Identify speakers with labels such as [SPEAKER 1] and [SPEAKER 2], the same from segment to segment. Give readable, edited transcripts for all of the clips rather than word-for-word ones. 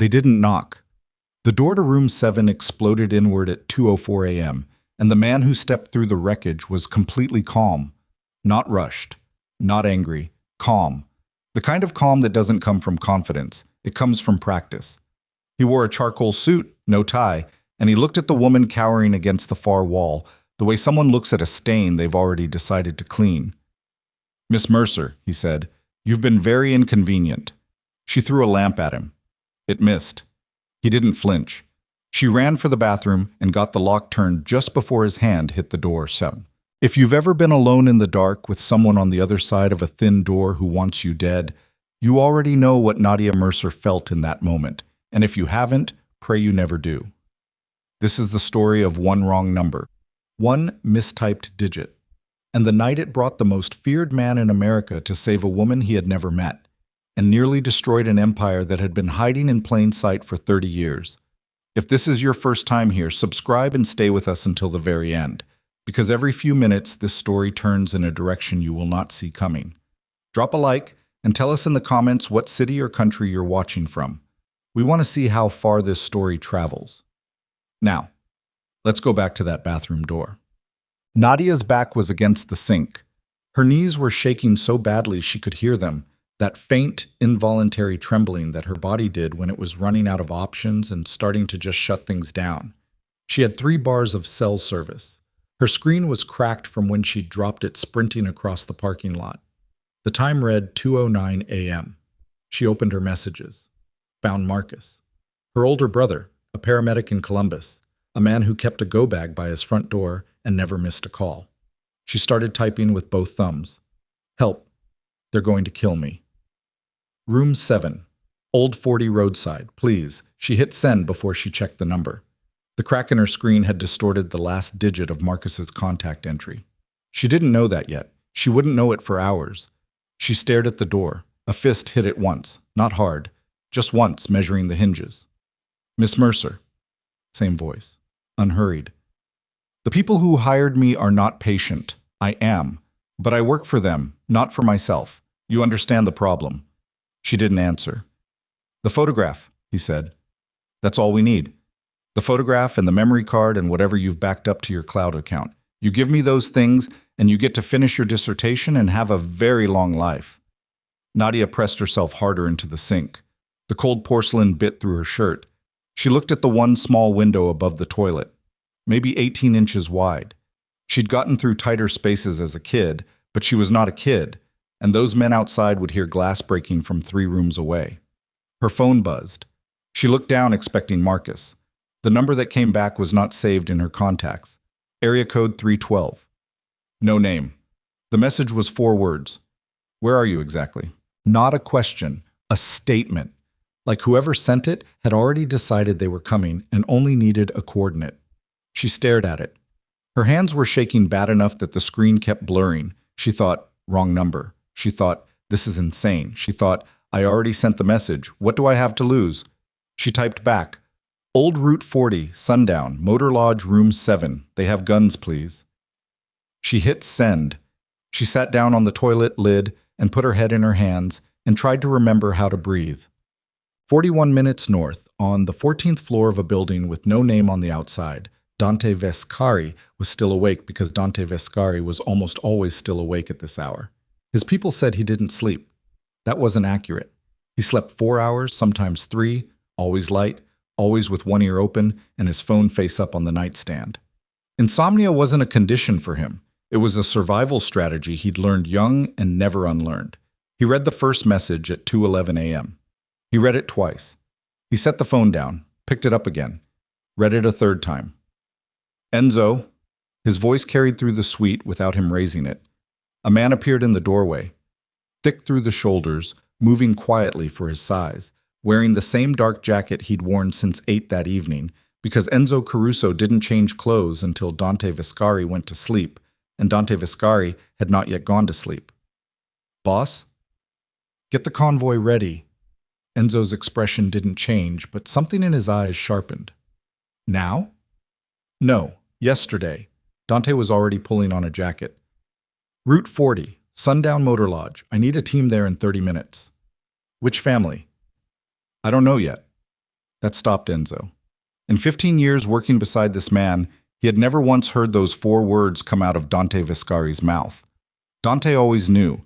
[SPEAKER 1] They didn't knock. The door to room 7 exploded inward at 2:04 a.m., and the man who stepped through the wreckage was completely calm. Not rushed, not angry, calm. The kind of calm that doesn't come from confidence, it comes from practice. He wore a charcoal suit, no tie, and he looked at the woman cowering against the far wall, the way someone looks at a stain they've already decided to clean. "Miss Mercer," he said, "you've been very inconvenient." She threw a lamp at him. It missed. He didn't flinch. She ran for the bathroom and got the lock turned just before his hand hit the door. 7. If you've ever been alone in the dark with someone on the other side of a thin door who wants you dead, you already know what Nadia Mercer felt in that moment. And if you haven't, pray you never do. This is the story of one wrong number, one mistyped digit, and the night it brought the most feared man in America to save a woman he had never met, and nearly destroyed an empire that had been hiding in plain sight for 30 years. If this is your first time here, subscribe and stay with us until the very end, because every few minutes this story turns in a direction you will not see coming. Drop a like and tell us in the comments what city or country you're watching from. We want to see how far this story travels. Now, let's go back to that bathroom door. Nadia's back was against the sink. Her knees were shaking so badly she could hear them, that faint, involuntary trembling that her body did when it was running out of options and starting to just shut things down. She had 3 bars of cell service. Her screen was cracked from when she'd dropped it sprinting across the parking lot. The time read 2:09 a.m. She opened her messages. Found Marcus, her older brother, a paramedic in Columbus, a man who kept a go bag by his front door and never missed a call. She started typing with both thumbs. "Help. They're going to kill me." Room 7. Old 40 roadside, please. She hit send before she checked the number. The crack in her screen had distorted the last digit of Marcus's contact entry. She didn't know that yet. She wouldn't know it for hours. She stared at the door. A fist hit it once, not hard, just once, measuring the hinges. "Miss Mercer." Same voice. Unhurried. "The people who hired me are not patient. I am. But I work for them, not for myself. You understand the problem." She didn't answer. "The photograph," he said. "That's all we need. The photograph and the memory card and whatever you've backed up to your cloud account. You give me those things, and you get to finish your dissertation and have a very long life." Nadia pressed herself harder into the sink. The cold porcelain bit through her shirt. She looked at the one small window above the toilet, maybe 18 inches wide. She'd gotten through tighter spaces as a kid, but she was not a kid, and those men outside would hear glass breaking from 3 rooms away. Her phone buzzed. She looked down expecting Marcus. The number that came back was not saved in her contacts. Area code 312. No name. The message was 4 words. "Where are you exactly?" Not a question, a statement. Like whoever sent it had already decided they were coming and only needed a coordinate. She stared at it. Her hands were shaking bad enough that the screen kept blurring. She thought, wrong number. She thought, this is insane. She thought, I already sent the message. What do I have to lose? She typed back, "Old Route 40, sundown, Motor Lodge, room 7. They have guns, please." She hit send. She sat down on the toilet lid and put her head in her hands and tried to remember how to breathe. 41 minutes north, on the 14th floor of a building with no name on the outside, Dante Vescari was still awake because Dante Vescari was almost always still awake at this hour. His people said he didn't sleep. That wasn't accurate. He slept 4 hours, sometimes 3, always light, always with one ear open and his phone face up on the nightstand. Insomnia wasn't a condition for him. It was a survival strategy he'd learned young and never unlearned. He read the first message at 2:11 a.m. He read it twice. He set the phone down, picked it up again, read it a third time. "Enzo." His voice carried through the suite without him raising it. A man appeared in the doorway, thick through the shoulders, moving quietly for his size, wearing the same dark jacket he'd worn since 8 that evening, because Enzo Caruso didn't change clothes until Dante Vescari went to sleep, and Dante Vescari had not yet gone to sleep. "Boss?" "Get the convoy ready." Enzo's expression didn't change, but something in his eyes sharpened. "Now?" "No, yesterday." Dante was already pulling on a jacket. "Route 40, Sundown Motor Lodge. I need a team there in 30 minutes. "Which family?" "I don't know yet." That stopped Enzo. In 15 years working beside this man, he had never once heard those four words come out of Dante Viscari's mouth. Dante always knew.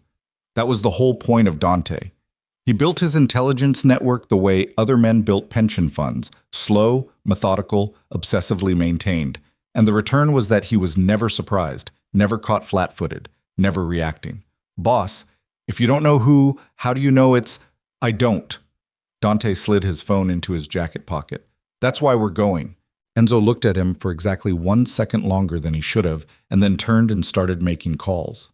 [SPEAKER 1] That was the whole point of Dante. He built his intelligence network the way other men built pension funds, slow, methodical, obsessively maintained. And the return was that he was never surprised, never caught flat-footed, never reacting. Boss, if you don't know who, how do you know it's... I don't. Dante slid his phone into his jacket pocket. That's why we're going. Enzo looked at him for exactly 1 second longer than he should have, and then turned and started making calls.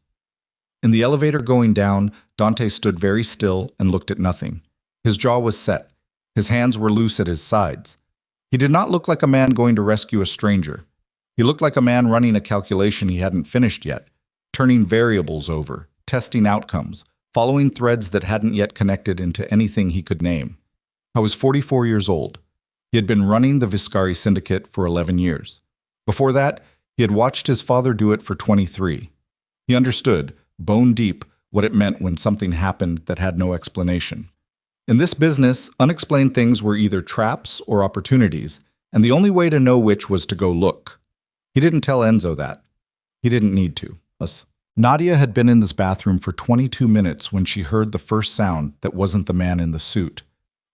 [SPEAKER 1] In the elevator going down, Dante stood very still and looked at nothing. His jaw was set. His hands were loose at his sides. He did not look like a man going to rescue a stranger. He looked like a man running a calculation he hadn't finished yet, turning variables over, testing outcomes, following threads that hadn't yet connected into anything he could name. I was 44 years old. He had been running the Viscari syndicate for 11 years. Before that, he had watched his father do it for 23. He understood, bone deep, what it meant when something happened that had no explanation. In this business, unexplained things were either traps or opportunities, and the only way to know which was to go look. He didn't tell Enzo that. He didn't need to. Nadia had been in this bathroom for 22 minutes when she heard the first sound that wasn't the man in the suit.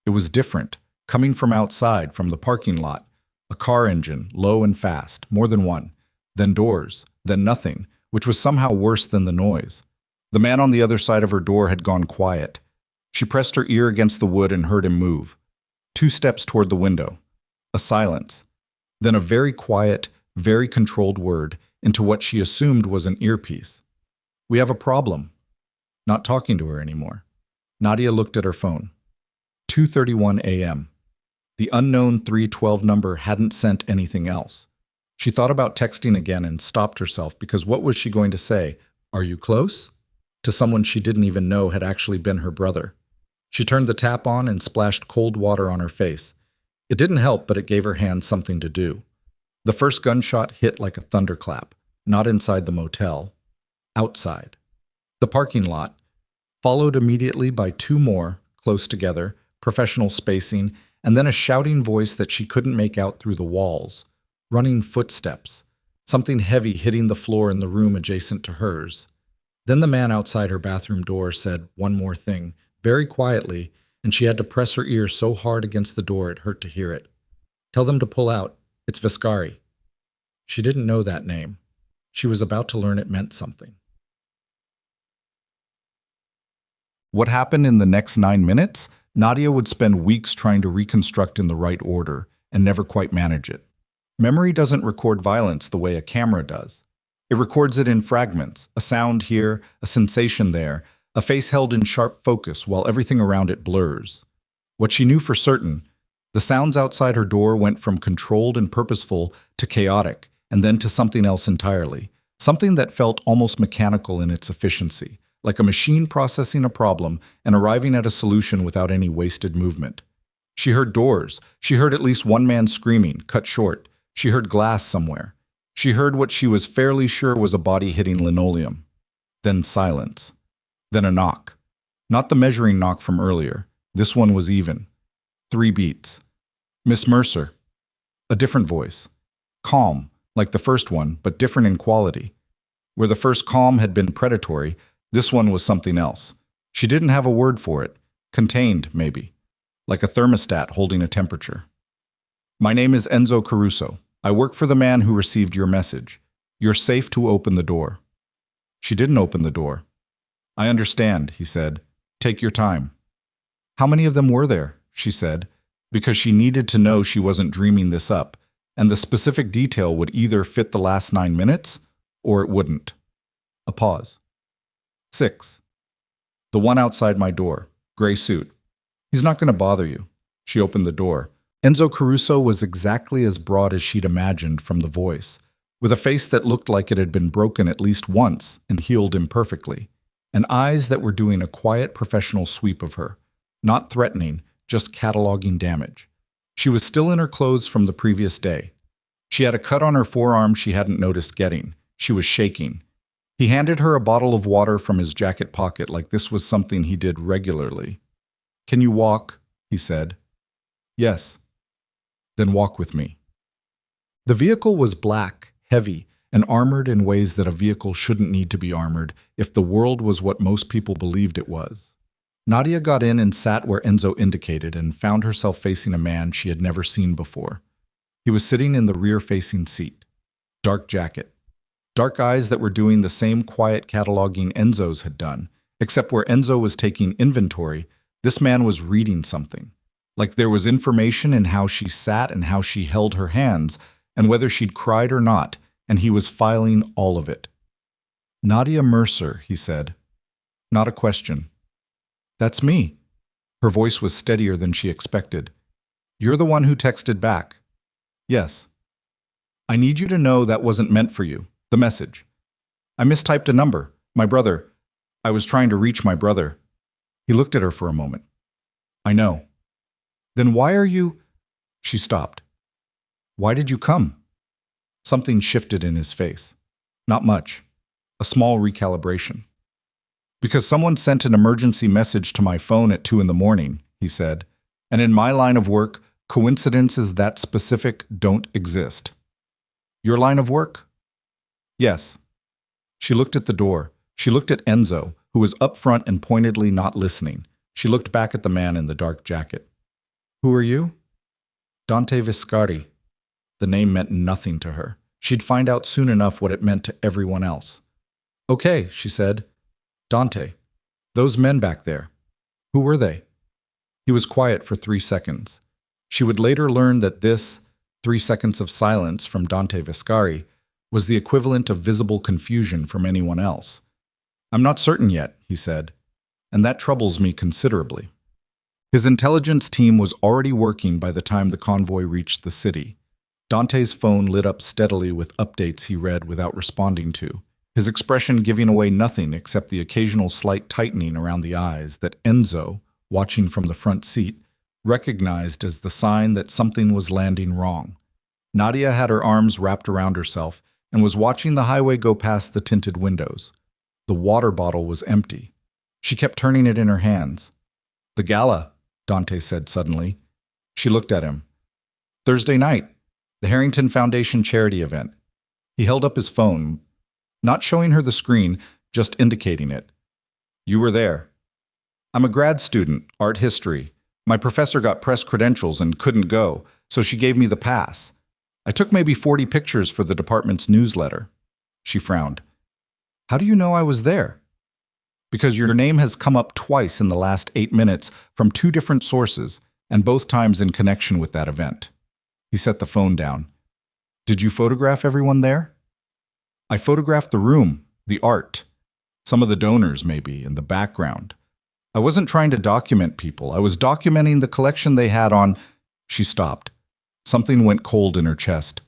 [SPEAKER 1] It was different, coming from outside, from the parking lot. A car engine, low and fast, more than one. Then doors, then nothing, which was somehow worse than the noise. The man on the other side of her door had gone quiet. She pressed her ear against the wood and heard him move. 2 steps toward the window. A silence. Then a very quiet, very controlled word into what she assumed was an earpiece. We have a problem. Not talking to her anymore. Nadia looked at her phone. 2:31 a.m. The unknown 312 number hadn't sent anything else. She thought about texting again and stopped herself because what was she going to say? Are you close? To someone she didn't even know had actually been her brother. She turned the tap on and splashed cold water on her face. It didn't help, but it gave her hands something to do. The first gunshot hit like a thunderclap, not inside the motel, outside. The parking lot, followed immediately by 2 more, close together, professional spacing, and then a shouting voice that she couldn't make out through the walls. Running footsteps, something heavy hitting the floor in the room adjacent to hers. Then the man outside her bathroom door said one more thing, very quietly, and she had to press her ear so hard against the door it hurt to hear it. Tell them to pull out. It's Viscari. She didn't know that name. She was about to learn it meant something. What happened in the next 9 minutes? Nadia would spend weeks trying to reconstruct in the right order and never quite manage it. Memory doesn't record violence the way a camera does. It records it in fragments, a sound here, a sensation there, a face held in sharp focus while everything around it blurs. What she knew for certain, the sounds outside her door went from controlled and purposeful to chaotic, and then to something else entirely, something that felt almost mechanical in its efficiency, like a machine processing a problem and arriving at a solution without any wasted movement. She heard doors. She heard at least one man screaming, cut short. She heard glass somewhere. She heard what she was fairly sure was a body hitting linoleum. Then silence. Then a knock. Not the measuring knock from earlier. This one was even. 3 beats. Miss Mercer. A different voice. Calm, like the first one, but different in quality. Where the first calm had been predatory, this one was something else. She didn't have a word for it. Contained, maybe. Like a thermostat holding a temperature. My name is Enzo Caruso. I work for the man who received your message. You're safe to open the door. She didn't open the door. I understand, he said. Take your time. How many of them were there? She said, because she needed to know she wasn't dreaming this up, and the specific detail would either fit the last 9 minutes, or it wouldn't. A pause. 6. The one outside my door, gray suit. He's not going to bother you. She opened the door. Enzo Caruso was exactly as broad as she'd imagined from the voice, with a face that looked like it had been broken at least once and healed imperfectly, and eyes that were doing a quiet professional sweep of her, not threatening, just cataloging damage. She was still in her clothes from the previous day. She had a cut on her forearm she hadn't noticed getting. She was shaking. He handed her a bottle of water from his jacket pocket like this was something he did regularly. Can you walk? He said. Yes. Then walk with me. The vehicle was black, heavy, and armored in ways that a vehicle shouldn't need to be armored if the world was what most people believed it was. Nadia got in and sat where Enzo indicated and found herself facing a man she had never seen before. He was sitting in the rear-facing seat. Dark jacket. Dark eyes that were doing the same quiet cataloging Enzo's had done, except where Enzo was taking inventory, this man was reading something. Like there was information in how she sat and how she held her hands, and whether she'd cried or not, and he was filing all of it. "Nadia Mercer," he said. Not a question. "That's me." Her voice was steadier than she expected. "You're the one who texted back." "Yes." "I need you to know that wasn't meant for you, the message. I mistyped a number. My brother. I was trying to reach my brother." He looked at her for a moment. "I know." "Then why are you—" She stopped. "Why did you come?" Something shifted in his face. Not much. A small recalibration. "Because someone sent an emergency message to my phone at 2 in the morning, he said. "And in my line of work, coincidences that specific don't exist." "Your line of work?" "Yes." She looked at the door. She looked at Enzo, who was up front and pointedly not listening. She looked back at the man in the dark jacket. "Who are you?" "Dante Viscardi." The name meant nothing to her. She'd find out soon enough what it meant to everyone else. "Okay," she said. "Dante. Those men back there. Who were they?" He was quiet for 3 seconds. She would later learn that this, 3 seconds of silence from Dante Viscari, was the equivalent of visible confusion from anyone else. "I'm not certain yet," he said, "and that troubles me considerably." His intelligence team was already working by the time the convoy reached the city. Dante's phone lit up steadily with updates he read without responding to, his expression giving away nothing except the occasional slight tightening around the eyes that Enzo, watching from the front seat, recognized as the sign that something was landing wrong. Nadia had her arms wrapped around herself and was watching the highway go past the tinted windows. The water bottle was empty. She kept turning it in her hands. "The gala," Dante said suddenly. She looked at him. "Thursday night, the Harrington Foundation charity event." He held up his phone, not showing her the screen, just indicating it. "You were there." "I'm a grad student, art history. My professor got press credentials and couldn't go, so she gave me the pass. I took maybe 40 pictures for the department's newsletter." She frowned. "How do you know I was there?" "Because your name has come up twice in the last 8 minutes from 2 different sources, and both times in connection with that event." He set the phone down. "Did you photograph everyone there?" "I photographed the room, the art, some of the donors maybe, in the background. I wasn't trying to document people. I was documenting the collection they had on—" She stopped. Something went cold in her chest.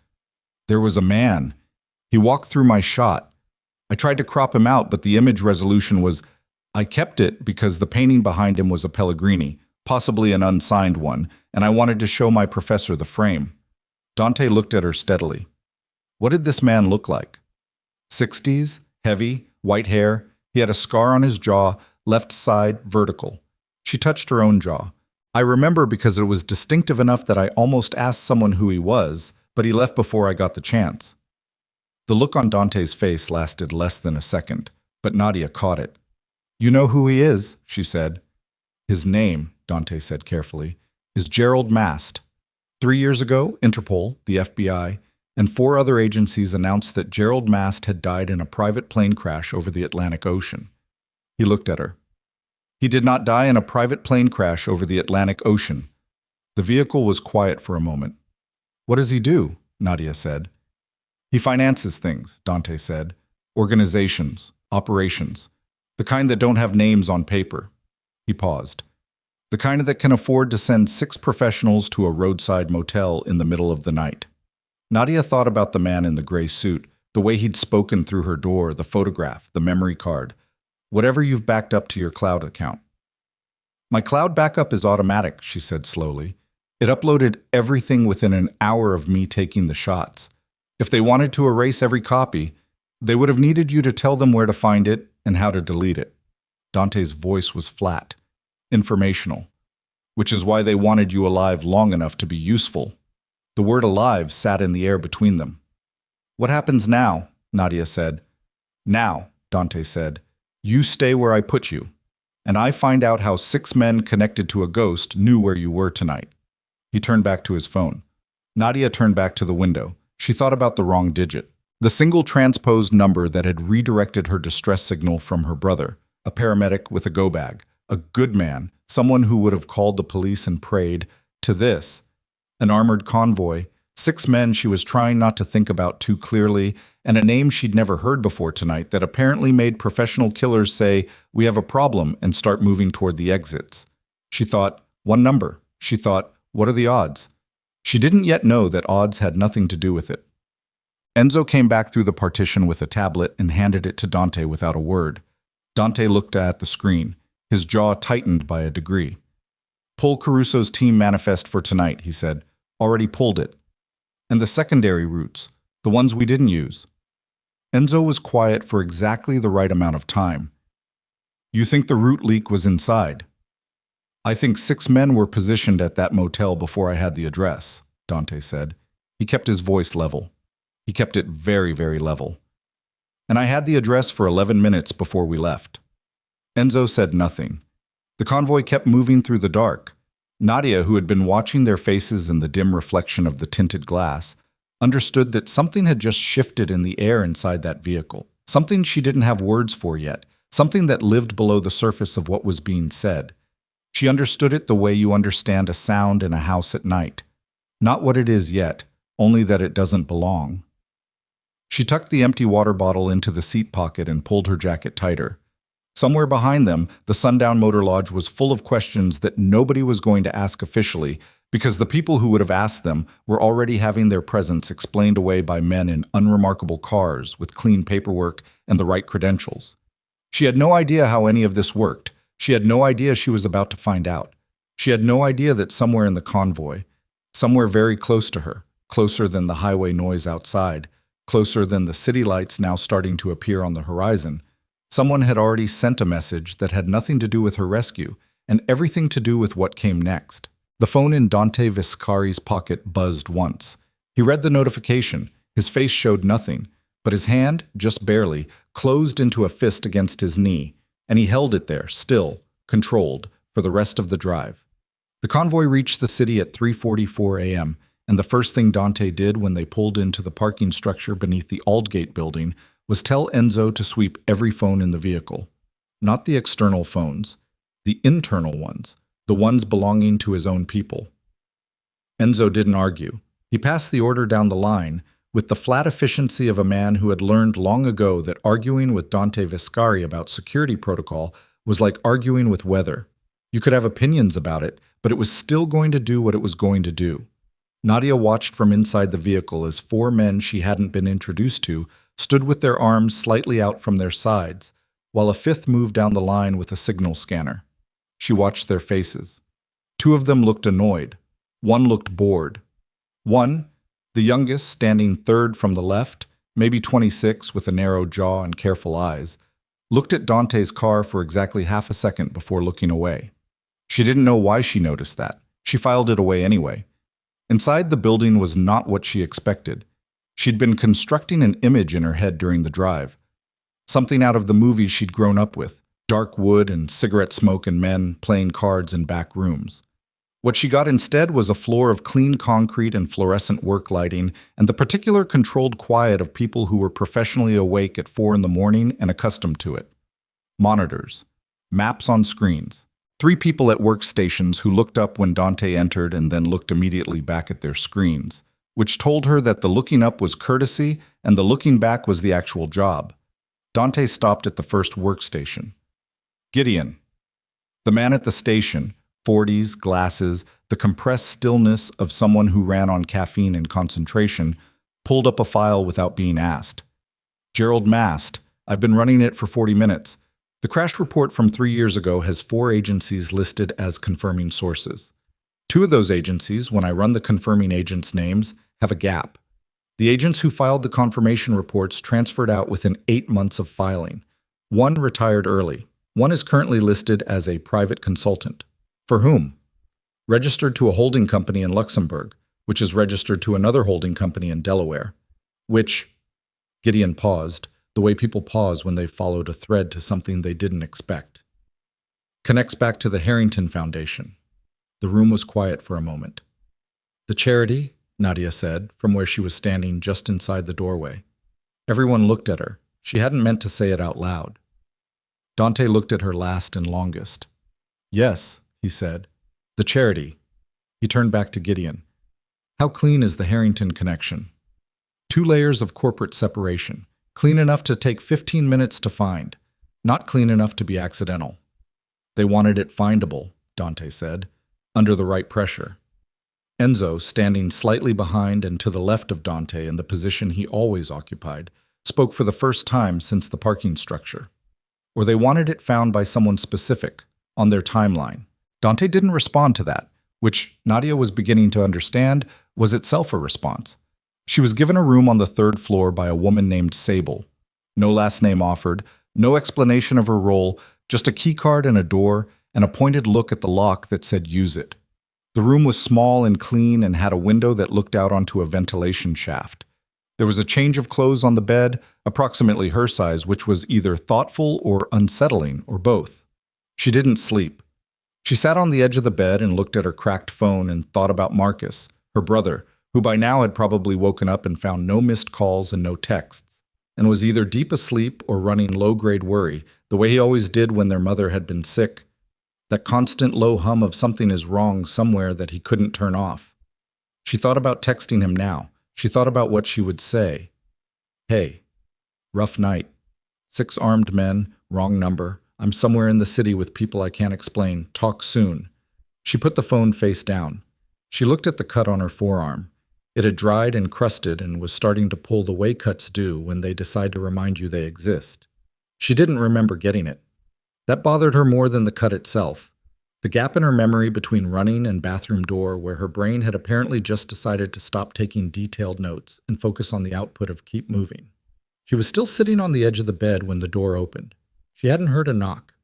[SPEAKER 1] "There was a man. He walked through my shot. I tried to crop him out, but the image resolution was— I kept it because the painting behind him was a Pellegrini, possibly an unsigned one, and I wanted to show my professor the frame." Dante looked at her steadily. What did this man look like? 60s, heavy, white hair. He had a scar on his jaw, left side vertical. She touched her own jaw. "I remember because it was distinctive enough that I almost asked someone who he was, but he left before I got the chance." The look on Dante's face lasted less than a second, but Nadia caught it. "You know who he is," she said. "His name," Dante said carefully, "is Gerald Mast. 3 years ago, Interpol, the FBI, and 4 other agencies announced that Gerald Mast had died in a private plane crash over the Atlantic Ocean." He looked at her. "He did not die in a private plane crash over the Atlantic Ocean." The vehicle was quiet for a moment. "What does he do?" Nadia said. "He finances things," Dante said. "Organizations, operations. The kind that don't have names on paper." He paused. "The kind that can afford to send 6 professionals to a roadside motel in the middle of the night." Nadia thought about the man in the gray suit, the way he'd spoken through her door, the photograph, the memory card. "Whatever you've backed up to your cloud account." "My cloud backup is automatic," she said slowly. "It uploaded everything within an hour of me taking the shots. If they wanted to erase every copy, they would have needed you to tell them where to find it and how to delete it." Dante's voice was flat, informational. "Which is why they wanted you alive long enough to be useful." The word alive sat in the air between them. What happens now? Nadia said. Now, Dante said, you stay where I put you, and I find out how 6 men connected to a ghost knew where you were tonight. He turned back to his phone. Nadia turned back to the window. She thought about the wrong digit. The single transposed number that had redirected her distress signal from her brother, a paramedic with a go bag, a good man, someone who would have called the police and prayed, to this, an armored convoy, 6 men she was trying not to think about too clearly, and a name she'd never heard before tonight that apparently made professional killers say, we have a problem, and start moving toward the exits. She thought, one number. She thought, what are the odds? She didn't yet know that odds had nothing to do with it. Enzo came back through the partition with a tablet and handed it to Dante without a word. Dante looked at the screen, his jaw tightened by a degree. Pull Caruso's team manifest for tonight, he said. Already pulled it. And the secondary routes, the ones we didn't use. Enzo was quiet for exactly the right amount of time. You think the route leak was inside? I think 6 men were positioned at that motel before I had the address, Dante said. He kept his voice level. He kept it very, very level. And I had the address for 11 minutes before we left. Enzo said nothing. The convoy kept moving through the dark. Nadia, who had been watching their faces in the dim reflection of the tinted glass, understood that something had just shifted in the air inside that vehicle. Something she didn't have words for yet. Something that lived below the surface of what was being said. She understood it the way you understand a sound in a house at night. Not what it is yet, only that it doesn't belong. She tucked the empty water bottle into the seat pocket and pulled her jacket tighter. Somewhere behind them, the Sundown Motor Lodge was full of questions that nobody was going to ask officially because the people who would have asked them were already having their presence explained away by men in unremarkable cars with clean paperwork and the right credentials. She had no idea how any of this worked. She had no idea she was about to find out. She had no idea that somewhere in the convoy, somewhere very close to her, closer than the highway noise outside, closer than the city lights now starting to appear on the horizon, someone had already sent a message that had nothing to do with her rescue and everything to do with what came next. The phone in Dante Viscari's pocket buzzed once. He read the notification. His face showed nothing, but his hand, just barely, closed into a fist against his knee, and he held it there, still, controlled, for the rest of the drive. The convoy reached the city at 3:44 a.m., and the first thing Dante did when they pulled into the parking structure beneath the Aldgate building was tell Enzo to sweep every phone in the vehicle. Not the external phones, the internal ones, the ones belonging to his own people. Enzo didn't argue. He passed the order down the line with the flat efficiency of a man who had learned long ago that arguing with Dante Viscari about security protocol was like arguing with weather. You could have opinions about it, but it was still going to do what it was going to do. Nadia watched from inside the vehicle as 4 men she hadn't been introduced to stood with their arms slightly out from their sides, while a 5th moved down the line with a signal scanner. She watched their faces. 2 of them looked annoyed. 1 looked bored. 1, the youngest, standing 3rd from the left, maybe 26 with a narrow jaw and careful eyes, looked at Dante's car for exactly half a second before looking away. She didn't know why she noticed that. She filed it away anyway. Inside the building was not what she expected. She'd been constructing an image in her head during the drive. Something out of the movies she'd grown up with. Dark wood and cigarette smoke and men playing cards in back rooms. What she got instead was a floor of clean concrete and fluorescent work lighting and the particular controlled quiet of people who were professionally awake at 4 in the morning and accustomed to it. Monitors. Maps on screens. 3 people at workstations who looked up when Dante entered and then looked immediately back at their screens, which told her that the looking up was courtesy and the looking back was the actual job. Dante stopped at the first workstation. Gideon. The man at the station, 40s, glasses, the compressed stillness of someone who ran on caffeine and concentration, pulled up a file without being asked. Gerald Mast, I've been running it for 40 minutes. The crash report from 3 years ago has 4 agencies listed as confirming sources. 2 of those agencies, when I run the confirming agents' names, have a gap. The agents who filed the confirmation reports transferred out within 8 months of filing. 1 retired early. 1 is currently listed as a private consultant. For whom? Registered to a holding company in Luxembourg, which is registered to another holding company in Delaware, which, Gideon paused, the way people pause when they've followed a thread to something they didn't expect. Connects back to the Harrington Foundation. The room was quiet for a moment. The charity, Nadia said, from where she was standing just inside the doorway. Everyone looked at her. She hadn't meant to say it out loud. Dante looked at her last and longest. Yes, he said. The charity. He turned back to Gideon. How clean is the Harrington connection? 2 layers of corporate separation. Clean enough to take 15 minutes to find. Not clean enough to be accidental. They wanted it findable, Dante said, under the right pressure. Enzo, standing slightly behind and to the left of Dante in the position he always occupied, spoke for the first time since the parking structure. Or they wanted it found by someone specific, on their timeline. Dante didn't respond to that, which Nadia was beginning to understand was itself a response. She was given a room on the 3rd floor by a woman named Sable. No last name offered, no explanation of her role, just a keycard and a door, and a pointed look at the lock that said use it. The room was small and clean and had a window that looked out onto a ventilation shaft. There was a change of clothes on the bed, approximately her size, which was either thoughtful or unsettling, or both. She didn't sleep. She sat on the edge of the bed and looked at her cracked phone and thought about Marcus, her brother, who by now had probably woken up and found no missed calls and no texts, and was either deep asleep or running low-grade worry, the way he always did when their mother had been sick. That constant low hum of something is wrong somewhere that he couldn't turn off. She thought about texting him now. She thought about what she would say. Hey, rough night. 6 armed men, wrong number. I'm somewhere in the city with people I can't explain. Talk soon. She put the phone face down. She looked at the cut on her forearm. It had dried and crusted and was starting to pull the way cuts do when they decide to remind you they exist. She didn't remember getting it. That bothered her more than the cut itself. The gap in her memory between running and bathroom door where her brain had apparently just decided to stop taking detailed notes and focus on the output of keep moving. She was still sitting on the edge of the bed when the door opened. She hadn't heard a knock.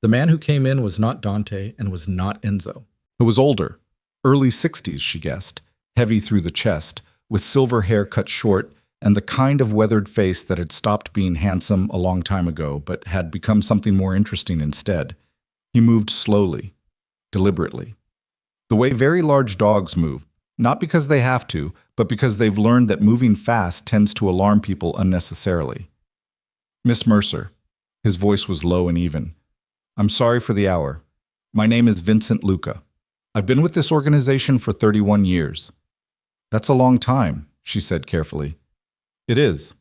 [SPEAKER 1] The man who came in was not Dante and was not Enzo. He was older, early 60s, she guessed, heavy through the chest, with silver hair cut short and the kind of weathered face that had stopped being handsome a long time ago but had become something more interesting instead. He moved slowly, deliberately. The way very large dogs move, not because they have to, but because they've learned that moving fast tends to alarm people unnecessarily. Miss Mercer. His voice was low and even. I'm sorry for the hour. My name is Vincent Luca. I've been with this organization for 31 years. That's a long time, she said carefully. It is.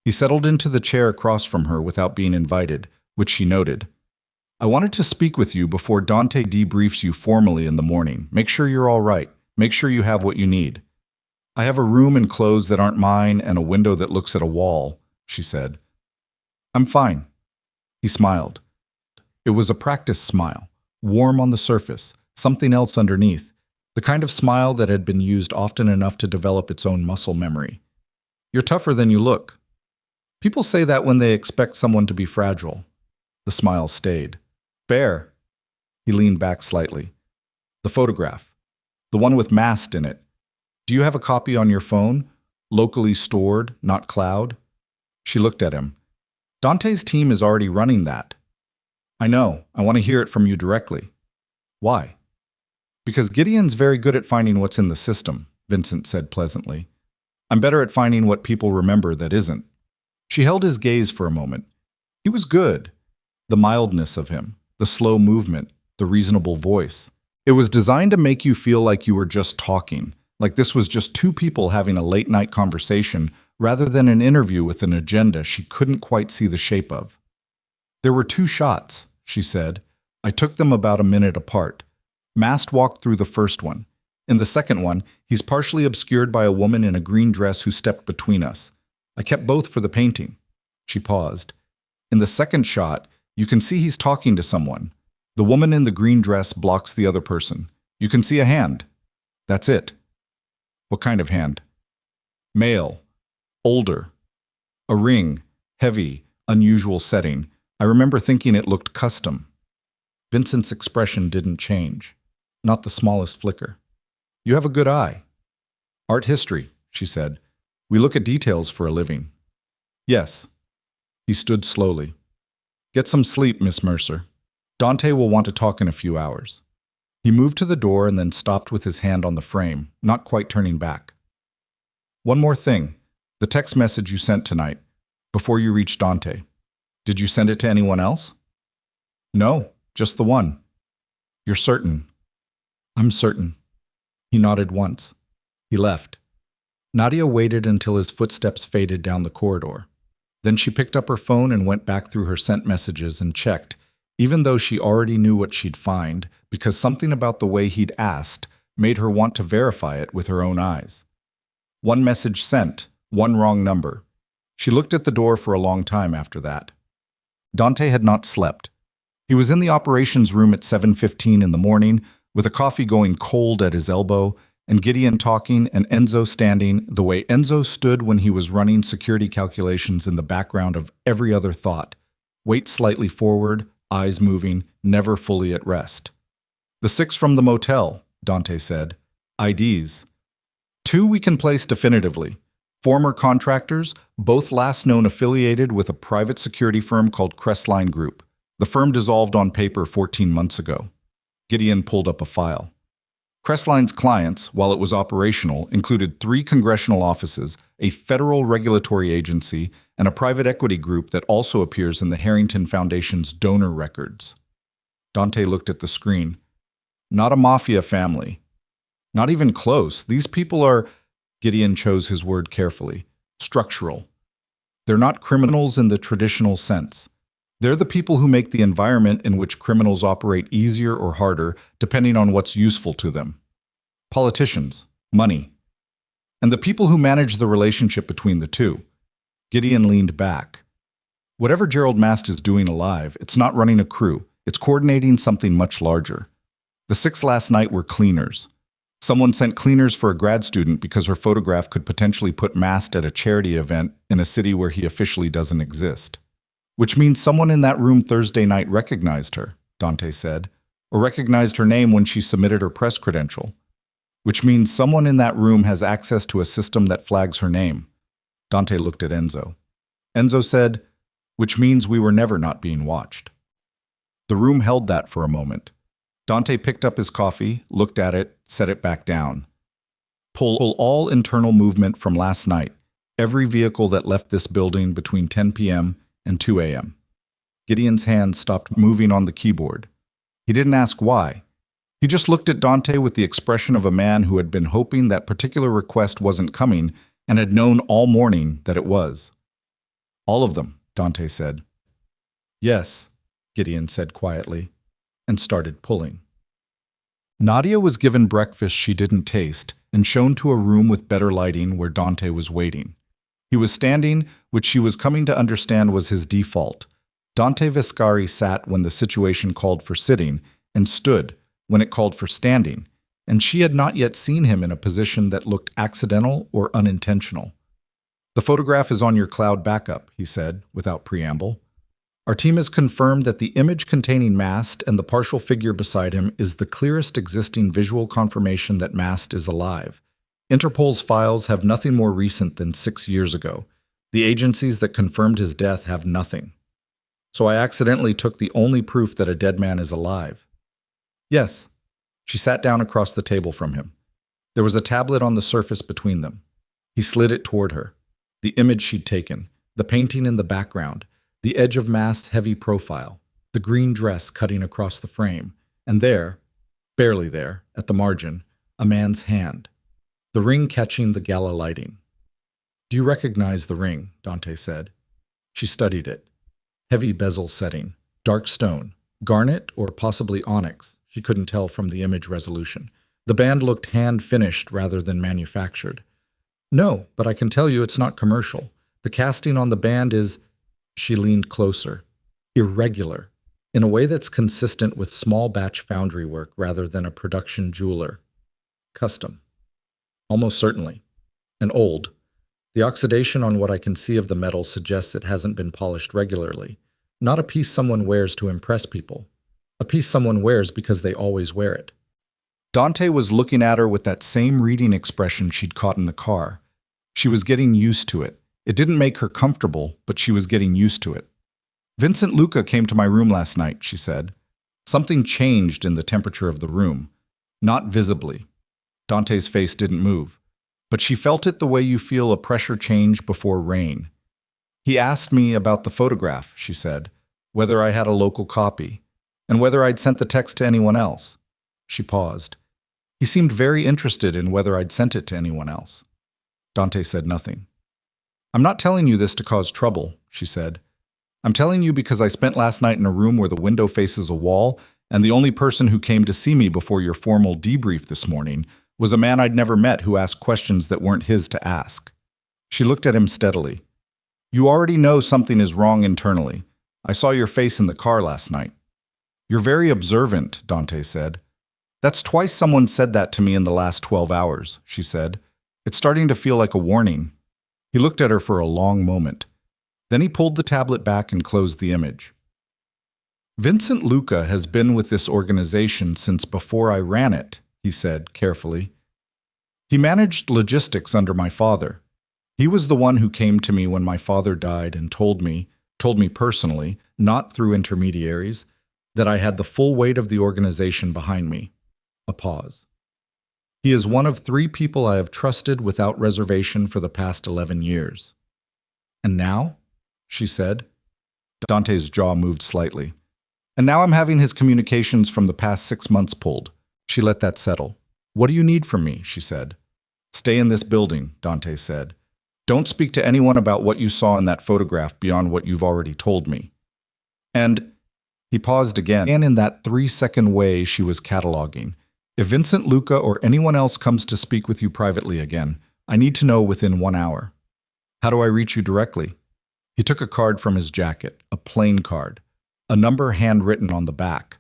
[SPEAKER 1] He settled into the chair across from her without being invited, which she noted. I wanted to speak with you before Dante debriefs you formally in the morning. Make sure you're all right. Make sure you have what you need. I have a room and clothes that aren't mine and a window that looks at a wall, she said. I'm fine. He smiled. It was a practice smile, warm on the surface, something else underneath, the kind of smile that had been used often enough to develop its own muscle memory. You're tougher than you look. People say that when they expect someone to be fragile. The smile stayed. Fair. He leaned back slightly. The photograph. The one with mast in it. Do you have a copy on your phone? Locally stored, not cloud? She looked at him. Dante's team is already running that. I know. I want to hear it from you directly. Why? Because Gideon's very good at finding what's in the system, Vincent said pleasantly. I'm better at finding what people remember that isn't. She held his gaze for a moment. He was good. The mildness of him, the slow movement, the reasonable voice. It was designed to make you feel like you were just talking, like this was just 2 people having a late-night conversation rather than an interview with an agenda she couldn't quite see the shape of. There were 2 shots, she said. I took them about a minute apart. Mast walked through the first one. In the second one, he's partially obscured by a woman in a green dress who stepped between us. I kept both for the painting. She paused. In the second shot, you can see he's talking to someone. The woman in the green dress blocks the other person. You can see a hand. That's it. What kind of hand? Male. Older. A ring. Heavy. Unusual setting. I remember thinking it looked custom. Vincent's expression didn't change. Not the smallest flicker. You have a good eye. Art history, she said. We look at details for a living. Yes. He stood slowly. Get some sleep, Miss Mercer. Dante will want to talk in a few hours. He moved to the door and then stopped with his hand on the frame, not quite turning back. One more thing. The text message you sent tonight, before you reached Dante. Did you send it to anyone else? No, just the one. You're certain? I'm certain. He nodded once. He left. Nadia waited until his footsteps faded down the corridor. Then she picked up her phone and went back through her sent messages and checked, even though she already knew what she'd find, because something about the way he'd asked made her want to verify it with her own eyes. One message sent, one wrong number. She looked at the door for a long time after that. Dante had not slept. He was in the operations room at 7:15 in the morning, with a coffee going cold at his elbow, and Gideon talking and Enzo standing the way Enzo stood when he was running security calculations in the background of every other thought. Weight slightly forward, eyes moving, never fully at rest. The 6 from the motel, Dante said. IDs. 2 we can place definitively. Former contractors, both last known affiliated with a private security firm called Crestline Group. The firm dissolved on paper 14 months ago. Gideon pulled up a file. Crestline's clients, while it was operational, included 3 congressional offices, a federal regulatory agency, and a private equity group that also appears in the Harrington Foundation's donor records. Dante looked at the screen. Not a mafia family. Not even close. These people are, Gideon chose his word carefully, structural. They're not criminals in the traditional sense. They're the people who make the environment in which criminals operate easier or harder, depending on what's useful to them. Politicians, money, and the people who manage the relationship between the two. Gideon leaned back. Whatever Gerald Mast is doing alive, it's not running a crew. It's coordinating something much larger. The 6 last night were cleaners. Someone sent cleaners for a grad student because her photograph could potentially put Mast at a charity event in a city where he officially doesn't exist. Which means someone in that room Thursday night recognized her, Dante said, or recognized her name when she submitted her press credential. Which means someone in that room has access to a system that flags her name. Dante looked at Enzo. Enzo said, which means we were never not being watched. The room held that for a moment. Dante picked up his coffee, looked at it, set it back down. Pull all internal movement from last night, every vehicle that left this building between 10 p.m. and 2 a.m. Gideon's hand stopped moving on the keyboard. He didn't ask why. He just looked at Dante with the expression of a man who had been hoping that particular request wasn't coming and had known all morning that it was. All of them, Dante said. Yes, Gideon said quietly, and started pulling. Nadia was given breakfast she didn't taste and shown to a room with better lighting where Dante was waiting. He was standing, which she was coming to understand was his default. Dante Viscari sat when the situation called for sitting, and stood when it called for standing, and she had not yet seen him in a position that looked accidental or unintentional. The photograph is on your cloud backup, he said, without preamble. Our team has confirmed that the image containing Mast and the partial figure beside him is the clearest existing visual confirmation that Mast is alive. Interpol's files have nothing more recent than 6 years ago. The agencies that confirmed his death have nothing. So I accidentally took the only proof that a dead man is alive. Yes. She sat down across the table from him. There was a tablet on the surface between them. He slid it toward her. The image she'd taken, the painting in the background, the edge of Mast's heavy profile, the green dress cutting across the frame, and there, barely there, at the margin, a man's hand. The ring catching the gala lighting. Do you recognize the ring? Dante said. She studied it. Heavy bezel setting, dark stone, garnet or possibly onyx, she couldn't tell from the image resolution. The band looked hand-finished rather than manufactured. No, but I can tell you it's not commercial. The casting on the band is, she leaned closer, irregular, in a way that's consistent with small batch foundry work rather than a production jeweler. Custom. Almost certainly. And old. The oxidation on what I can see of the metal suggests it hasn't been polished regularly. Not a piece someone wears to impress people. A piece someone wears because they always wear it. Dante was looking at her with that same reading expression she'd caught in the car. She was getting used to it. It didn't make her comfortable, but she was getting used to it. Vincent Luca came to my room last night, she said. Something changed in the temperature of the room. Not visibly. Dante's face didn't move, but she felt it the way you feel a pressure change before rain. He asked me about the photograph, she said, whether I had a local copy, and whether I'd sent the text to anyone else. She paused. He seemed very interested in whether I'd sent it to anyone else. Dante said nothing. I'm not telling you this to cause trouble, she said. I'm telling you because I spent last night in a room where the window faces a wall, and the only person who came to see me before your formal debrief this morning was a man I'd never met who asked questions that weren't his to ask. She looked at him steadily. You already know something is wrong internally. I saw your face in the car last night. You're very observant, Dante said. That's twice someone said that to me in the last 12 hours, she said. It's starting to feel like a warning. He looked at her for a long moment. Then he pulled the tablet back and closed the image. Vincent Luca has been with this organization since before I ran it, he said carefully. He managed logistics under my father. He was the one who came to me when my father died and told me personally, not through intermediaries, that I had the full weight of the organization behind me. A pause. He is one of 3 people I have trusted without reservation for the past 11 years. And now? She said. Dante's jaw moved slightly. And now I'm having his communications from the past 6 months pulled. She let that settle. What do you need from me? She said. Stay in this building, Dante said. Don't speak to anyone about what you saw in that photograph beyond what you've already told me. And he paused again, and in that 3-second way she was cataloging. If Vincent Luca or anyone else comes to speak with you privately again, I need to know within 1 hour. How do I reach you directly? He took a card from his jacket, a plain card, a number handwritten on the back.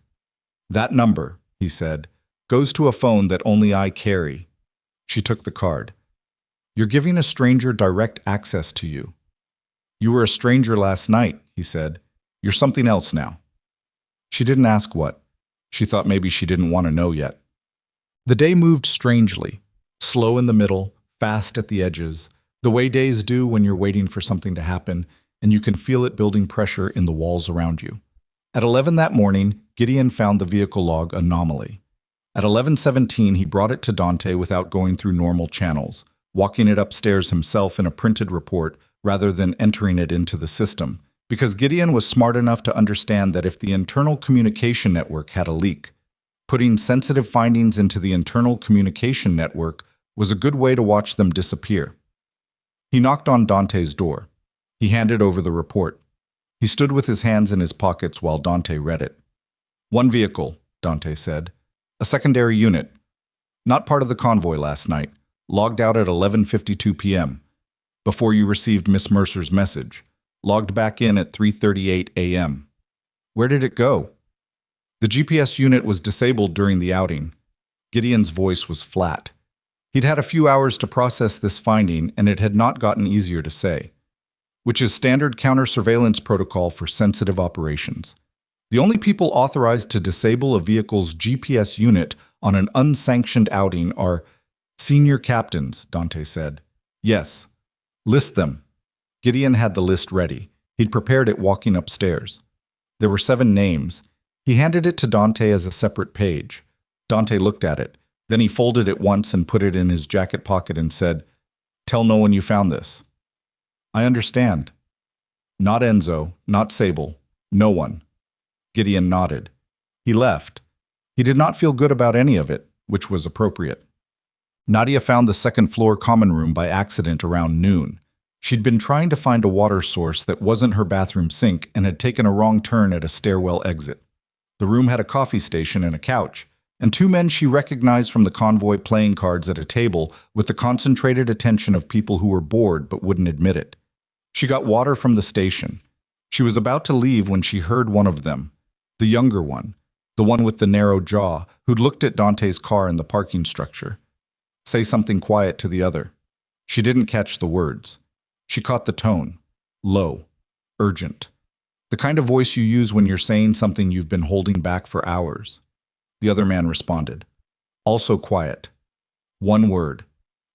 [SPEAKER 1] That number, he said, goes to a phone that only I carry. She took the card. You're giving a stranger direct access to you. You were a stranger last night, he said. You're something else now. She didn't ask what. She thought maybe she didn't want to know yet. The day moved strangely, slow in the middle, fast at the edges, the way days do when you're waiting for something to happen, and you can feel it building pressure in the walls around you. At 11 that morning, Gideon found the vehicle log anomaly. At 11:17, he brought it to Dante without going through normal channels, walking it upstairs himself in a printed report rather than entering it into the system, because Gideon was smart enough to understand that if the internal communication network had a leak, putting sensitive findings into the internal communication network was a good way to watch them disappear. He knocked on Dante's door. He handed over the report. He stood with his hands in his pockets while Dante read it. 1 vehicle, Dante said. A secondary unit. Not part of the convoy last night. Logged out at 11:52 p.m. Before you received Miss Mercer's message. Logged back in at 3:38 a.m. Where did it go? The GPS unit was disabled during the outing. Gideon's voice was flat. He'd had a few hours to process this finding, and it had not gotten easier to say. Which is standard counter-surveillance protocol for sensitive operations. The only people authorized to disable a vehicle's GPS unit on an unsanctioned outing are senior captains, Dante said. Yes. List them. Gideon had the list ready. He'd prepared it walking upstairs. There were 7 names. He handed it to Dante as a separate page. Dante looked at it. Then he folded it once and put it in his jacket pocket and said, Tell no one you found this. I understand. Not Enzo, not Sable, no one. Gideon nodded. He left. He did not feel good about any of it, which was appropriate. Nadia found the second-floor common room by accident around noon. She'd been trying to find a water source that wasn't her bathroom sink and had taken a wrong turn at a stairwell exit. The room had a coffee station and a couch, and 2 men she recognized from the convoy playing cards at a table with the concentrated attention of people who were bored but wouldn't admit it. She got water from the station. She was about to leave when she heard one of them, the younger one, the one with the narrow jaw, who'd looked at Dante's car in the parking structure, say something quiet to the other. She didn't catch the words. She caught the tone, low, urgent, the kind of voice you use when you're saying something you've been holding back for hours. The other man responded. Also quiet. One word.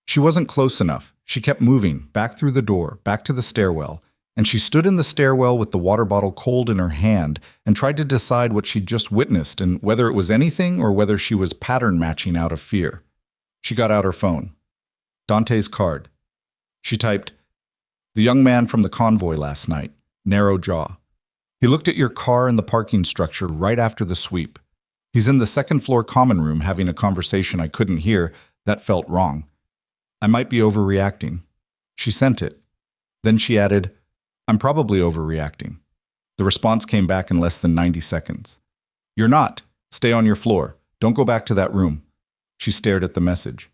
[SPEAKER 1] She wasn't close enough. She kept moving, back through the door, back to the stairwell, and she stood in the stairwell with the water bottle cold in her hand and tried to decide what she'd just witnessed and whether it was anything or whether she was pattern matching out of fear. She got out her phone. Dante's card. She typed, "The young man from the convoy last night, narrow jaw. He looked at your car in the parking structure right after the sweep. He's in the second floor common room having a conversation I couldn't hear. That felt wrong. I might be overreacting." She sent it. Then she added, "I'm probably overreacting." The response came back in less than 90 seconds. "You're not. Stay on your floor. Don't go back to that room." She stared at the message.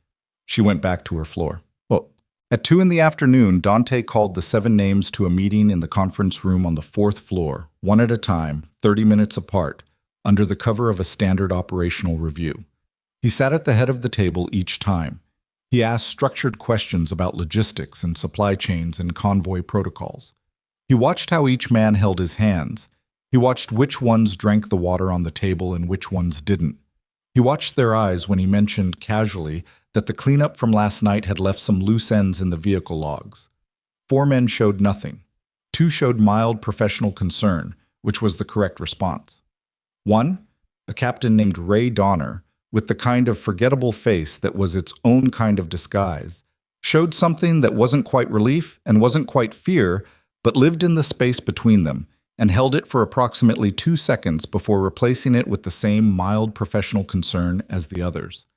[SPEAKER 1] She went back to her floor. Well, at 2 in the afternoon, Dante called the 7 names to a meeting in the conference room on the 4th floor, one at a time, 30 minutes apart, under the cover of a standard operational review. He sat at the head of the table each time. He asked structured questions about logistics and supply chains and convoy protocols. He watched how each man held his hands. He watched which ones drank the water on the table and which ones didn't. He watched their eyes when he mentioned casually that the cleanup from last night had left some loose ends in the vehicle logs. 4 men showed nothing. 2 showed mild professional concern, which was the correct response. 1, a captain named Ray Donner, with the kind of forgettable face that was its own kind of disguise, showed something that wasn't quite relief and wasn't quite fear, but lived in the space between them, and held it for approximately 2 seconds before replacing it with the same mild professional concern as the others.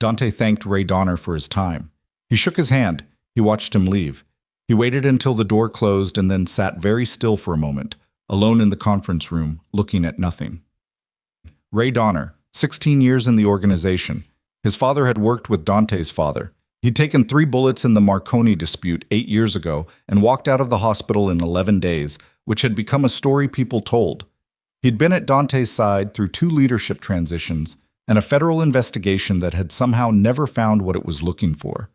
[SPEAKER 1] Dante thanked Ray Donner for his time. He shook his hand. He watched him leave. He waited until the door closed and then sat very still for a moment, alone in the conference room, looking at nothing. Ray Donner, 16 years in the organization. His father had worked with Dante's father. He'd taken 3 bullets in the Marconi dispute 8 years ago and walked out of the hospital in 11 days, which had become a story people told. He'd been at Dante's side through 2 leadership transitions and a federal investigation that had somehow never found what it was looking for.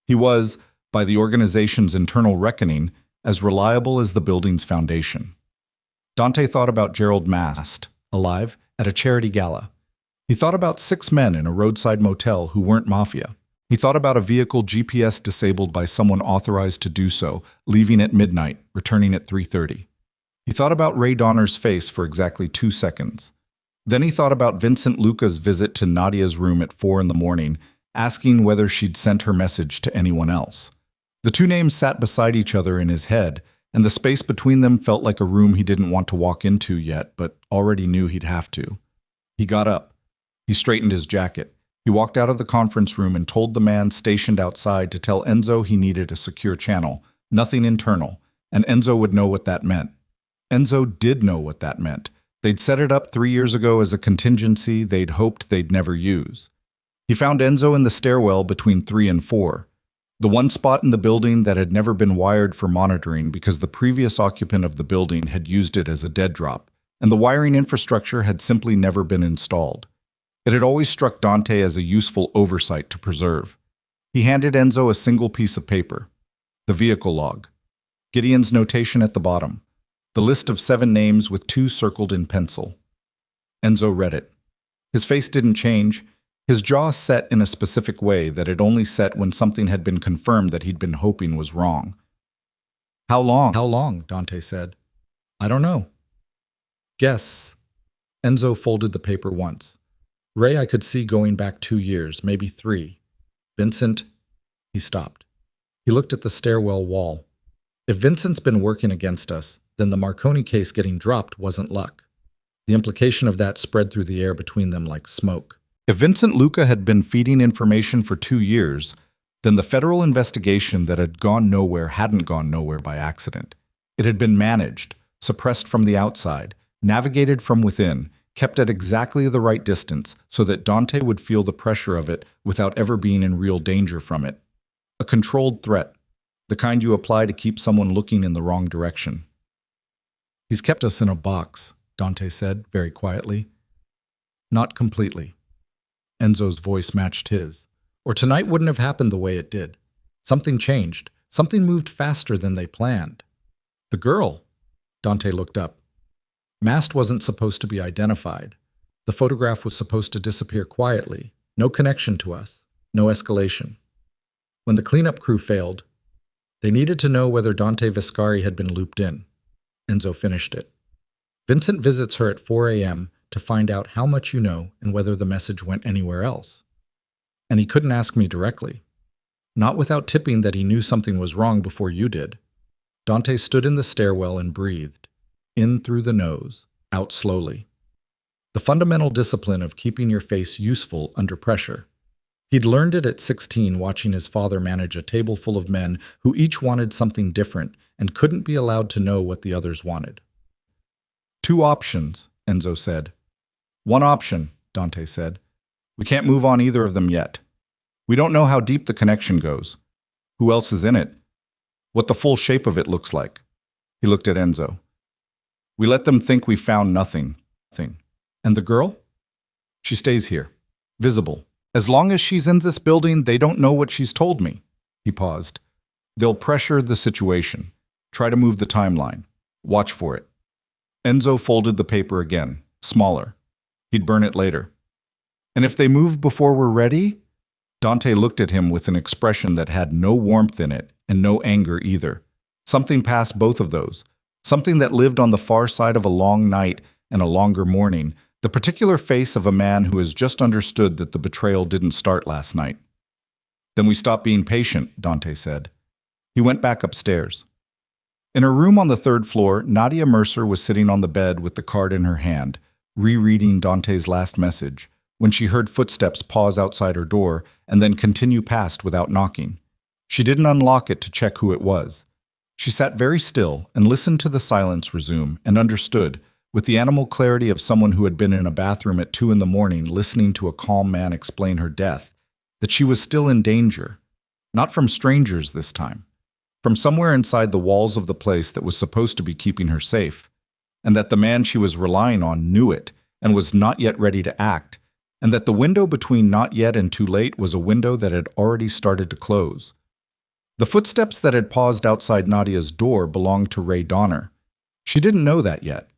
[SPEAKER 1] He was, by the organization's internal reckoning, as reliable as the building's foundation. Dante thought about Gerald Mast, alive, at a charity gala. He thought about 6 men in a roadside motel who weren't mafia. He thought about a vehicle GPS disabled by someone authorized to do so, leaving at midnight, returning at 3:30. He thought about Ray Donner's face for exactly 2 seconds. Then he thought about Vincent Luca's visit to Nadia's room at 4 in the morning, asking whether she'd sent her message to anyone else. The 2 names sat beside each other in his head, and the space between them felt like a room he didn't want to walk into yet, but already knew he'd have to. He got up. He straightened his jacket. He walked out of the conference room and told the man stationed outside to tell Enzo he needed a secure channel, nothing internal, and Enzo would know what that meant. Enzo did know what that meant. They'd set it up 3 years ago as a contingency they'd hoped they'd never use. He found Enzo in the stairwell between 3 and 4, the one spot in the building that had never been wired for monitoring because the previous occupant of the building had used it as a dead drop, and the wiring infrastructure had simply never been installed. It had always struck Dante as a useful oversight to preserve. He handed Enzo a single piece of paper, the vehicle log, Gideon's notation at the bottom, the list of 7 names with 2 circled in pencil. Enzo read it. His face didn't change. His jaw set in a specific way that it only set when something had been confirmed that he'd been hoping was wrong. How long, Dante said. I don't know. Guess. Enzo folded the paper once. Ray I could see going back 2 years, maybe 3. Vincent, he stopped. He looked at the stairwell wall. If Vincent's been working against us, then the Marconi case getting dropped wasn't luck. The implication of that spread through the air between them like smoke. If Vincent Luca had been feeding information for 2 years, then the federal investigation that had gone nowhere hadn't gone nowhere by accident. It had been managed, suppressed from the outside, navigated from within, kept at exactly the right distance so that Dante would feel the pressure of it without ever being in real danger from it. A controlled threat, the kind you apply to keep someone looking in the wrong direction. He's kept us in a box, Dante said, very quietly. Not completely. Enzo's voice matched his. Or tonight wouldn't have happened the way it did. Something changed. Something moved faster than they planned. The girl. Dante looked up. Mast wasn't supposed to be identified. The photograph was supposed to disappear quietly. No connection to us. No escalation. When the cleanup crew failed, they needed to know whether Dante Viscari had been looped in. Enzo finished it. Vincent visits her at 4 a.m. to find out how much you know and whether the message went anywhere else. And he couldn't ask me directly. Not without tipping that he knew something was wrong before you did. Dante stood in the stairwell and breathed. In through the nose, out slowly. The fundamental discipline of keeping your face useful under pressure. He'd learned it at 16 watching his father manage a table full of men who each wanted something different and couldn't be allowed to know what the others wanted. 2 options, Enzo said. 1 option, Dante said. We can't move on either of them yet. We don't know how deep the connection goes. Who else is in it? What the full shape of it looks like. He looked at Enzo. We let them think we found nothing. And the girl? She stays here. Visible. As long as she's in this building, they don't know what she's told me. He paused. They'll pressure the situation. Try to move the timeline. Watch for it. Enzo folded the paper again, smaller. He'd burn it later. And if they move before we're ready? Dante looked at him with an expression that had no warmth in it and no anger either. Something past both of those. Something that lived on the far side of a long night and a longer morning. The particular face of a man who has just understood that the betrayal didn't start last night. Then we stopped being patient, Dante said. He went back upstairs. In her room on the 3rd floor, Nadia Mercer was sitting on the bed with the card in her hand, rereading Dante's last message, when she heard footsteps pause outside her door and then continue past without knocking. She didn't unlock it to check who it was. She sat very still and listened to the silence resume and understood, with the animal clarity of someone who had been in a bathroom at 2 in the morning listening to a calm man explain her death, that she was still in danger. Not from strangers this time. From somewhere inside the walls of the place that was supposed to be keeping her safe. And that the man she was relying on knew it and was not yet ready to act. And that the window between not yet and too late was a window that had already started to close. The footsteps that had paused outside Nadia's door belonged to Ray Donner. She didn't know that yet.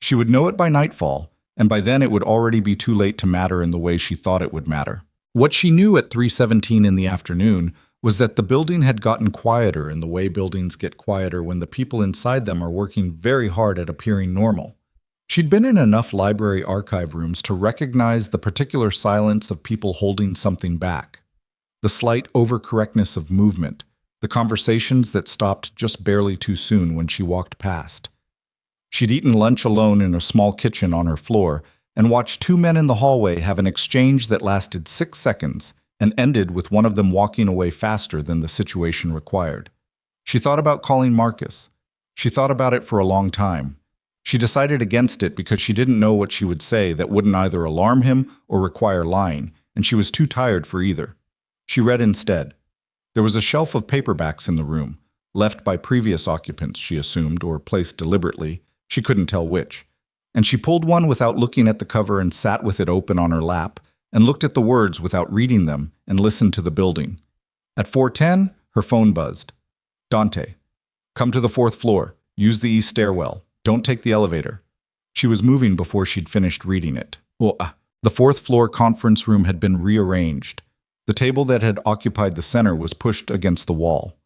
[SPEAKER 1] She would know it by nightfall, and by then it would already be too late to matter in the way she thought it would matter. What she knew at 3:17 in the afternoon was that the building had gotten quieter in the way buildings get quieter when the people inside them are working very hard at appearing normal. She'd been in enough library archive rooms to recognize the particular silence of people holding something back. The slight overcorrectness of movement, the conversations that stopped just barely too soon when she walked past. She'd eaten lunch alone in a small kitchen on her floor and watched 2 men in the hallway have an exchange that lasted 6 seconds and ended with one of them walking away faster than the situation required. She thought about calling Marcus. She thought about it for a long time. She decided against it because she didn't know what she would say that wouldn't either alarm him or require lying, and she was too tired for either. She read instead. There was a shelf of paperbacks in the room, left by previous occupants, she assumed, or placed deliberately. She couldn't tell which. And she pulled one without looking at the cover and sat with it open on her lap, and looked at the words without reading them and listened to the building. At 4:10, her phone buzzed. Dante. Come to the 4th floor. Use the east stairwell. Don't take the elevator. She was moving before she'd finished reading it. The 4th floor conference room had been rearranged. The table that had occupied the center was pushed against the wall.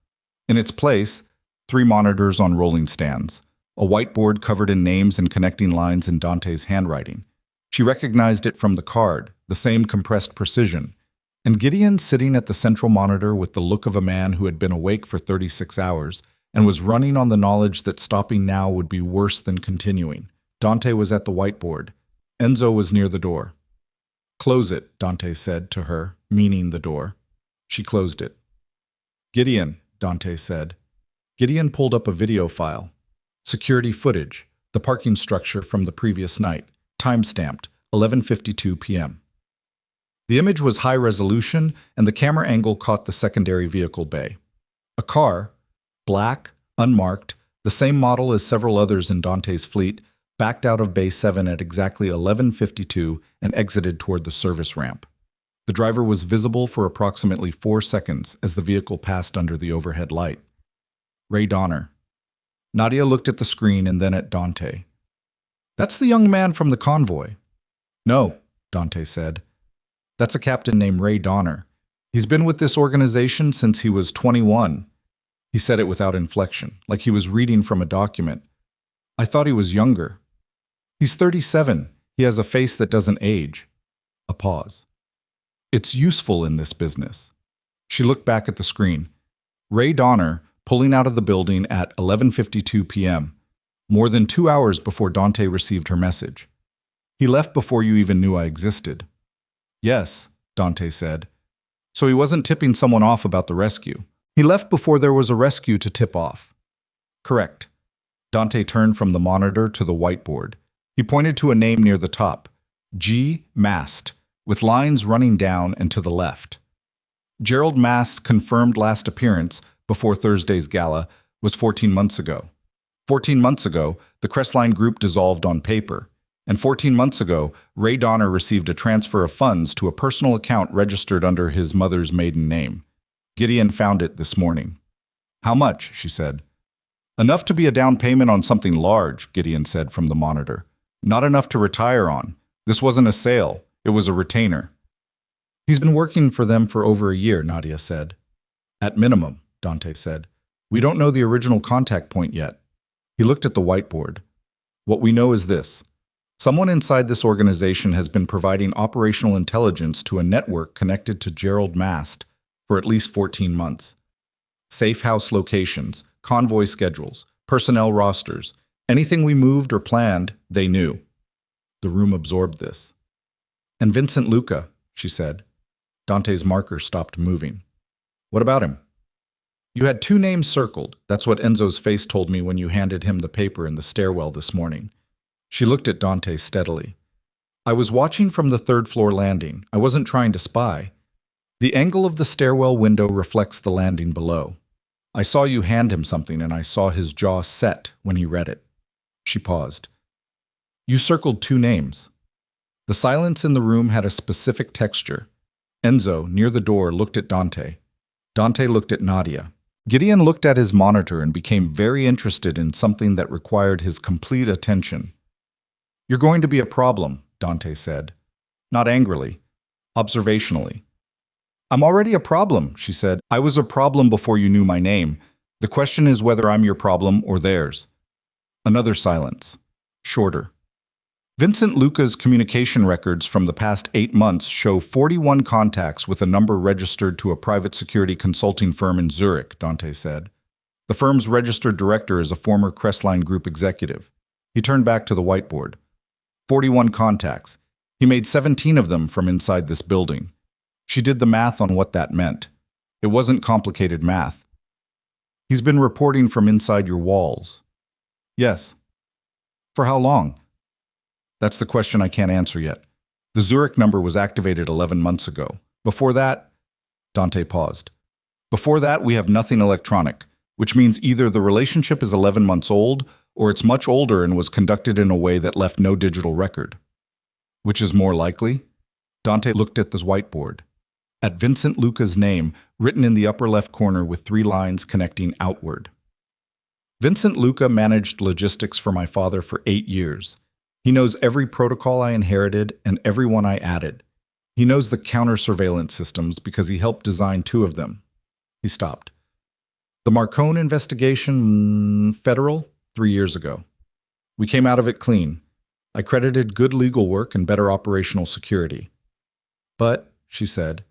[SPEAKER 1] In its place, 3 monitors on rolling stands. A whiteboard covered in names and connecting lines in Dante's handwriting. She recognized it from the card, the same compressed precision. And Gideon sitting at the central monitor with the look of a man who had been awake for 36 hours and was running on the knowledge that stopping now would be worse than continuing. Dante was at the whiteboard. Enzo was near the door. Close it, Dante said to her, meaning the door. She closed it. Gideon, Dante said. Gideon pulled up a video file. Security footage, the parking structure from the previous night, time-stamped, 11:52 p.m. The image was high resolution, and the camera angle caught the secondary vehicle bay. A car, black, unmarked, the same model as several others in Dante's fleet, backed out of Bay 7 at exactly 11:52 and exited toward the service ramp. The driver was visible for approximately 4 seconds as the vehicle passed under the overhead light. Ray Donner. Nadia looked at the screen and then at Dante. That's the young man from the convoy. No, Dante said. That's a captain named Ray Donner. He's been with this organization since he was 21. He said it without inflection, like he was reading from a document. I thought he was younger. He's 37. He has a face that doesn't age. A pause. It's useful in this business. She looked back at the screen. Ray Donner pulling out of the building at 11:52 p.m., more than 2 hours before Dante received her message. He left before you even knew I existed. Yes, Dante said. So he wasn't tipping someone off about the rescue. He left before there was a rescue to tip off. Correct. Dante turned from the monitor to the whiteboard. He pointed to a name near the top, G. Mast, with lines running down and to the left. Gerald Mast's confirmed last appearance before Thursday's gala was 14 months ago. 14 months ago, the Crestline Group dissolved on paper. And 14 months ago, Ray Donner received a transfer of funds to a personal account registered under his mother's maiden name. Gideon found it this morning. How much? She said. Enough to be a down payment on something large, Gideon said from the monitor. Not enough to retire on. This wasn't a sale. It was a retainer. He's been working for them for over a year, Nadia said. At minimum, Dante said. We don't know the original contact point yet. He looked at the whiteboard. What we know is this. Someone inside this organization has been providing operational intelligence to a network connected to Gerald Mast for at least 14 months. Safe house locations, convoy schedules, personnel rosters, anything we moved or planned, they knew. The room absorbed this. And Vincent Luca, she said. Dante's marker stopped moving. What about him? You had 2 names circled. That's what Enzo's face told me when you handed him the paper in the stairwell this morning. She looked at Dante steadily. I was watching from the 3rd floor landing. I wasn't trying to spy. The angle of the stairwell window reflects the landing below. I saw you hand him something and I saw his jaw set when he read it. She paused. You circled 2 names. The silence in the room had a specific texture. Enzo, near the door, looked at Dante. Dante looked at Nadia. Gideon looked at his monitor and became very interested in something that required his complete attention. You're going to be a problem, Dante said. Not angrily, observationally. I'm already a problem, she said. I was a problem before you knew my name. The question is whether I'm your problem or theirs. Another silence. Shorter. Vincent Luca's communication records from the past 8 months show 41 contacts with a number registered to a private security consulting firm in Zurich, Dante said. The firm's registered director is a former Crestline Group executive. He turned back to the whiteboard. 41 contacts. He made 17 of them from inside this building. She did the math on what that meant. It wasn't complicated math. He's been reporting from inside your walls. Yes. For how long? That's the question I can't answer yet. The Zurich number was activated 11 months ago. Before that, Dante paused. Before that, we have nothing electronic, which means either the relationship is 11 months old or it's much older and was conducted in a way that left no digital record. Which is more likely? Dante looked at this whiteboard. At Vincent Luca's name, written in the upper left corner with 3 lines connecting outward. Vincent Luca managed logistics for my father for 8 years. He knows every protocol I inherited and every one I added. He knows the counter-surveillance systems because he helped design 2 of them. He stopped. The Marcone investigation, federal, 3 years ago. We came out of it clean. I credited good legal work and better operational security. But, she said,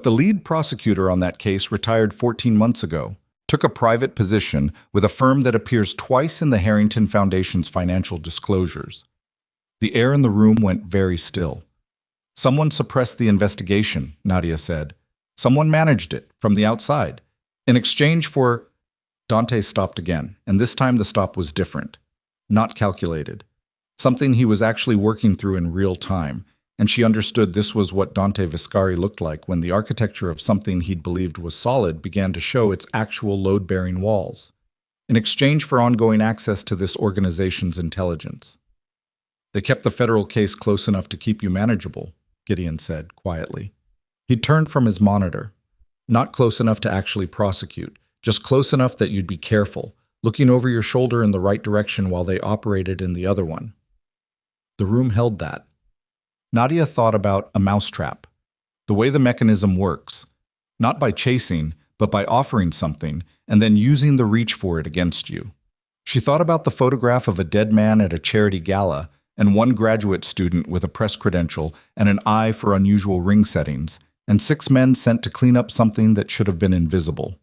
[SPEAKER 1] the lead prosecutor on that case retired 14 months ago, took a private position with a firm that appears twice in the Harrington Foundation's financial disclosures. The air in the room went very still. Someone suppressed the investigation, Nadia said. Someone managed it, from the outside. In exchange for... Dante stopped again, and this time the stop was different. Not calculated. Something he was actually working through in real time, and she understood this was what Dante Viscari looked like when the architecture of something he'd believed was solid began to show its actual load-bearing walls, in exchange for ongoing access to this organization's intelligence. They kept the federal case close enough to keep you manageable, Gideon said, quietly. He turned from his monitor. Not close enough to actually prosecute, just close enough that you'd be careful, looking over your shoulder in the right direction while they operated in the other one. The room held that. Nadia thought about a mousetrap, The way the mechanism works. Not by chasing, but by offering something, and then using the reach for it against you. She thought about the photograph of a dead man at a charity gala, and one graduate student with a press credential and an eye for unusual ring settings, and 6 men sent to clean up something that should have been invisible.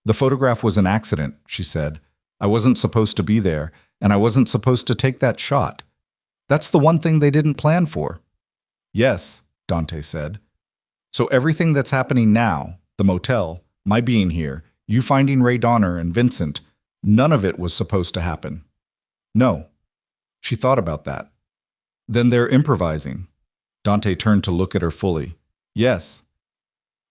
[SPEAKER 1] The photograph was an accident, she said. I wasn't supposed to be there, and I wasn't supposed to take that shot. That's the one thing they didn't plan for. Yes, Dante said. So everything that's happening now, the motel, my being here, you finding Ray Donner and Vincent, none of it was supposed to happen. No. She thought about that. Then they're improvising. Dante turned to look at her fully. Yes.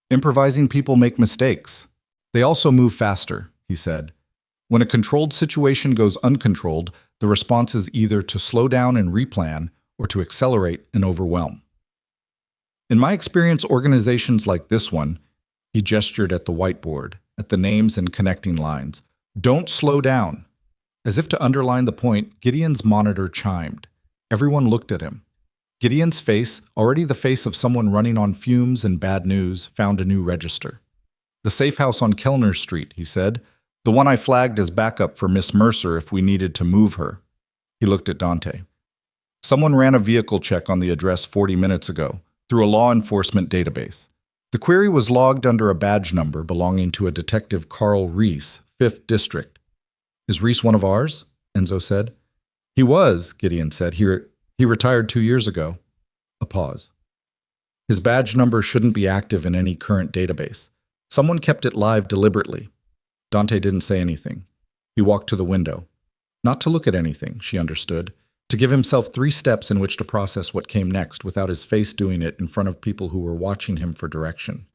[SPEAKER 1] Improvising people make mistakes. They also move faster, he said. When a controlled situation goes uncontrolled, the response is either to slow down and replan or to accelerate and overwhelm. In my experience, organizations like this one, he gestured at the whiteboard, at the names and connecting lines, don't slow down. As if to underline the point, Gideon's monitor chimed. Everyone looked at him. Gideon's face, already the face of someone running on fumes and bad news, found a new register. The safe house on Kellner Street, he said. The one I flagged as backup for Miss Mercer if we needed to move her. He looked at Dante. Someone ran a vehicle check on the address 40 minutes ago, through a law enforcement database. The query was logged under a badge number belonging to a detective Carl Reese, 5th District. Is Reese one of ours? Enzo said. He was, Gideon said. He retired 2 years ago. A pause. His badge number shouldn't be active in any current database. Someone kept it live deliberately. Dante didn't say anything. He walked to the window. Not to look at anything, she understood. To give himself 3 steps in which to process what came next without his face doing it in front of people who were watching him for direction.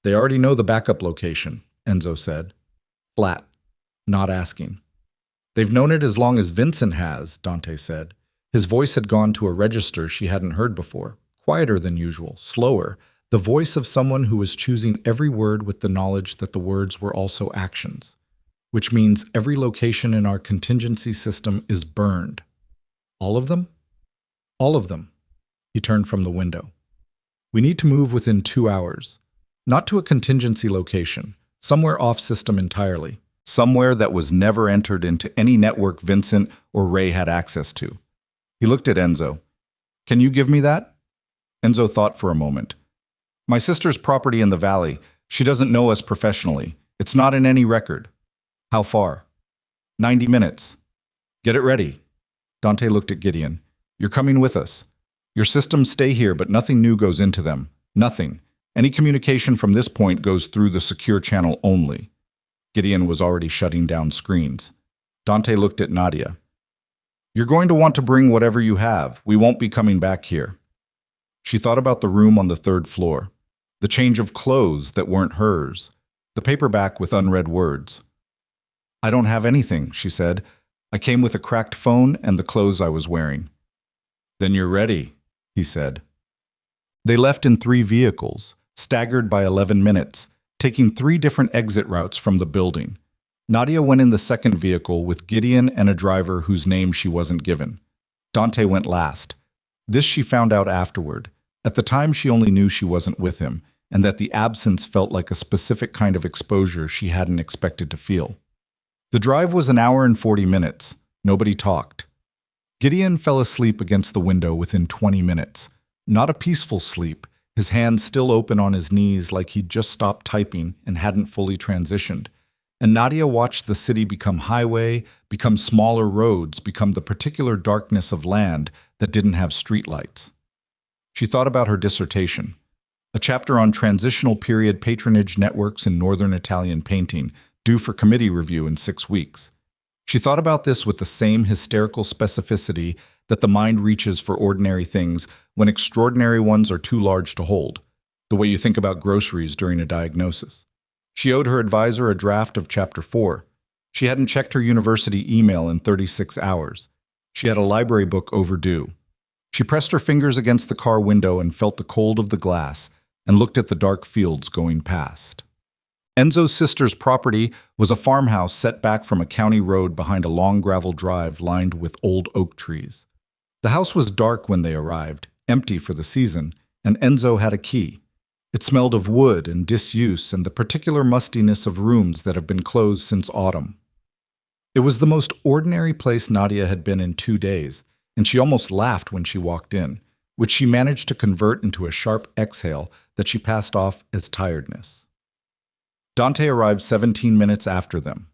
[SPEAKER 1] They already know the backup location, Enzo said. Flat. Not asking. They've known it as long as Vincent has, Dante said. His voice had gone to a register she hadn't heard before, quieter than usual, slower, the voice of someone who was choosing every word with the knowledge that the words were also actions, which means every location in our contingency system is burned. All of them? All of them. He turned from the window. We need to move within 2 hours. Not to a contingency location, somewhere off-system entirely. Somewhere that was never entered into any network Vincent or Ray had access to. He looked at Enzo. Can you give me that? Enzo thought for a moment. My sister's property in the valley. She doesn't know us professionally. It's not in any record. How far? 90 minutes. Get it ready. Dante looked at Gideon. You're coming with us. Your systems stay here, but nothing new goes into them. Nothing. Any communication from this point goes through the secure channel only. Gideon was already shutting down screens. Dante looked at Nadia. You're going to want to bring whatever you have. We won't be coming back here. She thought about the room on the 3rd floor. The change of clothes that weren't hers. The paperback with unread words. I don't have anything, she said. I came with a cracked phone and the clothes I was wearing. Then you're ready, he said. They left in 3 vehicles, staggered by 11 minutes, taking 3 different exit routes from the building. Nadia went in the 2nd vehicle with Gideon and a driver whose name she wasn't given. Dante went last. This she found out afterward. At the time she only knew she wasn't with him, and that the absence felt like a specific kind of exposure she hadn't expected to feel. The drive was 1 hour and 40 minutes. Nobody talked. Gideon fell asleep against the window within 20 minutes. Not a peaceful sleep, his hands still open on his knees like he'd just stopped typing and hadn't fully transitioned. And Nadia watched the city become highway, become smaller roads, become the particular darkness of land that didn't have streetlights. She thought about her dissertation, a chapter on transitional period patronage networks in northern Italian painting, due for committee review in 6 weeks. She thought about this with the same hysterical specificity that the mind reaches for ordinary things when extraordinary ones are too large to hold, the way you think about groceries during a diagnosis. She owed her advisor a draft of Chapter 4. She hadn't checked her university email in 36 hours. She had a library book overdue. She pressed her fingers against the car window and felt the cold of the glass and looked at the dark fields going past. Enzo's sister's property was a farmhouse set back from a county road behind a long gravel drive lined with old oak trees. The house was dark when they arrived, empty for the season, and Enzo had a key. It smelled of wood and disuse and the particular mustiness of rooms that have been closed since autumn. It was the most ordinary place Nadia had been in 2 days, and she almost laughed when she walked in, which she managed to convert into a sharp exhale that she passed off as tiredness. Dante arrived 17 minutes after them.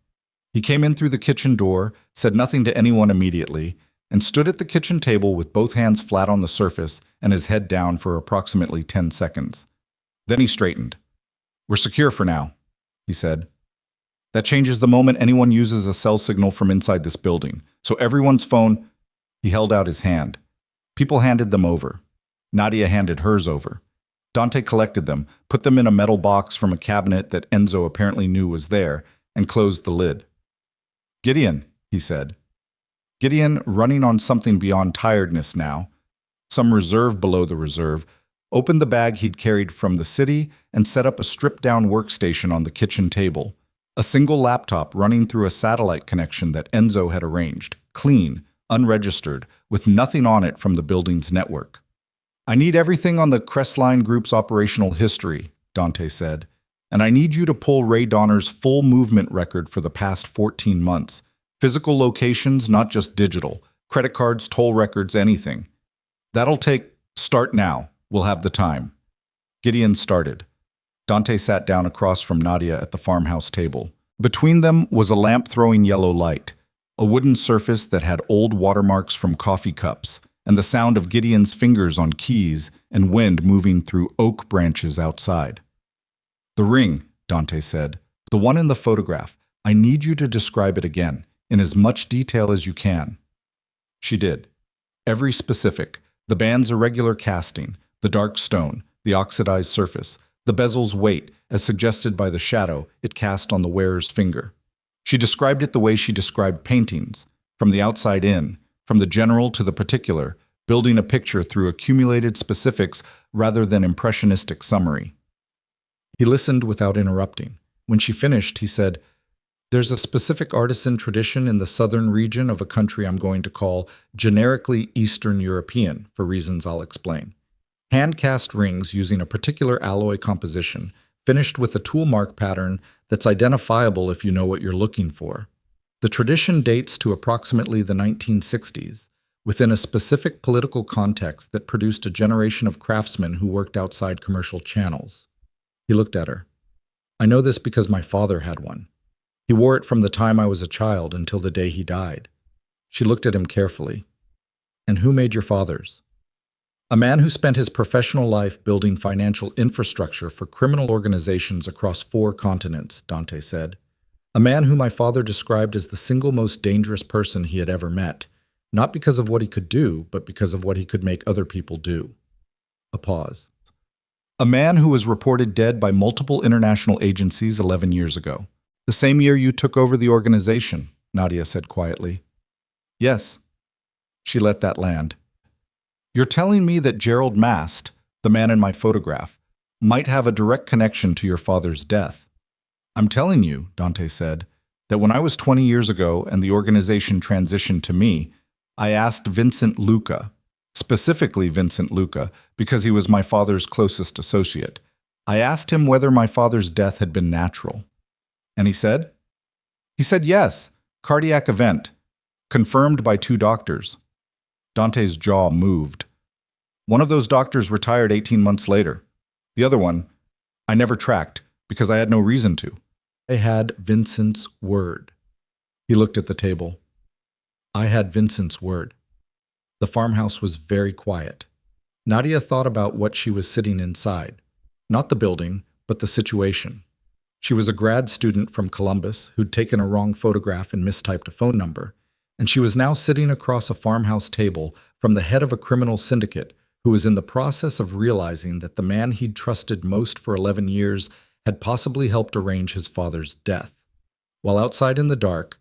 [SPEAKER 1] He came in through the kitchen door, said nothing to anyone immediately, and stood at the kitchen table with both hands flat on the surface and his head down for approximately 10 seconds. Then he straightened. "We're secure for now," he said. "That changes the moment anyone uses a cell signal from inside this building. So everyone's phone—" He held out his hand. People handed them over. Nadia handed hers over. Dante collected them, put them in a metal box from a cabinet that Enzo apparently knew was there, and closed the lid. "Gideon," he said. Gideon, running on something beyond tiredness now, some reserve below the reserve, opened the bag he'd carried from the city and set up a stripped-down workstation on the kitchen table. A single laptop running through a satellite connection that Enzo had arranged, clean, unregistered, with nothing on it from the building's network. "I need everything on the Crestline Group's operational history," Dante said, "and I need you to pull Ray Donner's full movement record for the past 14 months. Physical locations, not just digital. Credit cards, toll records, anything. That'll start now. We'll have the time." Gideon started. Dante sat down across from Nadia at the farmhouse table. Between them was a lamp throwing yellow light, a wooden surface that had old watermarks from coffee cups, and the sound of Gideon's fingers on keys and wind moving through oak branches outside. "The ring," Dante said. "The one in the photograph. I need you to describe it again, in as much detail as you can." She did. Every specific, the band's irregular casting, the dark stone, the oxidized surface, the bezel's weight, as suggested by the shadow it cast on the wearer's finger. She described it the way she described paintings, from the outside in, from the general to the particular, building a picture through accumulated specifics rather than impressionistic summary. He listened without interrupting. When she finished, he said, "There's a specific artisan tradition in the southern region of a country I'm going to call generically Eastern European, for reasons I'll explain. Hand-cast rings using a particular alloy composition, finished with a tool mark pattern that's identifiable if you know what you're looking for. The tradition dates to approximately the 1960s, within a specific political context that produced a generation of craftsmen who worked outside commercial channels." He looked at her. "I know this because my father had one. He wore it from the time I was a child until the day he died." She looked at him carefully. "And who made your father's?" "A man who spent his professional life building financial infrastructure for criminal organizations across 4 continents," Dante said. "A man who my father described as the single most dangerous person he had ever met, not because of what he could do, but because of what he could make other people do." A pause. "A man who was reported dead by multiple international agencies 11 years ago. The same year you took over the organization," Nadia said quietly. "Yes." She let that land. "You're telling me that Gerald Mast, the man in my photograph, might have a direct connection to your father's death?" "I'm telling you," Dante said, "that when I was 20 years ago and the organization transitioned to me, I asked Vincent Luca, specifically Vincent Luca, because he was my father's closest associate. I asked him whether my father's death had been natural. And he said? He said yes, cardiac event, confirmed by 2 doctors." Dante's jaw moved. "One of those doctors retired 18 months later. The other one, I never tracked because I had no reason to." "I had Vincent's word." He looked at the table. "I had Vincent's word." The farmhouse was very quiet. Nadia thought about what she was sitting inside. Not the building, but the situation. She was a grad student from Columbus who'd taken a wrong photograph and mistyped a phone number, and she was now sitting across a farmhouse table from the head of a criminal syndicate who was in the process of realizing that the man he'd trusted most for 11 years had possibly helped arrange his father's death. While outside in the dark,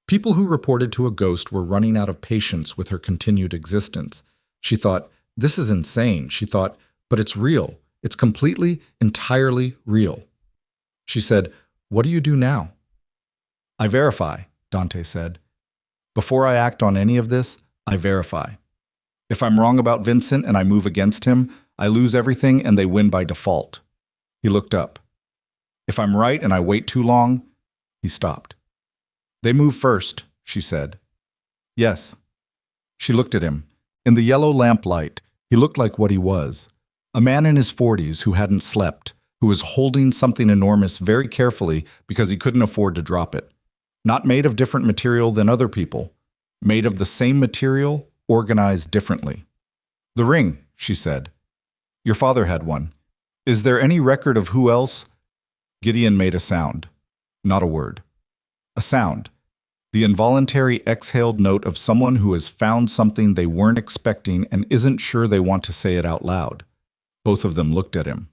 [SPEAKER 1] people who reported to a ghost were running out of patience with her continued existence. She thought, "This is insane." She thought, "But it's real. It's completely, entirely real." She said, "What do you do now?" "I verify," Dante said. "Before I act on any of this, I verify. If I'm wrong about Vincent and I move against him, I lose everything and they win by default. He looked up. If I'm right and I wait too long, he stopped. They move first, she said. Yes. She looked at him. In the yellow lamplight, he looked like what he was. A man in his 40s who hadn't slept, who was holding something enormous very carefully because he couldn't afford to drop it. Not made of different material than other people. Made of the same material, organized differently. The ring, she said. Your father had one. Is there any record of who else? Gideon made a sound. Not a word. A sound. The involuntary exhaled note of someone who has found something they weren't expecting and isn't sure they want to say it out loud. Both of them looked at him.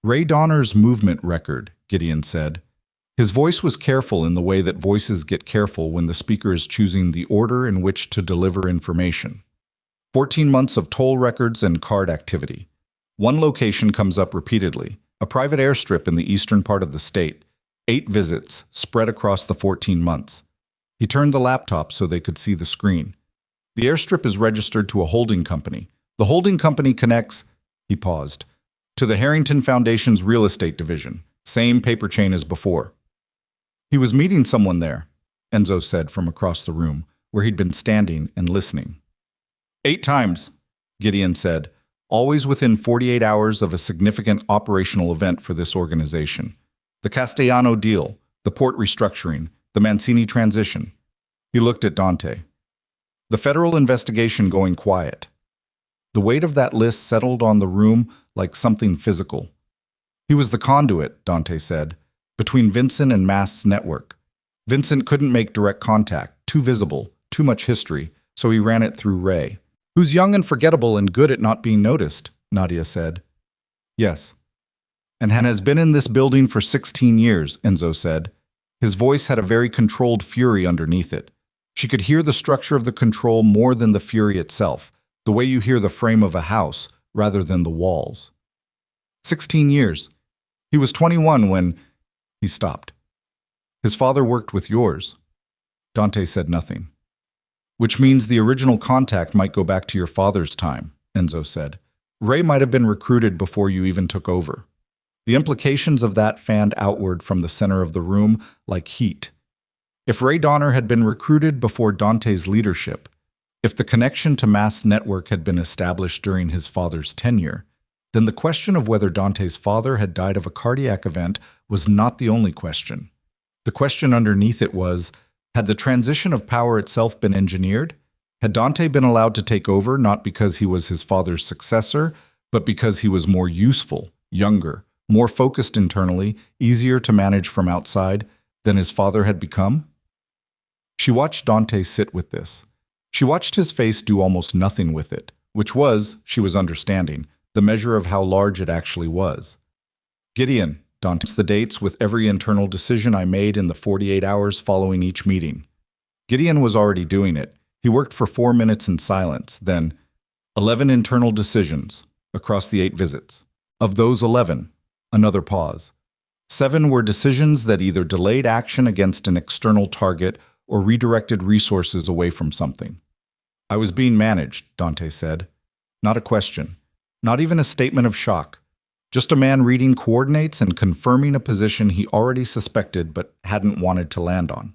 [SPEAKER 1] Ray Donner's movement record, Gideon said. His voice was careful in the way that voices get careful when the speaker is choosing the order in which to deliver information. 14 months of toll records and card activity. One location comes up repeatedly, a private airstrip in the eastern part of the state. 8 visits, spread across the 14 months. He turned the laptop so they could see the screen. The airstrip is registered to a holding company. The holding company connects, he paused, to the Harrington Foundation's real estate division. Same paper chain as before. He was meeting someone there, Enzo said from across the room, where he'd been standing and listening. 8 times, Gideon said, always within 48 hours of a significant operational event for this organization. The Castellano deal, the port restructuring, the Mancini transition. He looked at Dante. The federal investigation going quiet. The weight of that list settled on the room like something physical. He was the conduit, Dante said, between Vincent and Mast's network. Vincent couldn't make direct contact, too visible, too much history, so he ran it through Ray. Who's young and forgettable and good at not being noticed, Nadia said. Yes. And has been in this building for 16 years, Enzo said. His voice had a very controlled fury underneath it. She could hear the structure of the control more than the fury itself, the way you hear the frame of a house rather than the walls. 16 years. He was 21 when... He stopped. His father worked with yours. Dante said nothing. Which means the original contact might go back to your father's time, Enzo said. Ray might have been recruited before you even took over. The implications of that fanned outward from the center of the room like heat. If Ray Donner had been recruited before Dante's leadership, if the connection to Mast's network had been established during his father's tenure, then the question of whether Dante's father had died of a cardiac event was not the only question. The question underneath it was, had the transition of power itself been engineered? Had Dante been allowed to take over not because he was his father's successor, but because he was more useful, younger, more focused internally, easier to manage from outside than his father had become? She watched Dante sit with this. She watched his face do almost nothing with it, which was, she was understanding, the measure of how large it actually was. Gideon, Dante's the dates with every internal decision I made in the 48 hours following each meeting. Gideon was already doing it. He worked for 4 minutes in silence, then 11 internal decisions across the 8 visits. Of those 11, another pause. 7 were decisions that either delayed action against an external target or redirected resources away from something. I was being managed, Dante said. Not a question. Not even a statement of shock. Just a man reading coordinates and confirming a position he already suspected but hadn't wanted to land on.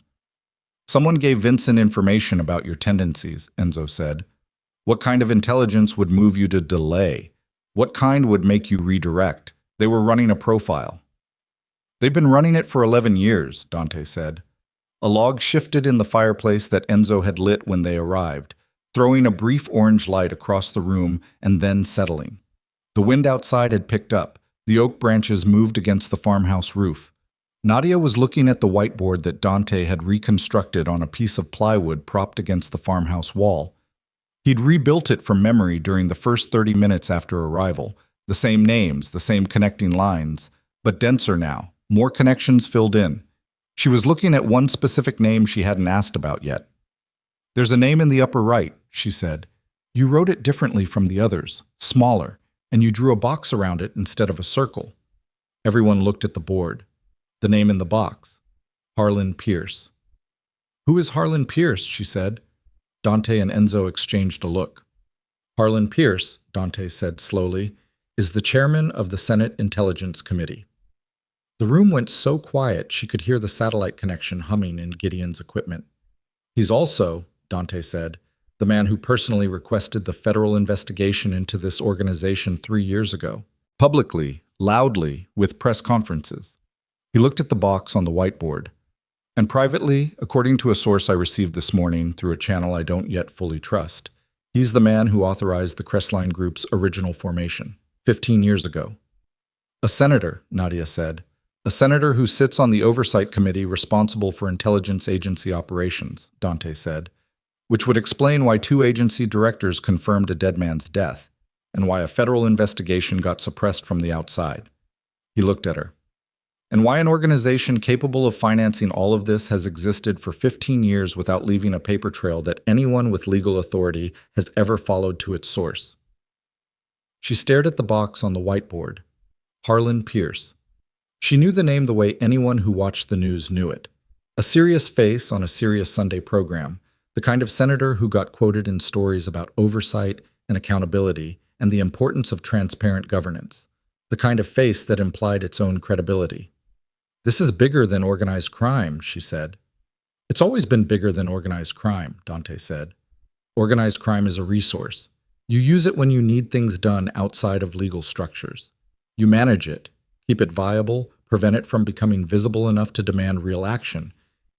[SPEAKER 1] Someone gave Vincent information about your tendencies, Enzo said. What kind of intelligence would move you to delay? What kind would make you redirect? They were running a profile. They've been running it for 11 years, Dante said. A log shifted in the fireplace that Enzo had lit when they arrived, throwing a brief orange light across the room and then settling. The wind outside had picked up. The oak branches moved against the farmhouse roof. Nadia was looking at the whiteboard that Dante had reconstructed on a piece of plywood propped against the farmhouse wall. He'd rebuilt it from memory during the first 30 minutes after arrival. The same names, the same connecting lines, but denser now, more connections filled in. She was looking at one specific name she hadn't asked about yet. There's a name in the upper right, she said. You wrote it differently from the others, smaller, and you drew a box around it instead of a circle. Everyone looked at the board. The name in the box. Harlan Pierce. Who is Harlan Pierce? She said. Dante and Enzo exchanged a look. Harlan Pierce, Dante said slowly. is the chairman of the Senate Intelligence Committee. The room went so quiet she could hear the satellite connection humming in Gideon's equipment. He's also, Dante said, the man who personally requested the federal investigation into this organization 3 years ago. Publicly, loudly, with press conferences. He looked at the box on the whiteboard. And privately, according to a source I received this morning through a channel I don't yet fully trust, he's the man who authorized the Crestline Group's original formation, 15 years ago. A senator, Nadia said. A senator who sits on the oversight committee responsible for intelligence agency operations, Dante said, which would explain why 2 agency directors confirmed a dead man's death, and why a federal investigation got suppressed from the outside. He looked at her. And why an organization capable of financing all of this has existed for 15 years without leaving a paper trail that anyone with legal authority has ever followed to its source. She stared at the box on the whiteboard. Harlan Pierce. She knew the name the way anyone who watched the news knew it. A serious face on a serious Sunday program, the kind of senator who got quoted in stories about oversight and accountability and the importance of transparent governance, the kind of face that implied its own credibility. This is bigger than organized crime, she said. It's always been bigger than organized crime, Dante said. Organized crime is a resource. You use it when you need things done outside of legal structures. You manage it, keep it viable, prevent it from becoming visible enough to demand real action,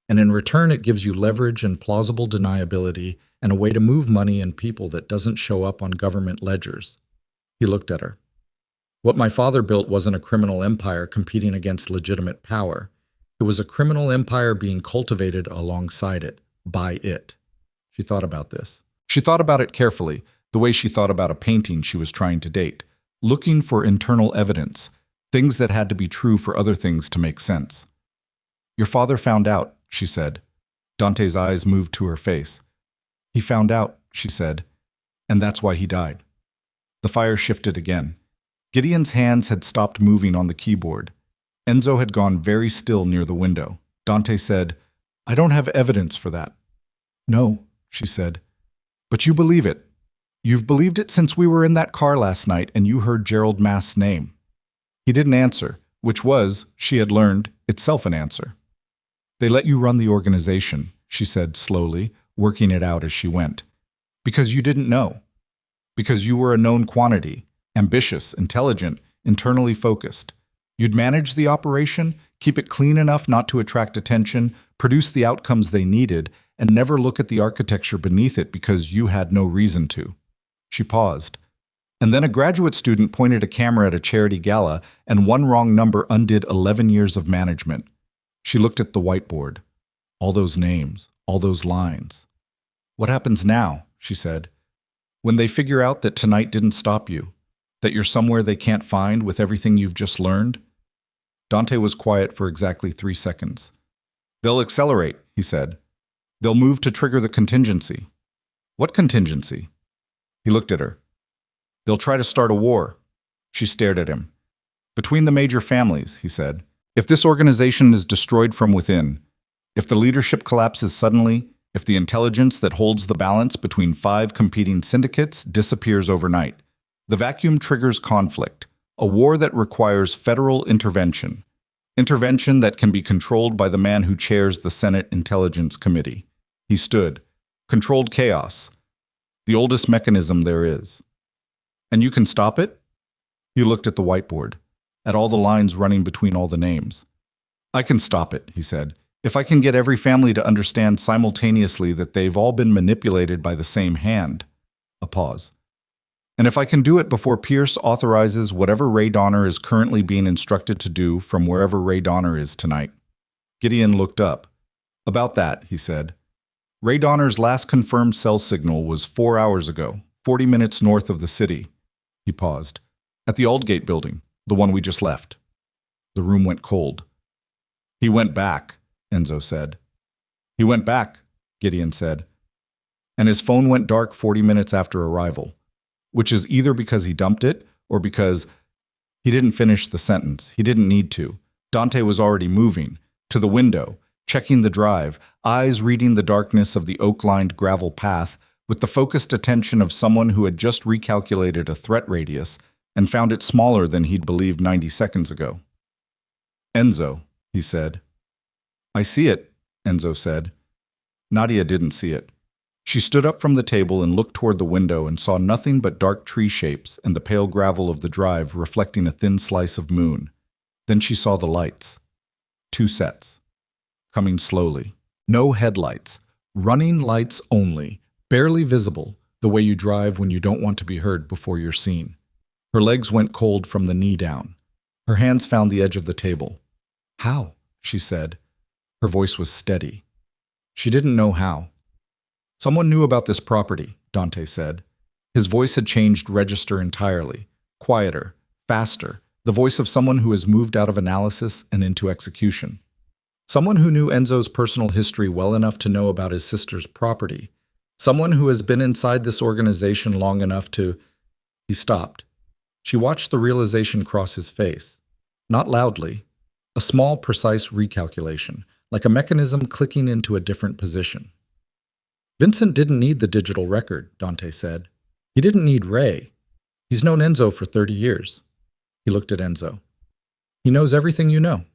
[SPEAKER 1] and in return it gives you leverage and plausible deniability and a way to move money and people that doesn't show up on government ledgers. He looked at her. What my father built wasn't a criminal empire competing against legitimate power. It was a criminal empire being cultivated alongside it, by it. She thought about this. She thought about it carefully, the way she thought about a painting she was trying to date, looking for internal evidence, things that had to be true for other things to make sense. Your father found out, she said. Dante's eyes moved to her face. He found out, she said, and that's why he died. The fire shifted again. Gideon's hands had stopped moving on the keyboard. Enzo had gone very still near the window. Dante said, I don't have evidence for that. No, she said. But you believe it. You've believed it since we were in that car last night and you heard Gerald Mast's name. He didn't answer, which was, she had learned, itself an answer. They let you run the organization, she said slowly, working it out as she went. Because you didn't know. Because you were a known quantity. Ambitious, intelligent, internally focused. You'd manage the operation, keep it clean enough not to attract attention, produce the outcomes they needed, and never look at the architecture beneath it because you had no reason to. She paused. And then a graduate student pointed a camera at a charity gala, and one wrong number undid 11 years of management. She looked at the whiteboard. All those names, all those lines. What happens now, she said, when they figure out that tonight didn't stop you? That you're somewhere they can't find with everything you've just learned? Dante was quiet for exactly 3 seconds. They'll accelerate, he said. They'll move to trigger the contingency. What contingency? He looked at her. They'll try to start a war. She stared at him. Between the major families, he said. If this organization is destroyed from within, if the leadership collapses suddenly, if the intelligence that holds the balance between 5 competing syndicates disappears overnight, the vacuum triggers conflict, a war that requires federal intervention. Intervention that can be controlled by the man who chairs the Senate Intelligence Committee. He stood. Controlled chaos. The oldest mechanism there is. And you can stop it? He looked at the whiteboard, at all the lines running between all the names. I can stop it, he said, if I can get every family to understand simultaneously that they've all been manipulated by the same hand. A pause. And if I can do it before Pierce authorizes whatever Ray Donner is currently being instructed to do from wherever Ray Donner is tonight. Gideon looked up. About that, he said. Ray Donner's last confirmed cell signal was 4 hours ago, 40 minutes north of the city. He paused. At the Aldgate building, the one we just left. The room went cold. He went back, Enzo said. He went back, Gideon said. And his phone went dark 40 minutes after arrival. Which is either because he dumped it or because he didn't finish the sentence. He didn't need to. Dante was already moving to the window, checking the drive, eyes reading the darkness of the oak-lined gravel path with the focused attention of someone who had just recalculated a threat radius and found it smaller than he'd believed 90 seconds ago. "Enzo," he said. "I see it," Enzo said. Nadia didn't see it. She stood up from the table and looked toward the window and saw nothing but dark tree shapes and the pale gravel of the drive reflecting a thin slice of moon. Then she saw the lights. 2 sets. Coming slowly. No headlights. Running lights only. Barely visible, the way you drive when you don't want to be heard before you're seen. Her legs went cold from the knee down. Her hands found the edge of the table. "How?" she said. Her voice was steady. She didn't know how. "Someone knew about this property," Dante said. His voice had changed register entirely. Quieter, faster, the voice of someone who has moved out of analysis and into execution. Someone who knew Enzo's personal history well enough to know about his sister's property. Someone who has been inside this organization long enough to... He stopped. She watched the realization cross his face. Not loudly. A small, precise recalculation, like a mechanism clicking into a different position. "Vincent didn't need the digital record," Dante said. "He didn't need Ray. He's known Enzo for 30 years. He looked at Enzo. "He knows everything you know."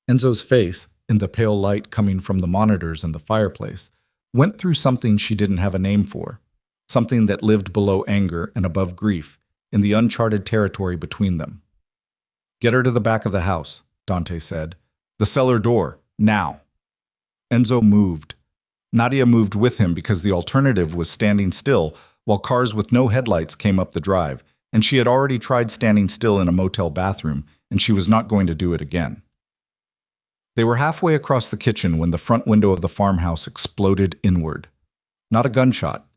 [SPEAKER 1] Enzo's face, in the pale light coming from the monitors and the fireplace, went through something she didn't have a name for, something that lived below anger and above grief, in the uncharted territory between them. "Get her to the back of the house," Dante said. "The cellar door, now." Enzo moved. Nadia moved with him because the alternative was standing still while cars with no headlights came up the drive, and she had already tried standing still in a motel bathroom, and she was not going to do it again. They were halfway across the kitchen when the front window of the farmhouse exploded inward. Not a gunshot.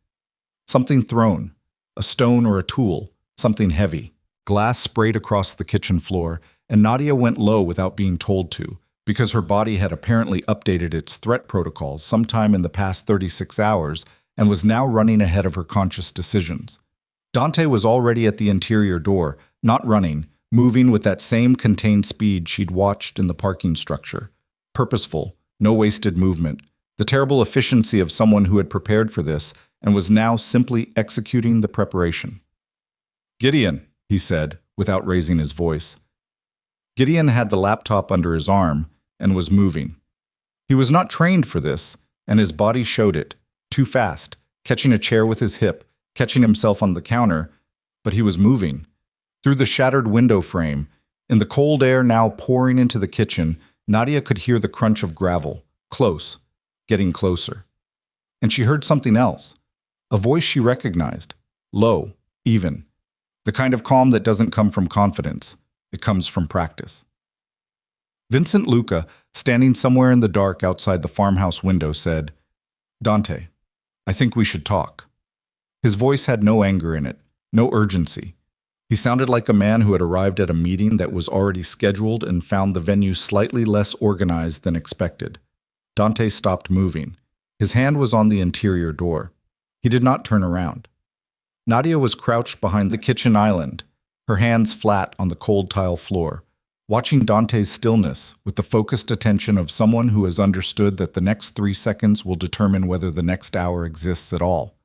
[SPEAKER 1] Something thrown. A stone or a tool. Something heavy. Glass sprayed across the kitchen floor, and Nadia went low without being told to, because her body had apparently updated its threat protocols sometime in the past 36 hours and was now running ahead of her conscious decisions. Dante was already at the interior door, not running, moving with that same contained speed she'd watched in the parking structure. Purposeful, no wasted movement, the terrible efficiency of someone who had prepared for this and was now simply executing the preparation. "Gideon," he said, without raising his voice. Gideon had the laptop under his arm and was moving. He was not trained for this, and his body showed it, too fast, catching a chair with his hip, catching himself on the counter, but he was moving. Through the shattered window frame, in the cold air now pouring into the kitchen, Nadia could hear the crunch of gravel, close, getting closer. And she heard something else, a voice she recognized, low, even, the kind of calm that doesn't come from confidence, it comes from practice. Vincent Luca, standing somewhere in the dark outside the farmhouse window, said, "Dante, I think we should talk." His voice had no anger in it, no urgency. He sounded like a man who had arrived at a meeting that was already scheduled and found the venue slightly less organized than expected. Dante stopped moving. His hand was on the interior door. He did not turn around. Nadia was crouched behind the kitchen island, her hands flat on the cold tile floor, watching Dante's stillness with the focused attention of someone who has understood that the next 3 seconds will determine whether the next hour exists at all.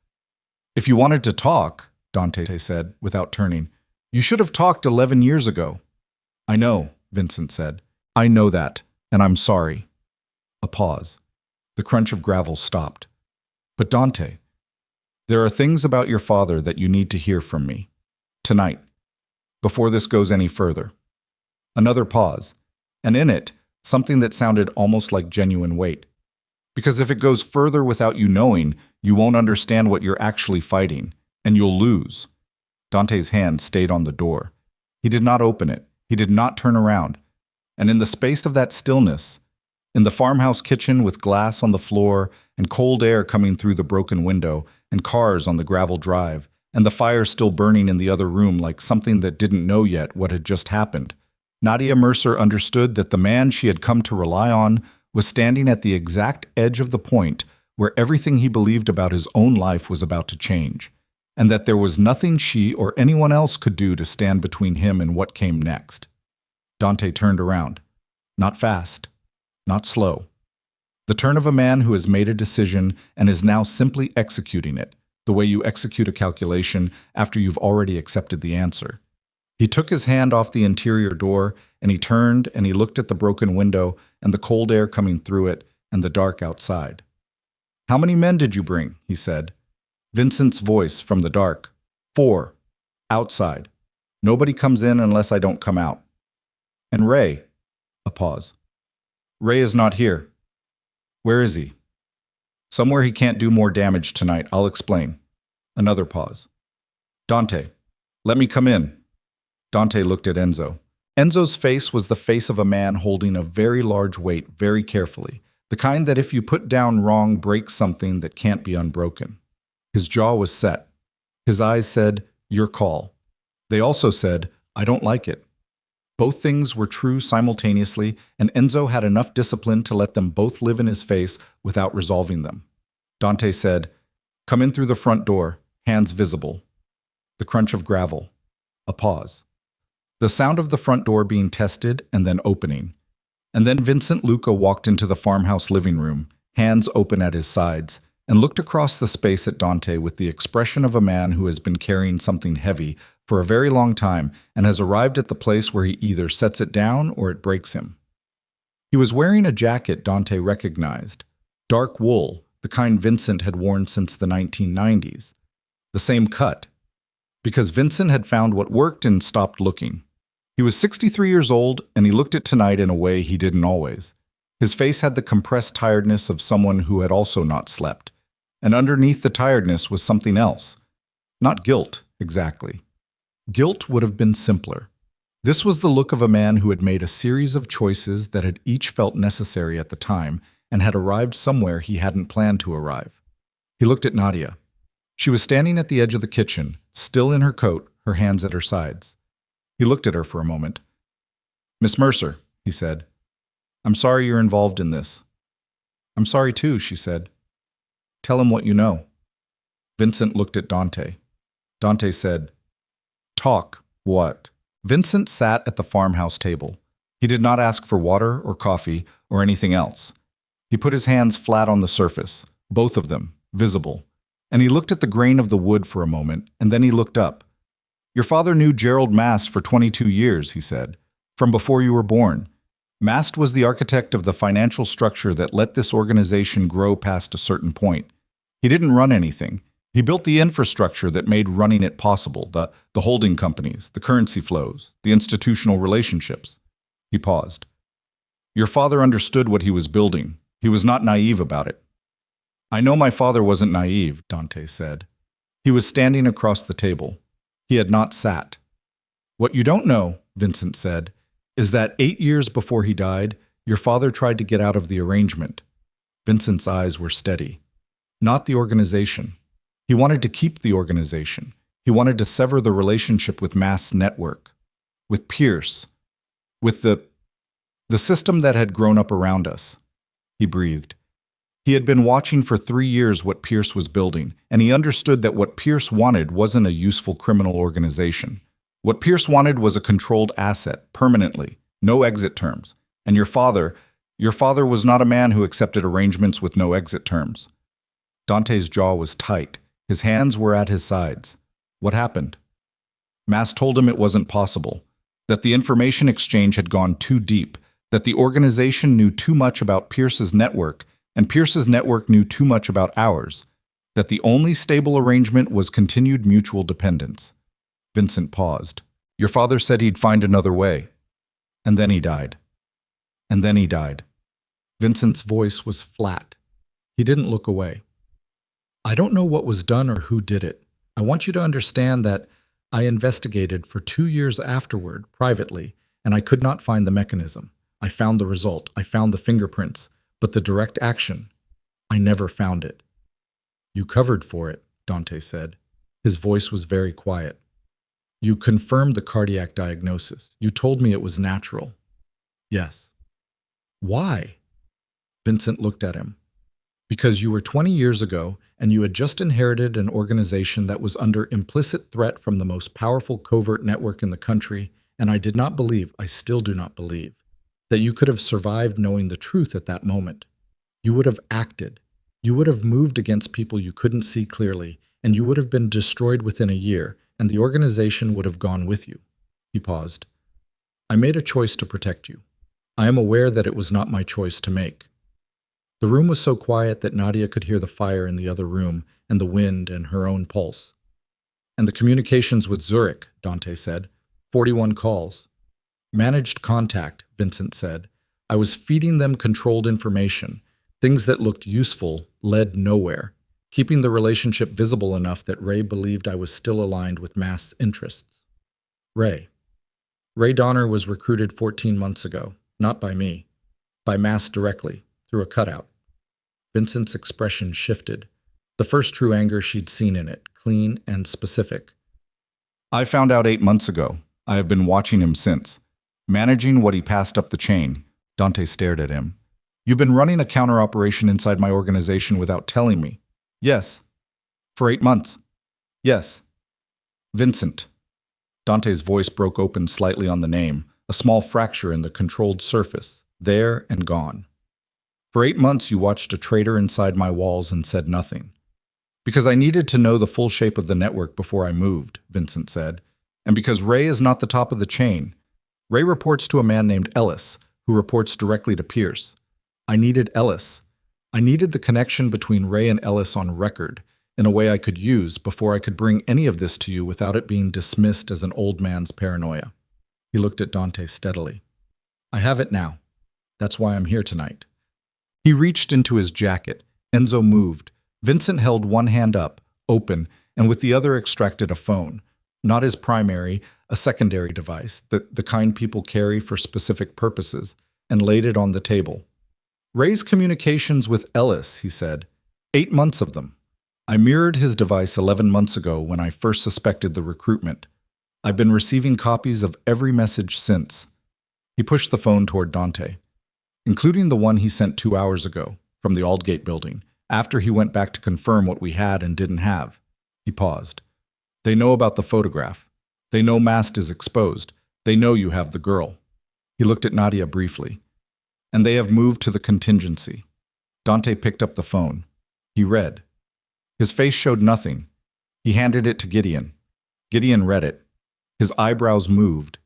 [SPEAKER 1] "If you wanted to talk," Dante said, without turning, "you should have talked 11 years ago." "I know," Vincent said. "I know that, and I'm sorry." A pause. The crunch of gravel stopped. "But Dante, there are things about your father that you need to hear from me. Tonight. Before this goes any further." Another pause, and in it, something that sounded almost like genuine weight. "Because if it goes further without you knowing, you won't understand what you're actually fighting, and you'll lose." Dante's hand stayed on the door. He did not open it. He did not turn around. And in the space of that stillness, in the farmhouse kitchen with glass on the floor and cold air coming through the broken window and cars on the gravel drive, and the fire still burning in the other room like something that didn't know yet what had just happened, Nadia Mercer understood that the man she had come to rely on was standing at the exact edge of the point where everything he believed about his own life was about to change, and that there was nothing she or anyone else could do to stand between him and what came next. Dante turned around. Not fast. Not slow. The turn of a man who has made a decision and is now simply executing it, the way you execute a calculation after you've already accepted the answer. He took his hand off the interior door, and he turned and he looked at the broken window and the cold air coming through it and the dark outside. "How many men did you bring?" he said. Vincent's voice from the dark. "4. Outside. Nobody comes in unless I don't come out." "And Ray?" A pause. "Ray is not here." "Where is he?" "Somewhere he can't do more damage tonight. I'll explain." Another pause. "Dante, let me come in." Dante looked at Enzo. Enzo's face was the face of a man holding a very large weight very carefully, the kind that if you put down wrong breaks something that can't be unbroken. His jaw was set. His eyes said, "Your call." They also said, "I don't like it." Both things were true simultaneously, and Enzo had enough discipline to let them both live in his face without resolving them. Dante said, "Come in through the front door, hands visible." The crunch of gravel. A pause. The sound of the front door being tested and then opening. And then Vincent Luca walked into the farmhouse living room, hands open at his sides, and looked across the space at Dante with the expression of a man who has been carrying something heavy for a very long time and has arrived at the place where he either sets it down or it breaks him. He was wearing a jacket Dante recognized. Dark wool, the kind Vincent had worn since the 1990s. The same cut. Because Vincent had found what worked and stopped looking. He was 63 years old, and he looked at tonight in a way he didn't always. His face had the compressed tiredness of someone who had also not slept. And underneath the tiredness was something else. Not guilt, exactly. Guilt would have been simpler. This was the look of a man who had made a series of choices that had each felt necessary at the time and had arrived somewhere he hadn't planned to arrive. He looked at Nadia. She was standing at the edge of the kitchen, still in her coat, her hands at her sides. He looked at her for a moment. "Miss Mercer," he said, "I'm sorry you're involved in this." "I'm sorry too," she said. "Tell him what you know." Vincent looked at Dante. Dante said, "Talk, what?" Vincent sat at the farmhouse table. He did not ask for water or coffee or anything else. He put his hands flat on the surface, both of them, visible, and he looked at the grain of the wood for a moment, and then he looked up. "Your father knew Gerald Mast for 22 years, he said, from before you were born. Mast was the architect of the financial structure that let this organization grow past a certain point. He didn't run anything. He built the infrastructure that made running it possible, the holding companies, the currency flows, the institutional relationships." He paused. "Your father understood what he was building. He was not naive about it." "I know my father wasn't naive," Dante said. He was standing across the table. He had not sat. "What you don't know," Vincent said, "is that 8 years before he died, your father tried to get out of the arrangement." Vincent's eyes were steady. "Not the organization. He wanted to keep the organization. He wanted to sever the relationship with Mast's network, with Pierce, with the system that had grown up around us." He breathed. He had been watching for 3 years what Pierce was building, and he understood that what Pierce wanted wasn't a useful criminal organization. What Pierce wanted was a controlled asset, permanently, no exit terms. And your father was not a man who accepted arrangements with no exit terms. Dante's jaw was tight. His hands were at his sides. What happened? Mast told him it wasn't possible, that the information exchange had gone too deep, that the organization knew too much about Pierce's network, and Pierce's network knew too much about ours, that the only stable arrangement was continued mutual dependence. Vincent paused. "Your father said he'd find another way. And then he died. And then he died." Vincent's voice was flat. He didn't look away. "I don't know what was done or who did it. I want you to understand that I investigated for 2 years afterward, privately, and I could not find the mechanism. I found the result. I found the fingerprints. But the direct action, I never found it." "You covered for it," Dante said. His voice was very quiet. "You confirmed the cardiac diagnosis. You told me it was natural." "Yes." "Why?" Vincent looked at him. "Because you were 20 years ago, and you had just inherited an organization that was under implicit threat from the most powerful covert network in the country, and I did not believe, I still do not believe, that you could have survived knowing the truth at that moment. You would have acted. You would have moved against people you couldn't see clearly, and you would have been destroyed within a year, and the organization would have gone with you. He paused. I made a choice to protect you. I am aware that it was not my choice to make. The room was so quiet that Nadia could hear the fire in the other room and the wind and her own pulse. And the communications with Zurich, Dante said. 41 calls. Managed contact, Vincent said. I was feeding them controlled information. Things that looked useful led nowhere, keeping the relationship visible enough that Ray believed I was still aligned with Mast's interests. Ray Donner was recruited 14 months ago, not by me, by Mast directly, through a cutout. Vincent's expression shifted, the first true anger she'd seen in it, clean and specific. I found out 8 months ago. I have been watching him since. Managing what he passed up the chain. Dante stared at him. You've been running a counter-operation inside my organization without telling me. Yes. For 8 months. Yes. Vincent. Dante's voice broke open slightly on the name, a small fracture in the controlled surface, there and gone. For 8 months you watched a traitor inside my walls and said nothing. Because I needed to know the full shape of the network before I moved, Vincent said, and because Ray is not the top of the chain. Ray reports to a man named Ellis, who reports directly to Pierce. I needed Ellis. I needed the connection between Ray and Ellis on record, in a way I could use before I could bring any of this to you without it being dismissed as an old man's paranoia. He looked at Dante steadily. I have it now. That's why I'm here tonight. He reached into his jacket. Enzo moved. Vincent held one hand up, open, and with the other extracted a phone. Not his primary, a secondary device, the kind people carry for specific purposes, and laid it on the table. Ray's communications with Ellis, he said. 8 months of them. I mirrored his device 11 months ago when I first suspected the recruitment. I've been receiving copies of every message since. He pushed the phone toward Dante, including the one he sent 2 hours ago from the Aldgate building, after he went back to confirm what we had and didn't have. He paused. They know about the photograph. They know Mast is exposed. They know you have the girl. He looked at Nadia briefly. And they have moved to the contingency. Dante picked up the phone. He read. His face showed nothing. He handed it to Gideon. Gideon read it. His eyebrows moved.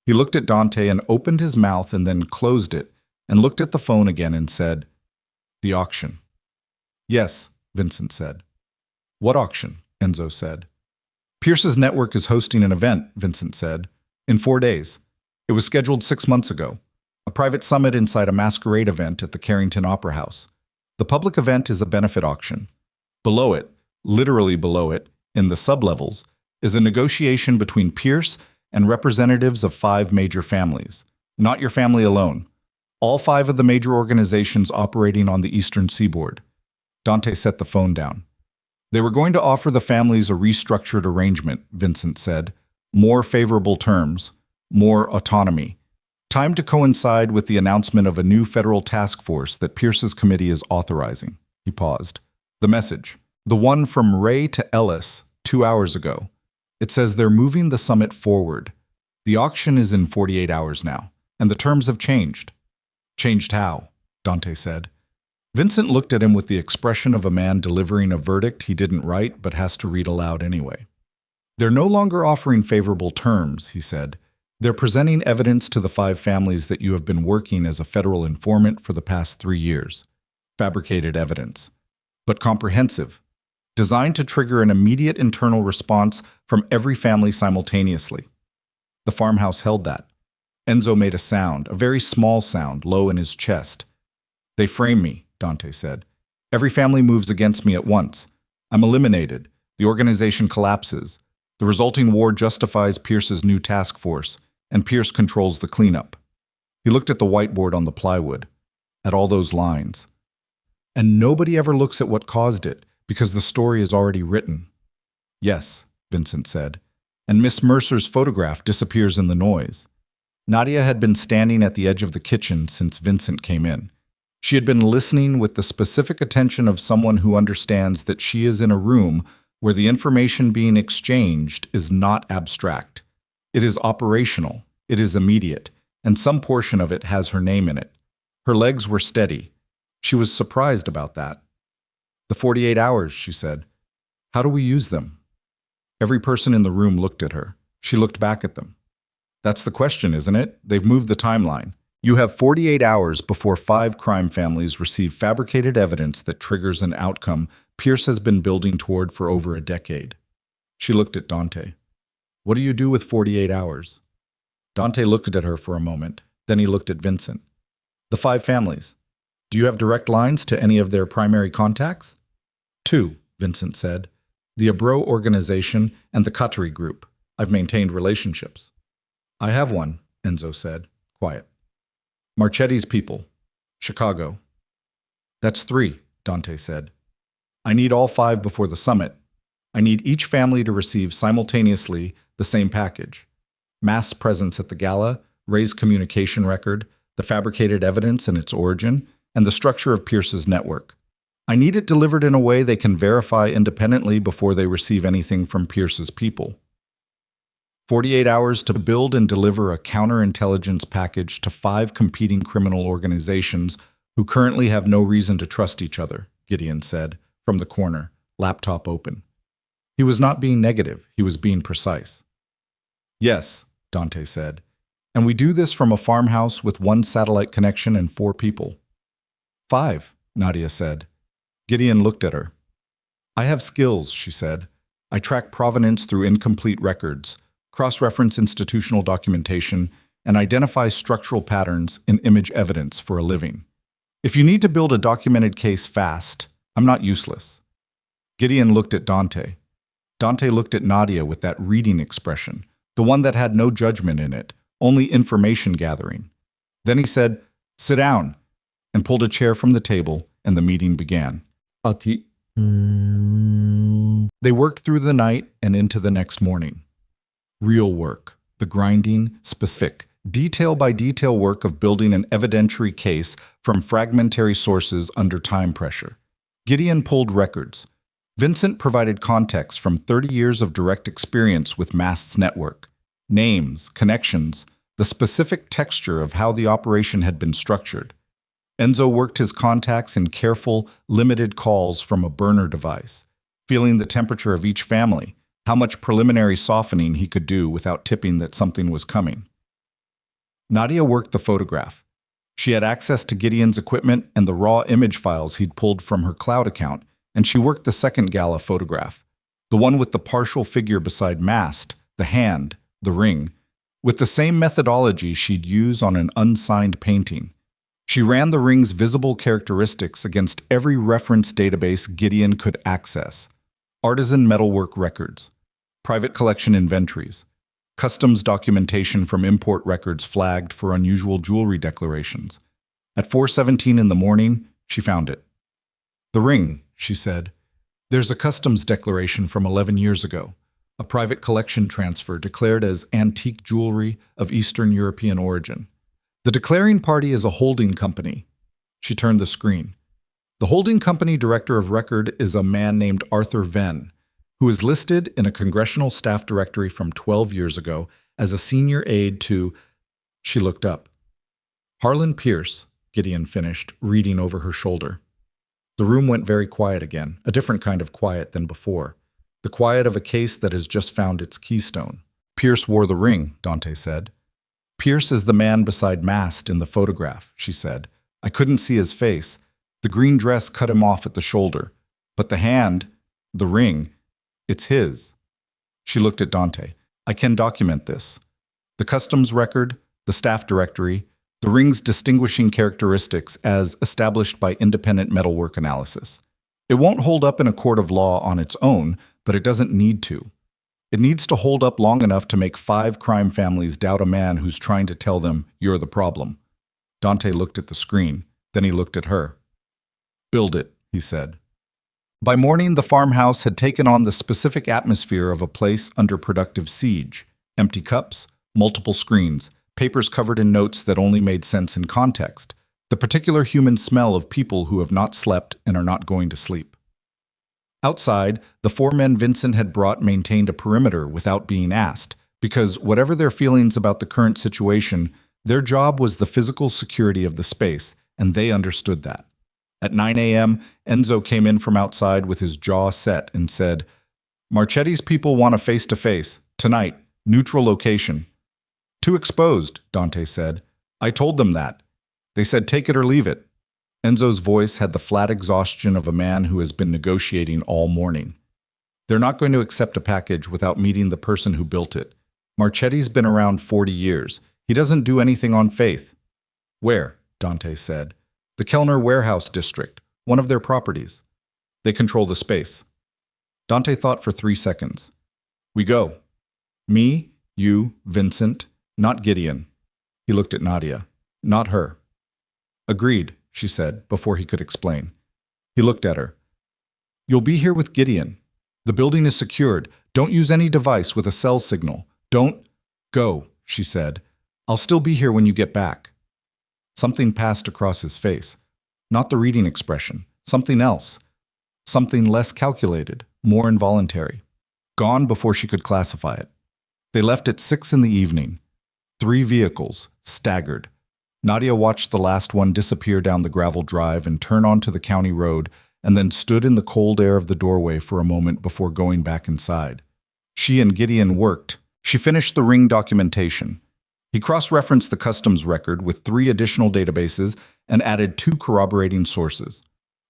[SPEAKER 1] He looked at Dante and opened his mouth and then closed it and looked at the phone again and said, The auction. Yes, Vincent said. What auction? Enzo said. Pierce's network is hosting an event, Vincent said, in 4 days. It was scheduled 6 months ago. A private summit inside a masquerade event at the Carrington Opera House. The public event is a benefit auction. Below it, literally below it, in the sublevels, is a negotiation between Pierce and representatives of 5 major families. Not your family alone. All 5 of the major organizations operating on the eastern seaboard. Dante set the phone down. They were going to offer the families a restructured arrangement, Vincent said. More favorable terms. More autonomy. Time to coincide with the announcement of a new federal task force that Pierce's committee is authorizing. He paused. The message. The one from Ray to Ellis 2 hours ago. It says they're moving the summit forward. The auction is in 48 hours now, and the terms have changed. Changed how? Dante said. Vincent looked at him with the expression of a man delivering a verdict he didn't write but has to read aloud anyway. They're no longer offering favorable terms, he said. They're presenting evidence to the 5 families that you have been working as a federal informant for the past 3 years. Fabricated evidence. But comprehensive. Designed to trigger an immediate internal response from every family simultaneously. The farmhouse held that. Enzo made a sound, a very small sound, low in his chest. They frame me, Dante said. Every family moves against me at once. I'm eliminated. The organization collapses. The resulting war justifies Pierce's new task force, and Pierce controls the cleanup. He looked at the whiteboard on the plywood, at all those lines. And nobody ever looks at what caused it, because the story is already written. Yes, Vincent said, and Miss Mercer's photograph disappears in the noise. Nadia had been standing at the edge of the kitchen since Vincent came in. She had been listening with the specific attention of someone who understands that she is in a room where the information being exchanged is not abstract. It is operational, it is immediate, and some portion of it has her name in it. Her legs were steady. She was surprised about that. The 48 hours, she said. How do we use them? Every person in the room looked at her. She looked back at them. That's the question, isn't it? They've moved the timeline. You have 48 hours before 5 crime families receive fabricated evidence that triggers an outcome Pierce has been building toward for over a decade. She looked at Dante. What do you do with 48 hours? Dante looked at her for a moment. Then he looked at Vincent. The 5 families. Do you have direct lines to any of their primary contacts? 2, Vincent said. The Abro organization and the Katari group. I've maintained relationships. I have one, Enzo said. Quiet. Marchetti's people. Chicago. That's 3, Dante said. I need all 5 before the summit. I need each family to receive simultaneously the same package. Mass presence at the gala, Ray's communication record, the fabricated evidence and its origin, and the structure of Pierce's network. I need it delivered in a way they can verify independently before they receive anything from Pierce's people. 48 hours to build and deliver a counterintelligence package to 5 competing criminal organizations who currently have no reason to trust each other, Gideon said, from the corner, laptop open. He was not being negative, he was being precise. Yes, Dante said, and we do this from a farmhouse with 1 satellite connection and 4 people. 5, Nadia said. Gideon looked at her. I have skills, she said. I track provenance through incomplete records, cross-reference institutional documentation, and identify structural patterns in image evidence for a living. If you need to build a documented case fast, I'm not useless. Gideon looked at Dante. Dante looked at Nadia with that reading expression, the one that had no judgment in it, only information gathering. Then he said, "Sit down," and pulled a chair from the table, and the meeting began. They worked through the night and into the next morning. Real work, the grinding, specific, detail-by-detail work of building an evidentiary case from fragmentary sources under time pressure. Gideon pulled records. Vincent provided context from 30 years of direct experience with Mast's network. Names, connections, the specific texture of how the operation had been structured. Enzo worked his contacts in careful, limited calls from a burner device, feeling the temperature of each family, how much preliminary softening he could do without tipping that something was coming. Nadia worked the photograph. She had access to Gideon's equipment and the raw image files he'd pulled from her cloud account, and she worked the second gala photograph, the one with the partial figure beside Mast, the hand, the ring, with the same methodology she'd use on an unsigned painting. She ran the ring's visible characteristics against every reference database Gideon could access. Artisan metalwork records, private collection inventories, customs documentation from import records flagged for unusual jewelry declarations. At 4:17 in the morning, she found it. The ring, she said. There's a customs declaration from 11 years ago, a private collection transfer declared as antique jewelry of Eastern European origin. The declaring party is a holding company. She turned the screen. The holding company director of record is a man named Arthur Venn, who is listed in a congressional staff directory from 12 years ago as a senior aide to... She looked up. Harlan Pierce, Gideon finished, reading over her shoulder. The room went very quiet again, a different kind of quiet than before. The quiet of a case that has just found its keystone. Pierce wore the ring, Dante said. Pierce is the man beside Mast in the photograph, she said. I couldn't see his face. The green dress cut him off at the shoulder. But the hand, the ring, it's his. She looked at Dante. I can document this. The customs record, the staff directory, the ring's distinguishing characteristics as established by independent metalwork analysis. It won't hold up in a court of law on its own, but it doesn't need to. It needs to hold up long enough to make 5 crime families doubt a man who's trying to tell them you're the problem. Dante looked at the screen. Then he looked at her. Build it, he said. By morning, the farmhouse had taken on the specific atmosphere of a place under productive siege. Empty cups, multiple screens, papers covered in notes that only made sense in context. The particular human smell of people who have not slept and are not going to sleep. Outside, the 4 men Vincent had brought maintained a perimeter without being asked, because whatever their feelings about the current situation, their job was the physical security of the space, and they understood that. At 9 a.m., Enzo came in from outside with his jaw set and said, Marchetti's people want a face-to-face, tonight, neutral location. Too exposed, Dante said. I told them that. They said take it or leave it. Enzo's voice had the flat exhaustion of a man who has been negotiating all morning. They're not going to accept a package without meeting the person who built it. Marchetti's been around 40 years. He doesn't do anything on faith. Where? Dante said. The Kellner Warehouse District, one of their properties. They control the space. Dante thought for 3 seconds. We go. Me, you, Vincent, not Gideon. He looked at Nadia. Not her. Agreed, she said, before he could explain. He looked at her. You'll be here with Gideon. The building is secured. Don't use any device with a cell signal. Don't go, she said. I'll still be here when you get back. Something passed across his face. Not the reading expression. Something else. Something less calculated, more involuntary. Gone before she could classify it. They left at 6 in the evening. 3 vehicles, staggered. Nadia watched the last one disappear down the gravel drive and turn onto the county road, and then stood in the cold air of the doorway for a moment before going back inside. She and Gideon worked. She finished the ring documentation. He cross-referenced the customs record with 3 additional databases and added 2 corroborating sources.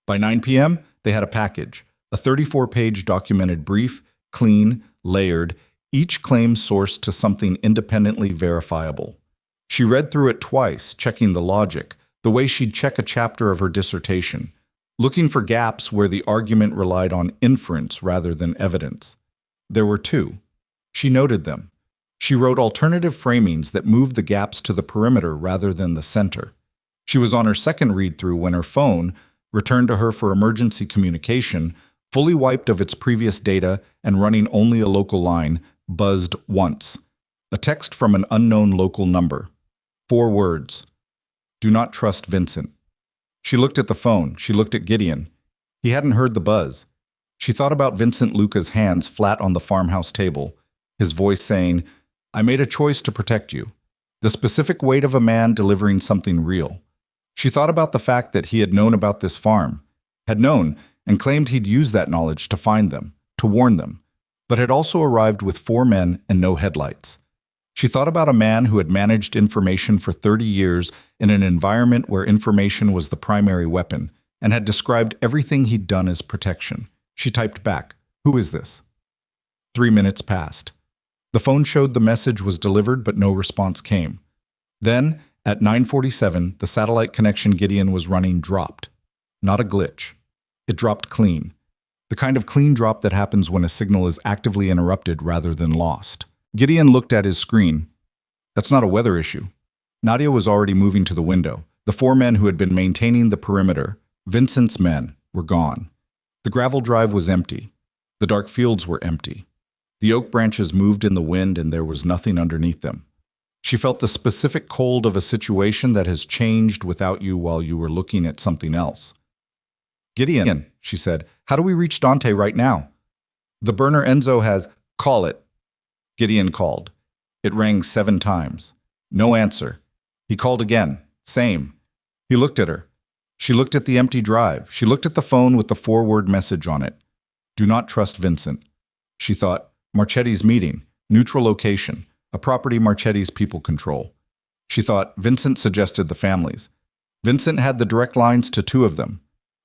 [SPEAKER 1] By 9 p.m., they had a package, a 34-page documented brief, clean, layered, each claim sourced to something independently verifiable. She read through it twice, checking the logic, the way she'd check a chapter of her dissertation, looking for gaps where the argument relied on inference rather than evidence. There were 2. She noted them. She wrote alternative framings that moved the gaps to the perimeter rather than the center. She was on her second read-through when her phone, returned to her for emergency communication, fully wiped of its previous data and running only a local line, buzzed once. A text from an unknown local number. 4 words. Do not trust Vincent. She looked at the phone. She looked at Gideon. He hadn't heard the buzz. She thought about Vincent Luca's hands flat on the farmhouse table, his voice saying, I made a choice to protect you. The specific weight of a man delivering something real. She thought about the fact that he had known about this farm, had known and claimed he'd use that knowledge to find them, to warn them, but had also arrived with 4 men and no headlights. She thought about a man who had managed information for 30 years in an environment where information was the primary weapon, and had described everything he'd done as protection. She typed back, Who is this? 3 minutes passed. The phone showed the message was delivered, but no response came. Then, at 9:47, the satellite connection Gideon was running dropped. Not a glitch. It dropped clean. The kind of clean drop that happens when a signal is actively interrupted rather than lost. Gideon looked at his screen. That's not a weather issue. Nadia was already moving to the window. The 4 men who had been maintaining the perimeter, Vincent's men, were gone. The gravel drive was empty. The dark fields were empty. The oak branches moved in the wind and there was nothing underneath them. She felt the specific cold of a situation that has changed without you while you were looking at something else. Gideon, she said, how do we reach Dante right now? The burner Enzo has, call it. Gideon called. It rang 7 times. No answer. He called again. Same. He looked at her. She looked at the empty drive. She looked at the phone with the 4-word message on it. Do not trust Vincent. She thought, Marchetti's meeting, neutral location, a property Marchetti's people control. She thought, Vincent suggested the families. Vincent had the direct lines to 2 of them.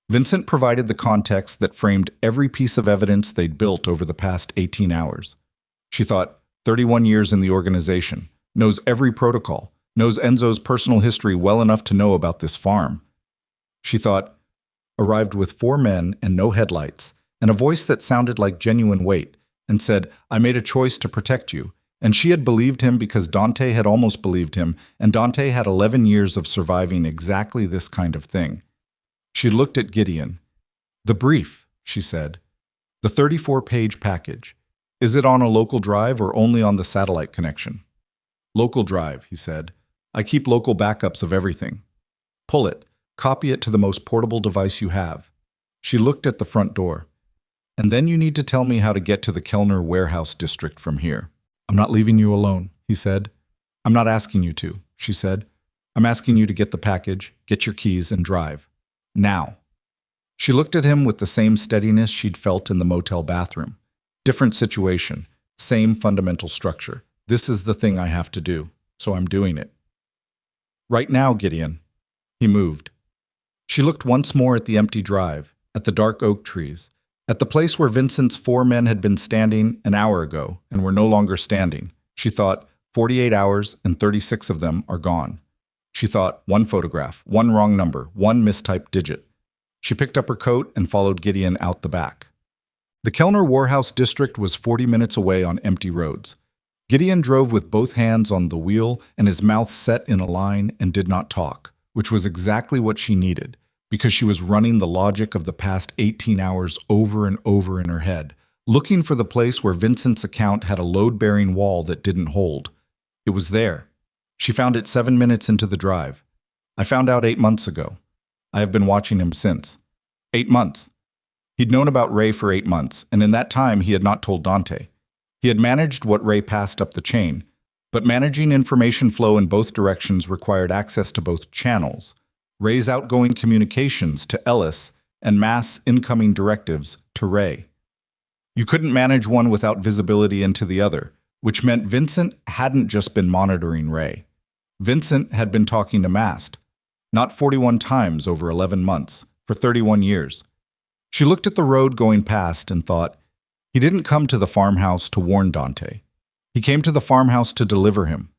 [SPEAKER 1] Vincent provided the context that framed every piece of evidence they'd built over the past 18 hours. She thought, 31 years in the organization, knows every protocol, knows Enzo's personal history well enough to know about this farm. She thought, arrived with 4 men and no headlights, and a voice that sounded like genuine weight, and said, I made a choice to protect you. And she had believed him because Dante had almost believed him, and Dante had 11 years of surviving exactly this kind of thing. She looked at Gideon. The brief, she said. The 34-page package. Is it on a local drive or only on the satellite connection? Local drive, he said. I keep local backups of everything. Pull it. Copy it to the most portable device you have. She looked at the front door. And then you need to tell me how to get to the Kellner Warehouse District from here. I'm not leaving you alone, he said. I'm not asking you to, she said. I'm asking you to get the package, get your keys, and drive. Now. She looked at him with the same steadiness she'd felt in the motel bathroom. Different situation, same fundamental structure. This is the thing I have to do. so I'm doing it. Right now, Gideon. He moved. She looked once more at the empty drive, at the dark oak trees, at the place where Vincent's 4 men had been standing an hour ago and were no longer standing. She thought, 48 hours and 36 of them are gone. She thought, one photograph, one wrong number, one mistyped digit. She picked up her coat and followed Gideon out the back. The Kellner Warehouse district was 40 minutes away on empty roads. Gideon drove with both hands on the wheel and his mouth set in a line and did not talk, which was exactly what she needed, because she was running the logic of the past 18 hours over and over in her head, looking for the place where Vincent's account had a load-bearing wall that didn't hold. It was there. She found it 7 minutes into the drive. I found out 8 months ago. I have been watching him since. 8 months. He'd known about Ray for 8 months, and in that time he had not told Dante. He had managed what Ray passed up the chain, but managing information flow in both directions required access to both channels. Ray's outgoing communications to Ellis and mass incoming directives to Ray. You couldn't manage one without visibility into the other, which meant Vincent hadn't just been monitoring Ray. Vincent had been talking to Mast, not 41 times over 11 months, for 31 years. She looked at the road going past and thought, he didn't come to the farmhouse to warn Dante. He came to the farmhouse to deliver him.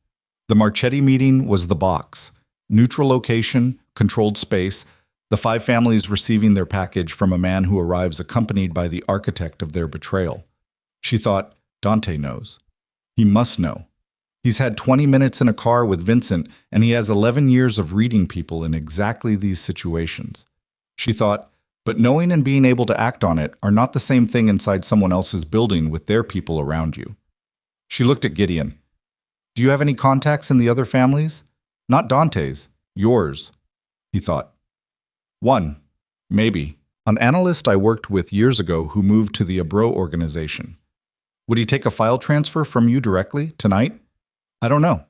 [SPEAKER 1] The Marchetti meeting was the box. Neutral location, controlled space, the 5 families receiving their package from a man who arrives accompanied by the architect of their betrayal. She thought, Dante knows. He must know. He's had 20 minutes in a car with Vincent, and he has 11 years of reading people in exactly these situations. She thought, but knowing and being able to act on it are not the same thing inside someone else's building with their people around you. She looked at Gideon. Do you have any contacts in the other families? Not Dante's, yours, he thought. One, maybe. An analyst I worked with years ago who moved to the Abro organization. Would he take a file transfer from you directly, tonight? I don't know.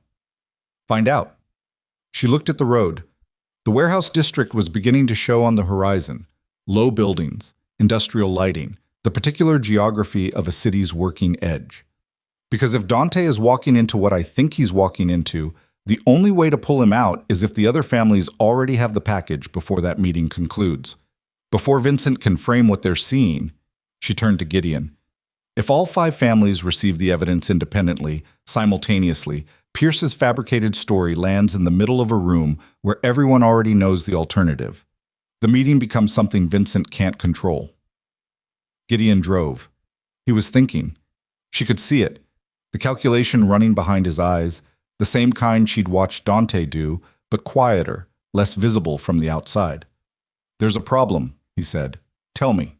[SPEAKER 1] Find out. She looked at the road. The warehouse district was beginning to show on the horizon. Low buildings, industrial lighting, the particular geography of a city's working edge. Because if Dante is walking into what I think he's walking into, the only way to pull him out is if the other families already have the package before that meeting concludes. Before Vincent can frame what they're seeing, she turned to Gideon. If all 5 families receive the evidence independently, simultaneously, Pierce's fabricated story lands in the middle of a room where everyone already knows the alternative. The meeting becomes something Vincent can't control. Gideon drove. He was thinking. She could see it. The calculation running behind his eyes, the same kind she'd watched Dante do, but quieter, less visible from the outside. There's a problem, he said. Tell me.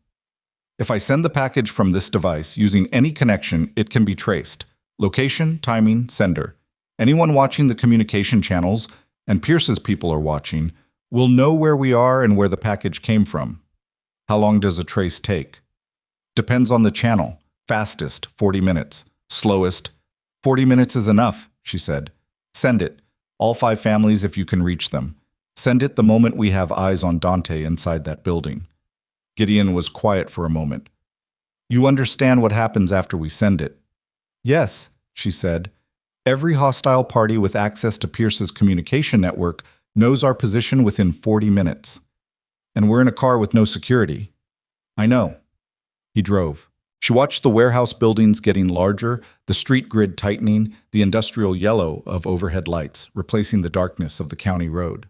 [SPEAKER 1] If I send the package from this device using any connection, it can be traced. Location, timing, sender. Anyone watching the communication channels, and Pierce's people are watching, will know where we are and where the package came from. How long does a trace take? Depends on the channel. Fastest, 40 minutes. Slowest, 40 minutes is enough, she said. Send it. All 5 families if you can reach them. Send it the moment we have eyes on Dante inside that building. Gideon was quiet for a moment. You understand what happens after we send it? Yes, she said. Every hostile party with access to Pierce's communication network knows our position within 40 minutes. And we're in a car with no security. I know. He drove. She watched the warehouse buildings getting larger, the street grid tightening, the industrial yellow of overhead lights, replacing the darkness of the county road.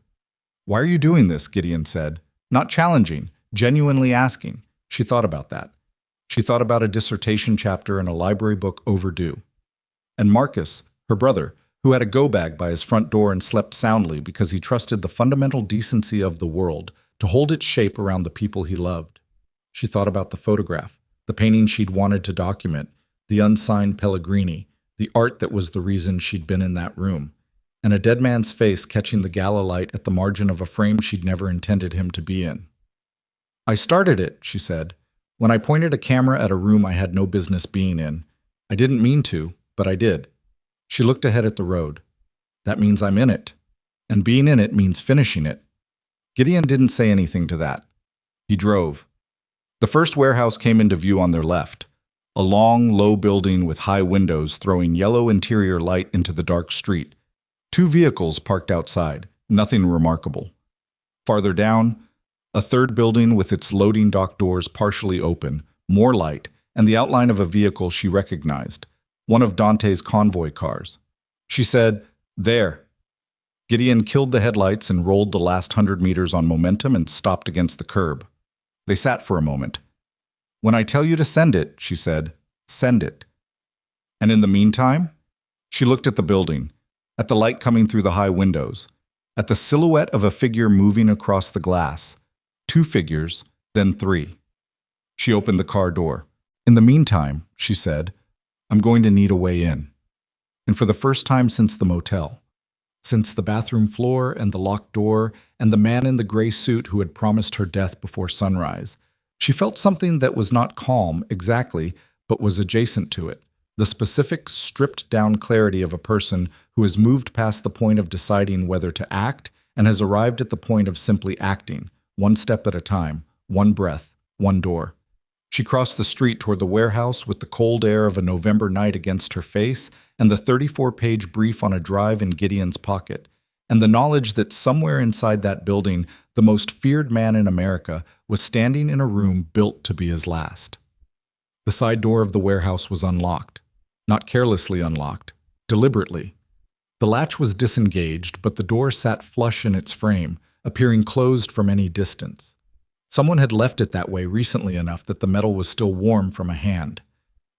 [SPEAKER 1] Why are you doing this? Gideon said. Not challenging, genuinely asking. She thought about that. She thought about a dissertation chapter in a library book overdue. And Marcus, her brother, who had a go-bag by his front door and slept soundly because he trusted the fundamental decency of the world to hold its shape around the people he loved. She thought about the photograph, the painting she'd wanted to document, the unsigned Pellegrini, the art that was the reason she'd been in that room, and a dead man's face catching the gala light at the margin of a frame she'd never intended him to be in. I started it, she said, when I pointed a camera at a room I had no business being in. I didn't mean to, but I did. She looked ahead at the road. That means I'm in it. And being in it means finishing it. Gideon didn't say anything to that. He drove. The first warehouse came into view on their left. A long, low building with high windows throwing yellow interior light into the dark street. Two vehicles parked outside, nothing remarkable. Farther down, a third building with its loading dock doors partially open, more light, and the outline of a vehicle she recognized, one of Dante's convoy cars. She said, "There." Gideon killed the headlights and rolled the last 100 meters on momentum and stopped against the curb. They sat for a moment. "When I tell you to send it," she said, "send it." "And in the meantime?" She looked at the building, at the light coming through the high windows, at the silhouette of a figure moving across the glass. Two figures, then three. She opened the car door. "In the meantime," she said, "I'm going to need a way in." And for the first time since the motel, since the bathroom floor and the locked door and the man in the gray suit who had promised her death before sunrise, she felt something that was not calm exactly, but was adjacent to it. The specific, stripped-down clarity of a person who has moved past the point of deciding whether to act and has arrived at the point of simply acting, one step at a time, one breath, one door. She crossed the street toward the warehouse with the cold air of a November night against her face and the 34-page brief on a drive in Gideon's pocket, and the knowledge that somewhere inside that building, the most feared man in America was standing in a room built to be his last. The side door of the warehouse was unlocked. Not carelessly unlocked, deliberately. The latch was disengaged, but the door sat flush in its frame, appearing closed from any distance. Someone had left it that way recently enough that the metal was still warm from a hand.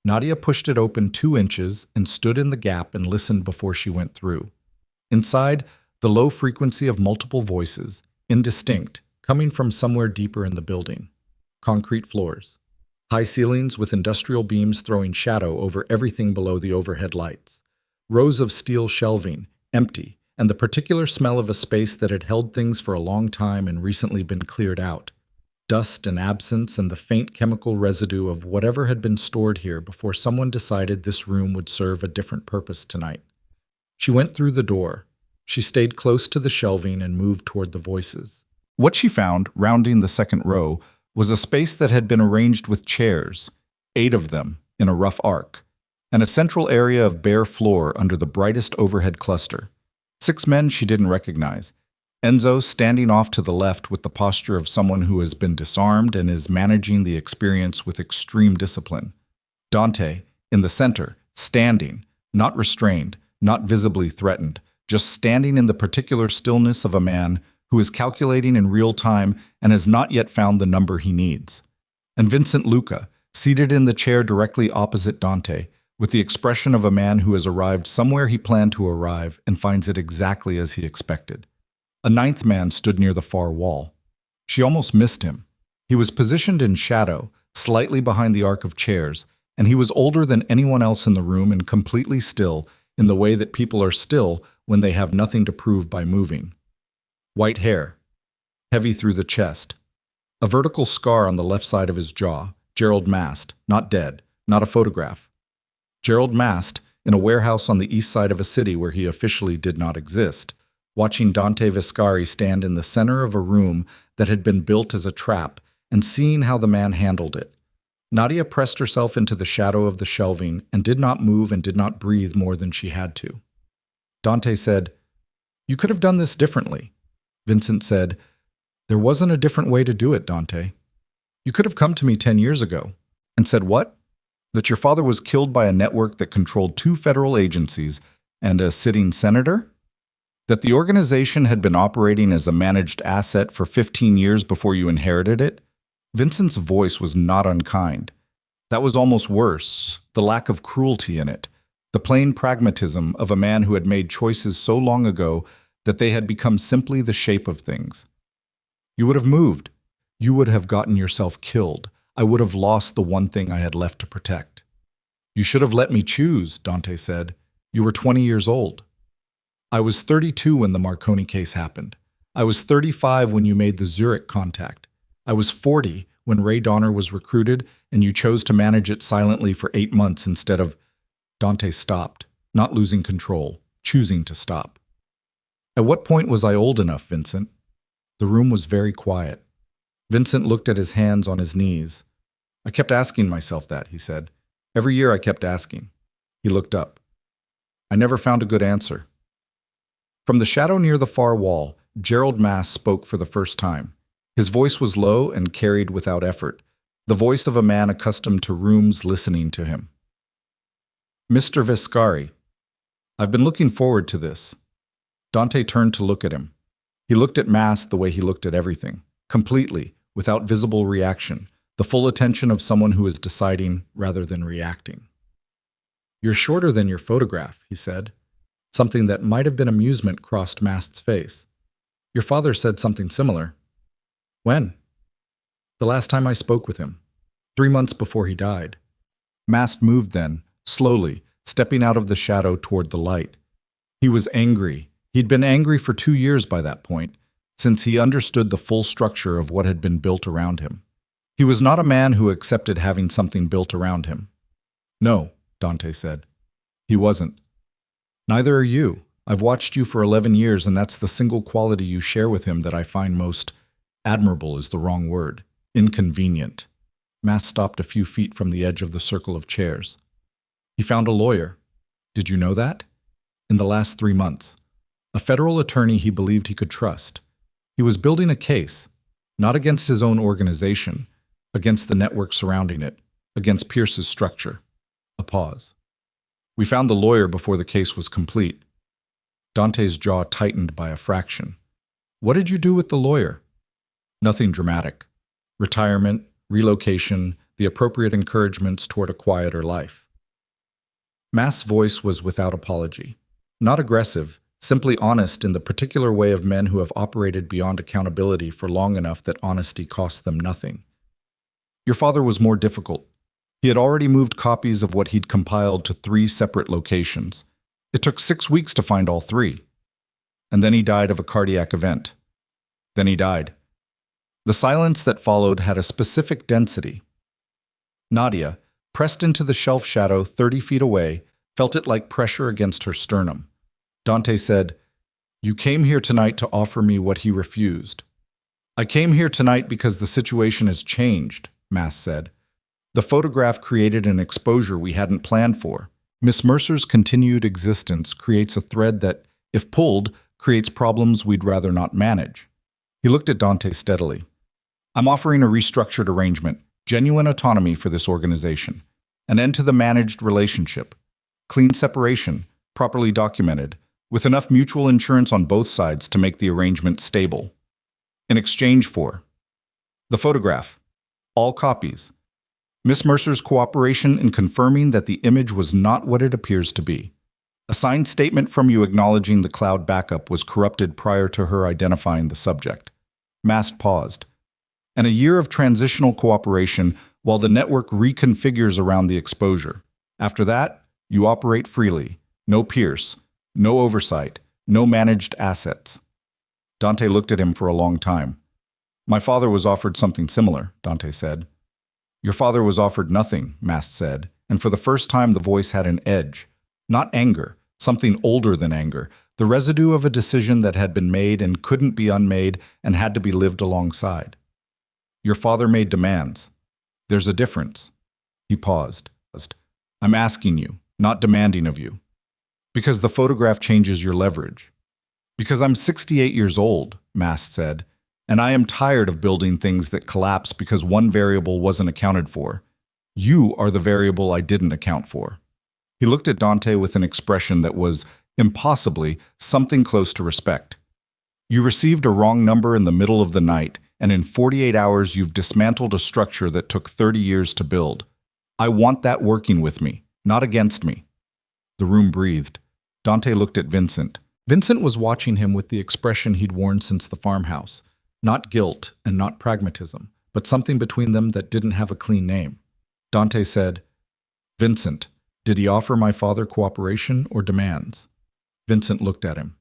[SPEAKER 1] Nadia pushed it open 2 inches and stood in the gap and listened before she went through. Inside, the low frequency of multiple voices, indistinct, coming from somewhere deeper in the building. Concrete floors. High ceilings with industrial beams throwing shadow over everything below the overhead lights. Rows of steel shelving, empty, and the particular smell of a space that had held things for a long time and recently been cleared out. Dust and absence and the faint chemical residue of whatever had been stored here before someone decided this room would serve a different purpose tonight. She went through the door. She stayed close to the shelving and moved toward the voices. What she found, rounding the second row, was a space that had been arranged with chairs, 8 of them, in a rough arc, and a central area of bare floor under the brightest overhead cluster. 6 men she didn't recognize. Enzo standing off to the left with the posture of someone who has been disarmed and is managing the experience with extreme discipline. Dante, in the center, standing, not restrained, not visibly threatened, just standing in the particular stillness of a man who is calculating in real time and has not yet found the number he needs. And Vincent Luca, seated in the chair directly opposite Dante, with the expression of a man who has arrived somewhere he planned to arrive and finds it exactly as he expected. A 9th man stood near the far wall. She almost missed him. He was positioned in shadow, slightly behind the arc of chairs, and he was older than anyone else in the room and completely still, in the way that people are still when they have nothing to prove by moving. White hair, heavy through the chest. A vertical scar on the left side of his jaw. Gerald Mast, not dead, not a photograph. Gerald Mast, in a warehouse on the east side of a city where he officially did not exist, watching Dante Viscari stand in the center of a room that had been built as a trap and seeing how the man handled it. Nadia pressed herself into the shadow of the shelving and did not move and did not breathe more than she had to. Dante said, "You could have done this differently." Vincent said, "There wasn't a different way to do it, Dante. You could have come to me 10 years ago and said what? That your father was killed by a network that controlled 2 federal agencies and a sitting senator? That the organization had been operating as a managed asset for 15 years before you inherited it?" Vincent's voice was not unkind. That was almost worse, the lack of cruelty in it, the plain pragmatism of a man who had made choices so long ago that they had become simply the shape of things. "You would have moved. You would have gotten yourself killed. I would have lost the one thing I had left to protect." "You should have let me choose," Dante said. "You were 20 years old. I was 32 when the Marconi case happened. I was 35 when you made the Zurich contact. I was 40 when Ray Donner was recruited and you chose to manage it silently for 8 months instead of—" Dante stopped, not losing control, choosing to stop. "At what point was I old enough, Vincent?" The room was very quiet. Vincent looked at his hands on his knees. "I kept asking myself that," he said. "Every year I kept asking." He looked up. "I never found a good answer." From the shadow near the far wall, Gerald Mass spoke for the first time. His voice was low and carried without effort, the voice of a man accustomed to rooms listening to him. Mr. Viscari, I've been looking forward to this. Dante turned to look at him. He looked at Mass the way he looked at everything, completely, without visible reaction, the full attention of someone who is deciding rather than reacting. You're shorter than your photograph, he said. Something that might have been amusement crossed Mast's face. Your father said something similar. When? The last time I spoke with him. 3 months before he died. Mast moved then, slowly, stepping out of the shadow toward the light. He was angry. He'd been angry for 2 years by that point, since he understood the full structure of what had been built around him. He was not a man who accepted having something built around him. No, Dante said. He wasn't. Neither are you. I've watched you for 11 years, and that's the single quality you share with him that I find most admirable is the wrong word. Inconvenient. Mass stopped a few feet from the edge of the circle of chairs. He found a lawyer. Did you know that? In the last 3 months. A federal attorney he believed he could trust. He was building a case, not against his own organization, against the network surrounding it, against Pierce's structure. A pause. We found the lawyer before the case was complete. Dante's jaw tightened by a fraction. What did you do with the lawyer? Nothing dramatic. Retirement, relocation, the appropriate encouragements toward a quieter life. Mass's voice was without apology. Not aggressive, simply honest in the particular way of men who have operated beyond accountability for long enough that honesty costs them nothing. Your father was more difficult. He had already moved copies of what he'd compiled to 3 separate locations. It took 6 weeks to find all 3. And then he died of a cardiac event. Then he died. The silence that followed had a specific density. Nadia, pressed into the shelf shadow 30 feet away, felt it like pressure against her sternum. Dante said, You came here tonight to offer me what he refused. I came here tonight because the situation has changed, Mass said. The photograph created an exposure we hadn't planned for. Miss Mercer's continued existence creates a thread that, if pulled, creates problems we'd rather not manage. He looked at Dante steadily. I'm offering a restructured arrangement, genuine autonomy for this organization, an end to the managed relationship, clean separation, properly documented, with enough mutual insurance on both sides to make the arrangement stable. In exchange for the photograph, all copies, Miss Mercer's cooperation in confirming that the image was not what it appears to be. A signed statement from you acknowledging the cloud backup was corrupted prior to her identifying the subject. Mast paused. And a year of transitional cooperation while the network reconfigures around the exposure. After that, you operate freely. No Pierce, no oversight, no managed assets. Dante looked at him for a long time. My father was offered something similar, Dante said. Your father was offered nothing, Mast said, and for the first time the voice had an edge. Not anger, something older than anger, the residue of a decision that had been made and couldn't be unmade and had to be lived alongside. Your father made demands. There's a difference. He paused. I'm asking you, not demanding of you. Because the photograph changes your leverage. Because I'm 68 years old, Mast said, and I am tired of building things that collapse because one variable wasn't accounted for. You are the variable I didn't account for. He looked at Dante with an expression that was, impossibly, something close to respect. You received a wrong number in the middle of the night, and in 48 hours you've dismantled a structure that took 30 years to build. I want that working with me, not against me. The room breathed. Dante looked at Vincent. Vincent was watching him with the expression he'd worn since the farmhouse. Not guilt and not pragmatism, but something between them that didn't have a clean name. Dante said, Vincent, did he offer my father cooperation or demands? Vincent looked at him.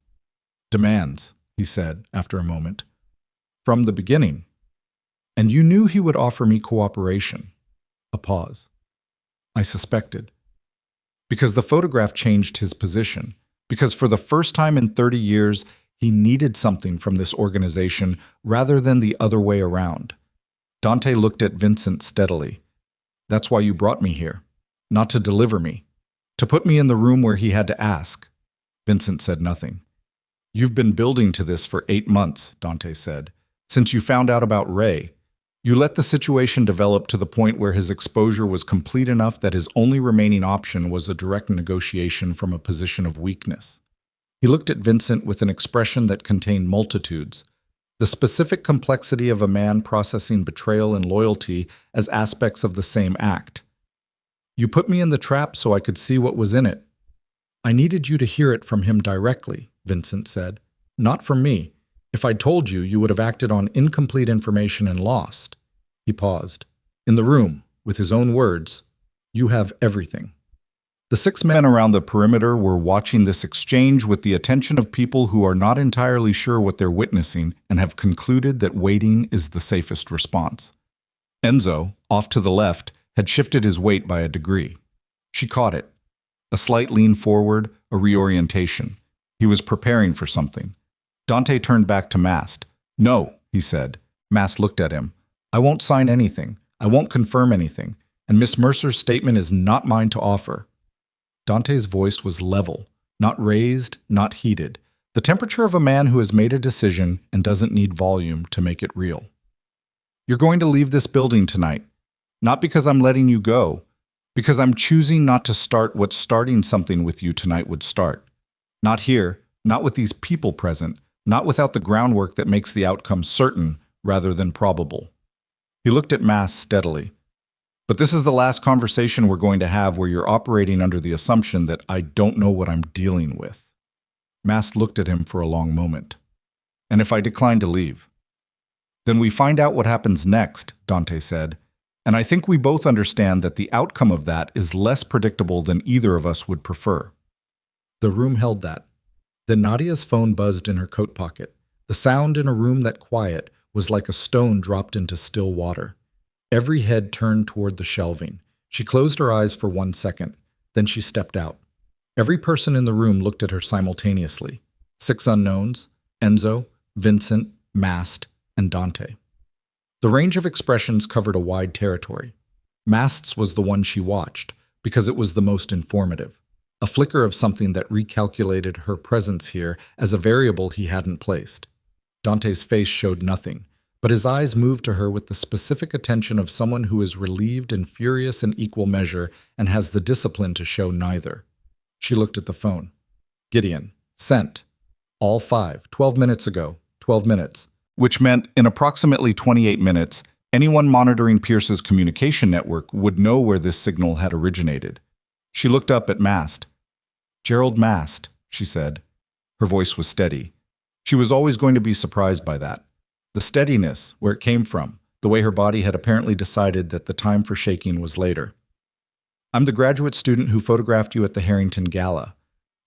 [SPEAKER 1] Demands, he said after a moment. From the beginning. And you knew he would offer me cooperation. A pause. I suspected. Because the photograph changed his position. Because for the first time in 30 years, he needed something from this organization rather than the other way around. Dante looked at Vincent steadily. That's why you brought me here. Not to deliver me. To put me in the room where he had to ask. Vincent said nothing. You've been building to this for 8 months, Dante said. Since you found out about Ray, you let the situation develop to the point where his exposure was complete enough that his only remaining option was a direct negotiation from a position of weakness. He looked at Vincent with an expression that contained multitudes, the specific complexity of a man processing betrayal and loyalty as aspects of the same act. You put me in the trap so I could see what was in it. I needed you to hear it from him directly, Vincent said. Not from me. If I'd told you, you would have acted on incomplete information and lost. He paused. In the room, with his own words, you have everything. The 6 men around the perimeter were watching this exchange with the attention of people who are not entirely sure what they're witnessing and have concluded that waiting is the safest response. Enzo, off to the left, had shifted his weight by a degree. She caught it. A slight lean forward, a reorientation. He was preparing for something. Dante turned back to Mast. No, he said. Mast looked at him. I won't sign anything. I won't confirm anything. And Miss Mercer's statement is not mine to offer. Dante's voice was level, not raised, not heated. The temperature of a man who has made a decision and doesn't need volume to make it real. You're going to leave this building tonight. Not because I'm letting you go, because I'm choosing not to start what starting something with you tonight would start. Not here, not with these people present, not without the groundwork that makes the outcome certain rather than probable. He looked at Mast steadily. But this is the last conversation we're going to have where you're operating under the assumption that I don't know what I'm dealing with. Mast looked at him for a long moment. And if I decline to leave? Then we find out what happens next, Dante said. And I think we both understand that the outcome of that is less predictable than either of us would prefer. The room held that. Then Nadia's phone buzzed in her coat pocket. The sound in a room that quiet was like a stone dropped into still water. Every head turned toward the shelving. She closed her eyes for 1 second. Then she stepped out. Every person in the room looked at her simultaneously. 6 unknowns: Enzo, Vincent, Mast, and Dante. The range of expressions covered a wide territory. Mast's was the one she watched, because it was the most informative. A flicker of something that recalculated her presence here as a variable he hadn't placed. Dante's face showed nothing, but his eyes moved to her with the specific attention of someone who is relieved and furious in equal measure and has the discipline to show neither. She looked at the phone. Gideon. Sent. All 5. 12 minutes ago. 12 minutes. Which meant in approximately 28 minutes, anyone monitoring Pierce's communication network would know where this signal had originated. She looked up at Mast. Gerald Mast, she said. Her voice was steady. She was always going to be surprised by that. The steadiness, where it came from, the way her body had apparently decided that the time for shaking was later. I'm the graduate student who photographed you at the Harrington Gala.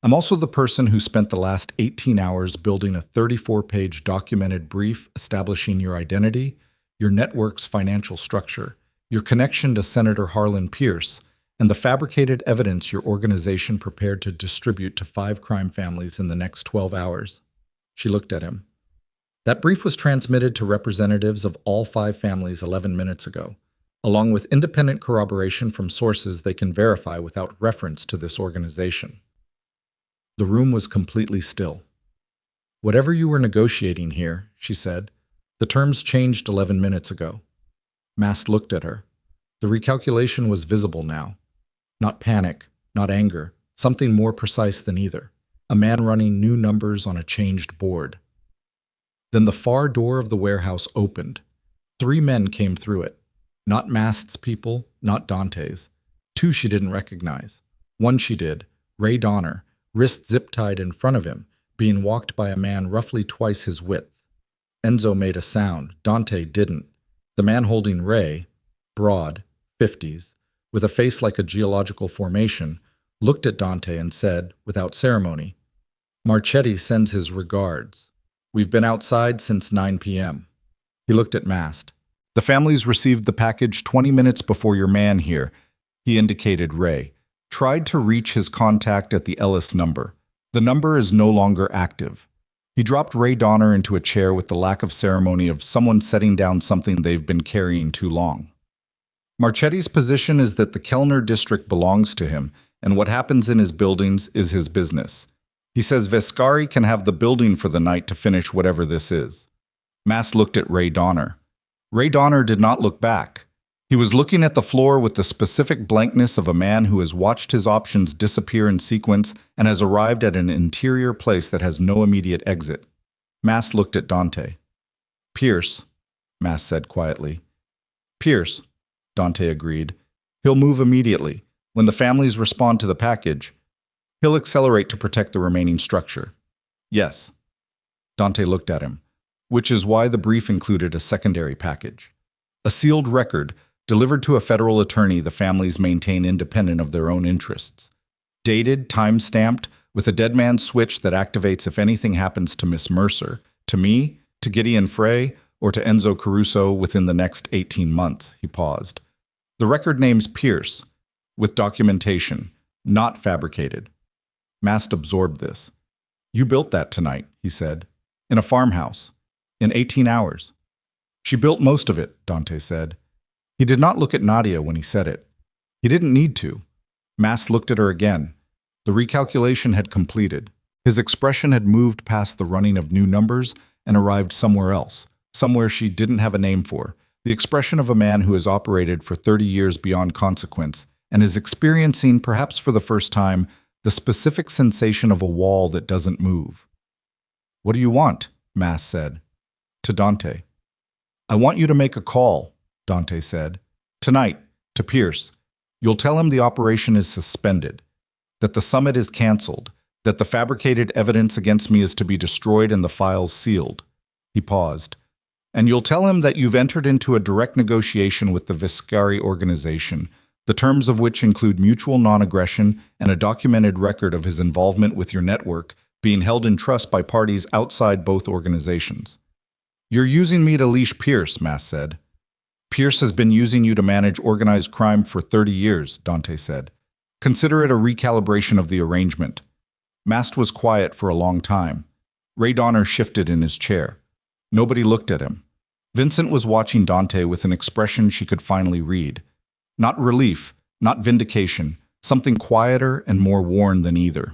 [SPEAKER 1] I'm also the person who spent the last 18 hours building a 34-page documented brief establishing your identity, your network's financial structure, your connection to Senator Harlan Pierce, and the fabricated evidence your organization prepared to distribute to 5 crime families in the next 12 hours. She looked at him. That brief was transmitted to representatives of all 5 families 11 minutes ago, along with independent corroboration from sources they can verify without reference to this organization. The room was completely still. Whatever you were negotiating here, she said, the terms changed 11 minutes ago. Mast looked at her. The recalculation was visible now. Not panic, not anger, something more precise than either. A man running new numbers on a changed board. Then the far door of the warehouse opened. 3 men came through it. Not Mast's people, not Dante's. 2 she didn't recognize. 1 she did, Ray Donner, wrist zip-tied in front of him, being walked by a man roughly twice his width. Enzo made a sound. Dante didn't. The man holding Ray, broad, 50s, with a face like a geological formation, looked at Dante and said, without ceremony, Marchetti sends his regards. We've been outside since 9 p.m. He looked at Mast. The families received the package 20 minutes before your man here, he indicated Ray. Tried to reach his contact at the Ellis number. The number is no longer active. He dropped Ray Donner into a chair with the lack of ceremony of someone setting down something they've been carrying too long. Marchetti's position is that the Kellner district belongs to him, and what happens in his buildings is his business. He says Vescari can have the building for the night to finish whatever this is. Mass looked at Ray Donner. Ray Donner did not look back. He was looking at the floor with the specific blankness of a man who has watched his options disappear in sequence and has arrived at an interior place that has no immediate exit. Mass looked at Dante. Pierce, Mass said quietly. Pierce, Dante agreed. He'll move immediately. When the families respond to the package, he'll accelerate to protect the remaining structure. Yes. Dante looked at him, which is why the brief included a secondary package. A sealed record, delivered to a federal attorney the families maintain independent of their own interests. Dated, time-stamped, with a dead man's switch that activates if anything happens to Miss Mercer, to me, to Gideon Frey, or to Enzo Caruso within the next 18 months, he paused. The record names Pierce, with documentation, not fabricated. Mast absorbed this. You built that tonight, he said, in a farmhouse, in 18 hours. She built most of it, Dante said. He did not look at Nadia when he said it. He didn't need to. Mast looked at her again. The recalculation had completed. His expression had moved past the running of new numbers and arrived somewhere else, somewhere she didn't have a name for, the expression of a man who has operated for 30 years beyond consequence and is experiencing, perhaps for the first time, the specific sensation of a wall that doesn't move. What do you want? Mass said. To Dante. I want you to make a call, Dante said. Tonight, to Pierce. You'll tell him the operation is suspended, that the summit is canceled, that the fabricated evidence against me is to be destroyed and the files sealed. He paused. And you'll tell him that you've entered into a direct negotiation with the Vescari organization, the terms of which include mutual non-aggression and a documented record of his involvement with your network being held in trust by parties outside both organizations. You're using me to leash Pierce, Mass said. Pierce has been using you to manage organized crime for 30 years, Dante said. Consider it a recalibration of the arrangement. Mast was quiet for a long time. Ray Donner shifted in his chair. Nobody looked at him. Vincent was watching Dante with an expression she could finally read. Not relief, not vindication, something quieter and more worn than either.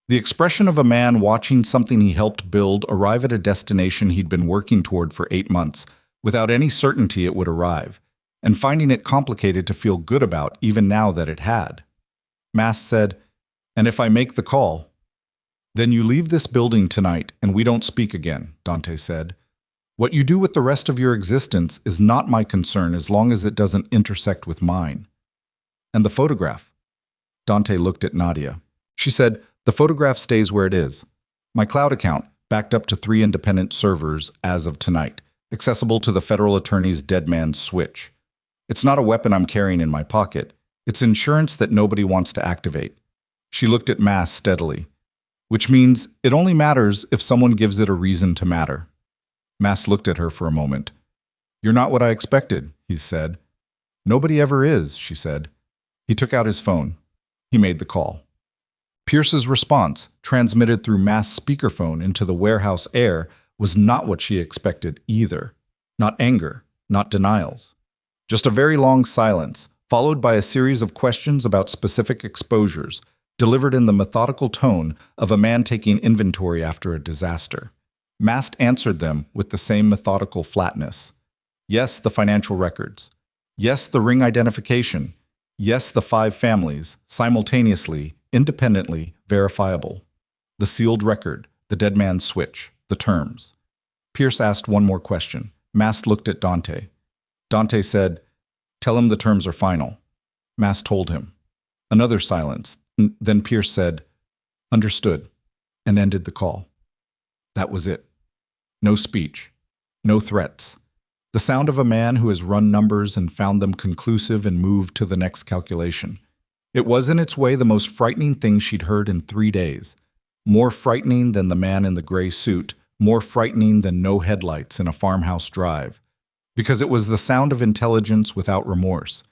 [SPEAKER 1] The expression of a man watching something he helped build arrive at a destination he'd been working toward for 8 months, without any certainty it would arrive, and finding it complicated to feel good about even now that it had. Mass said, and if I make the call, then you leave this building tonight and we don't speak again, Dante said. What you do with the rest of your existence is not my concern as long as it doesn't intersect with mine. And the photograph? Dante looked at Nadia. She said, the photograph stays where it is. My cloud account, backed up to 3 independent servers as of tonight, accessible to the federal attorney's dead man's switch. It's not a weapon I'm carrying in my pocket. It's insurance that nobody wants to activate. She looked at Mass steadily. Which means it only matters if someone gives it a reason to matter. Mass looked at her for a moment. You're not what I expected, he said. Nobody ever is, she said. He took out his phone. He made the call. Pierce's response, transmitted through Mass' speakerphone into the warehouse air, was not what she expected either. Not anger, not denials. Just a very long silence, followed by a series of questions about specific exposures, delivered in the methodical tone of a man taking inventory after a disaster. Mast answered them with the same methodical flatness. Yes, the financial records. Yes, the ring identification. Yes, the 5 families, simultaneously, independently, verifiable. The sealed record, the dead man's switch, the terms. Pierce asked one more question. Mast looked at Dante. Dante said, tell him the terms are final. Mast told him. Another silence. Then Pierce said, understood, and ended the call. That was it. No speech. No threats. The sound of a man who has run numbers and found them conclusive and moved to the next calculation. It was in its way the most frightening thing she'd heard in 3 days. More frightening than the man in the gray suit, more frightening than no headlights in a farmhouse drive. Because it was the sound of intelligence without remorse.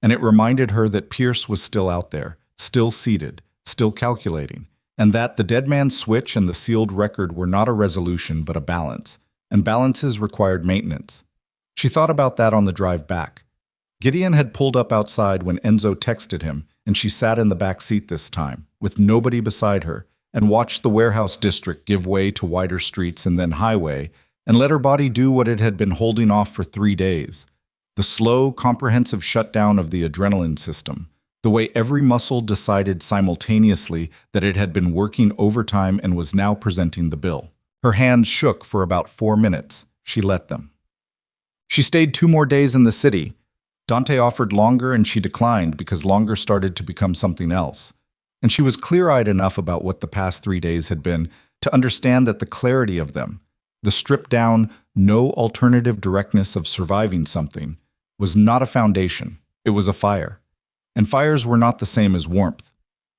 [SPEAKER 1] And it reminded her that Pierce was still out there, still seated, still calculating, and that the dead man's switch and the sealed record were not a resolution but a balance, and balances required maintenance. She thought about that on the drive back. Gideon had pulled up outside when Enzo texted him, and she sat in the back seat this time, with nobody beside her, and watched the warehouse district give way to wider streets and then highway, and let her body do what it had been holding off for 3 days. The slow, comprehensive shutdown of the adrenaline system, the way every muscle decided simultaneously that it had been working overtime and was now presenting the bill. Her hands shook for about 4 minutes. She let them. She stayed 2 more days in the city. Dante offered longer and she declined because longer started to become something else. And she was clear-eyed enough about what the past 3 days had been to understand that the clarity of them, the stripped-down, no alternative directness of surviving something, was not a foundation. It was a fire. And fires were not the same as warmth.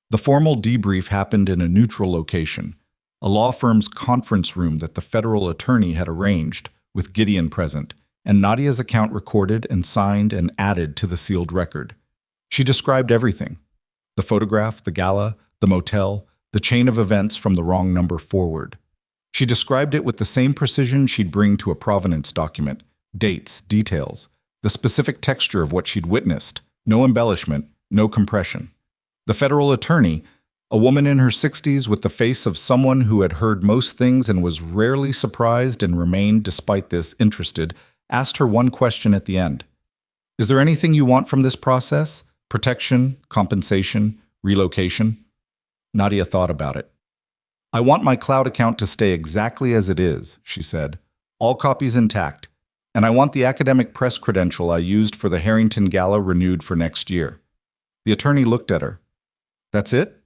[SPEAKER 1] The formal debrief happened in a neutral location, a law firm's conference room that the federal attorney had arranged, with Gideon present, and Nadia's account recorded and signed and added to the sealed record. She described everything: the photograph, the gala, the motel, the chain of events from the wrong number forward. She described it with the same precision she'd bring to a provenance document: dates, details, the specific texture of what she'd witnessed, no embellishment, no compression. The federal attorney, a woman in her 60s with the face of someone who had heard most things and was rarely surprised and remained, despite this, interested, asked her one question at the end. "Is there anything you want from this process? Protection, compensation, relocation?" Nadia thought about it. "I want my cloud account to stay exactly as it is," she said. "All copies intact. And I want the academic press credential I used for the Harrington Gala renewed for next year." The attorney looked at her. "That's it?"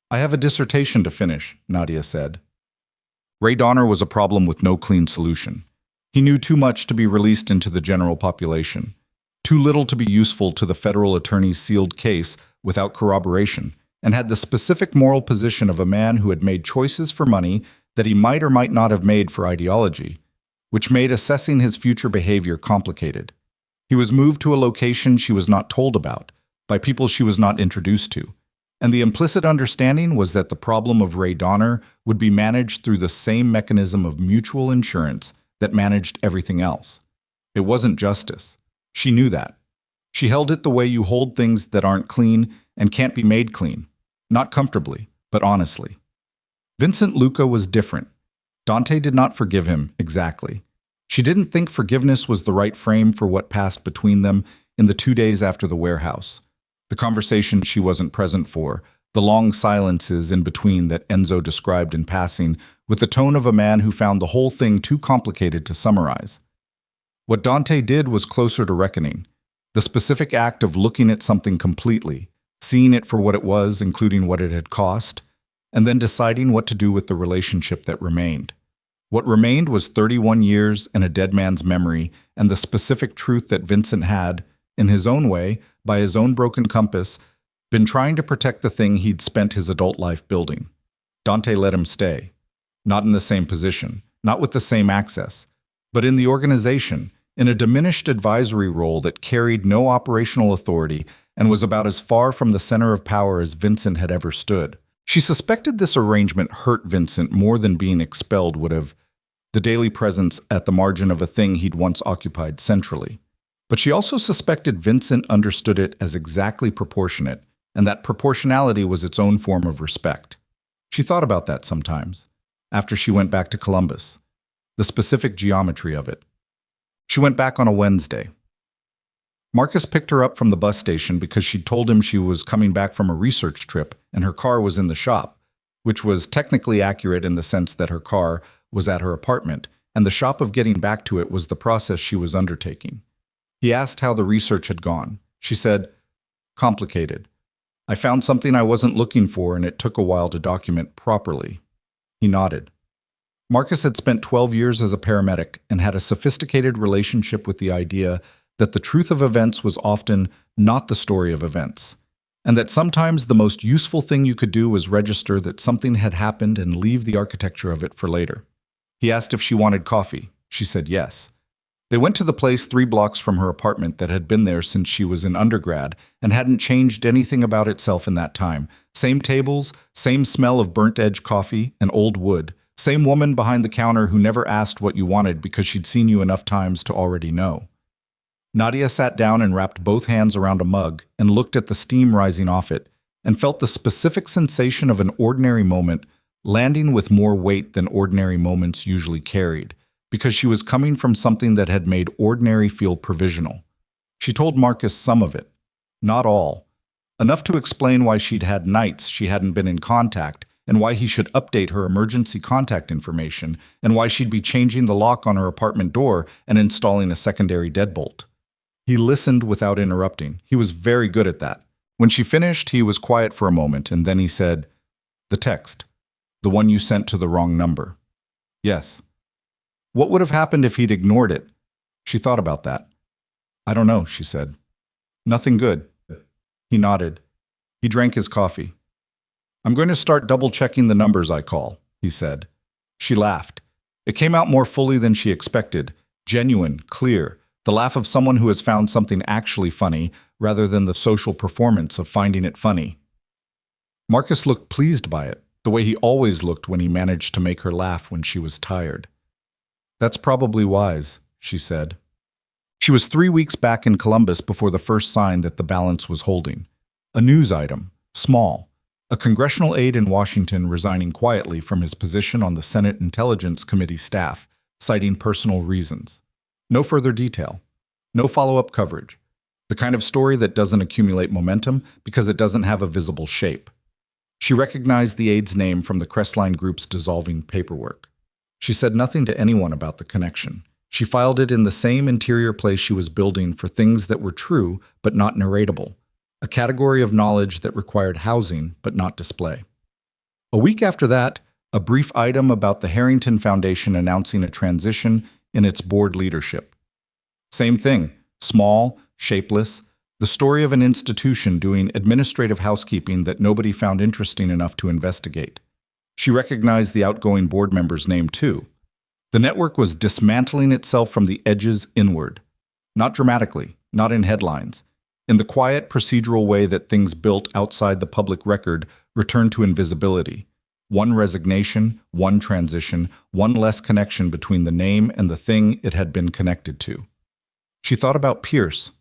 [SPEAKER 1] "I have a dissertation to finish," Nadia said. Ray Donner was a problem with no clean solution. He knew too much to be released into the general population, too little to be useful to the federal attorney's sealed case without corroboration, and had the specific moral position of a man who had made choices for money that he might or might not have made for ideology, which made assessing his future behavior complicated. He was moved to a location she was not told about, by people she was not introduced to, and the implicit understanding was that the problem of Ray Donner would be managed through the same mechanism of mutual insurance that managed everything else. It wasn't justice. She knew that. She held it the way you hold things that aren't clean and can't be made clean, not comfortably, but honestly. Vincent Luca was different. Dante did not forgive him, exactly. She didn't think forgiveness was the right frame for what passed between them in the 2 days after the warehouse. The conversation she wasn't present for, the long silences in between that Enzo described in passing with the tone of a man who found the whole thing too complicated to summarize. What Dante did was closer to reckoning, the specific act of looking at something completely, seeing it for what it was, including what it had cost, and then deciding what to do with the relationship that remained. What remained was 31 years and a dead man's memory, and the specific truth that Vincent had, in his own way, by his own broken compass, been trying to protect the thing he'd spent his adult life building. Dante let him stay. Not in the same position, not with the same access, but in the organization, in a diminished advisory role that carried no operational authority and was about as far from the center of power as Vincent had ever stood. She suspected this arrangement hurt Vincent more than being expelled would have, the daily presence at the margin of a thing he'd once occupied centrally. But she also suspected Vincent understood it as exactly proportionate, and that proportionality was its own form of respect. She thought about that sometimes, after she went back to Columbus, the specific geometry of it. She went back on a Wednesday. Marcus picked her up from the bus station because she'd told him she was coming back from a research trip and her car was in the shop, which was technically accurate in the sense that her car was at her apartment, and the shop of getting back to it was the process she was undertaking. He asked how the research had gone. She said, "Complicated. I found something I wasn't looking for and it took a while to document properly." He nodded. Marcus had spent 12 years as a paramedic and had a sophisticated relationship with the idea that the truth of events was often not the story of events, and that sometimes the most useful thing you could do was register that something had happened and leave the architecture of it for later. He asked if she wanted coffee. She said yes. They went to the place 3 blocks from her apartment that had been there since she was in undergrad and hadn't changed anything about itself in that time. Same tables, same smell of burnt-edge coffee and old wood, same woman behind the counter who never asked what you wanted because she'd seen you enough times to already know. Nadia sat down and wrapped both hands around a mug and looked at the steam rising off it, and felt the specific sensation of an ordinary moment landing with more weight than ordinary moments usually carried, because she was coming from something that had made ordinary feel provisional. She told Marcus some of it, not all, enough to explain why she'd had nights she hadn't been in contact, and why he should update her emergency contact information, and why she'd be changing the lock on her apartment door and installing a secondary deadbolt. He listened without interrupting. He was very good at that. When she finished, he was quiet for a moment, and then he said, "The text. The one you sent to the wrong number." "Yes." What would have happened if he'd ignored it? She thought about that. "I don't know," she said. "Nothing good." He nodded. He drank his coffee. "I'm going to start double-checking the numbers I call," he said. She laughed. It came out more fully than she expected, genuine, clear, the laugh of someone who has found something actually funny, rather than the social performance of finding it funny. Marcus looked pleased by it, the way he always looked when he managed to make her laugh when she was tired. "That's probably wise," she said. She was 3 weeks back in Columbus before the first sign that the balance was holding. A news item, small. A congressional aide in Washington resigning quietly from his position on the Senate Intelligence Committee staff, citing personal reasons. No further detail. No follow-up coverage. The kind of story that doesn't accumulate momentum because it doesn't have a visible shape. She recognized the aide's name from the Crestline Group's dissolving paperwork. She said nothing to anyone about the connection. She filed it in the same interior place she was building for things that were true but not narratable. A category of knowledge that required housing but not display. A week after that, a brief item about the Harrington Foundation announcing a transition in its board leadership. Same thing, small, shapeless, the story of an institution doing administrative housekeeping that nobody found interesting enough to investigate. She recognized the outgoing board member's name too. The network was dismantling itself from the edges inward. Not dramatically, not in headlines. In the quiet, procedural way that things built outside the public record returned to invisibility. One resignation, one transition, one less connection between the name and the thing it had been connected to. She thought about Pierce,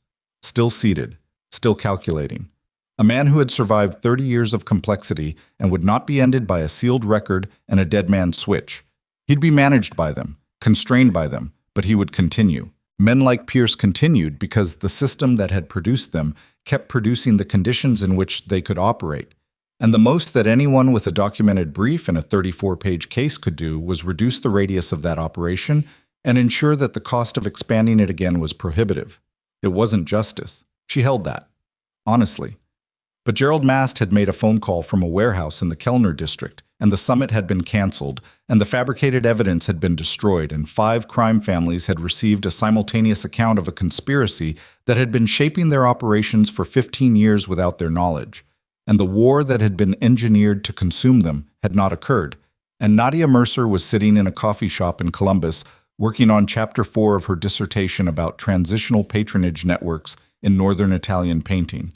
[SPEAKER 1] still seated, still calculating. A man who had survived 30 years of complexity and would not be ended by a sealed record and a dead man's switch. He'd be managed by them, constrained by them, but he would continue. Men like Pierce continued because the system that had produced them kept producing the conditions in which they could operate. And the most that anyone with a documented brief and a 34-page case could do was reduce the radius of that operation and ensure that the cost of expanding it again was prohibitive. It wasn't justice. She held that. Honestly. But Gerald Mast had made a phone call from a warehouse in the Kellner district, and the summit had been canceled, and the fabricated evidence had been destroyed, and 5 crime families had received a simultaneous account of a conspiracy that had been shaping their operations for 15 years without their knowledge. And the war that had been engineered to consume them had not occurred. And Nadia Mercer was sitting in a coffee shop in Columbus, working on Chapter 4 of her dissertation about transitional patronage networks in Northern Italian painting.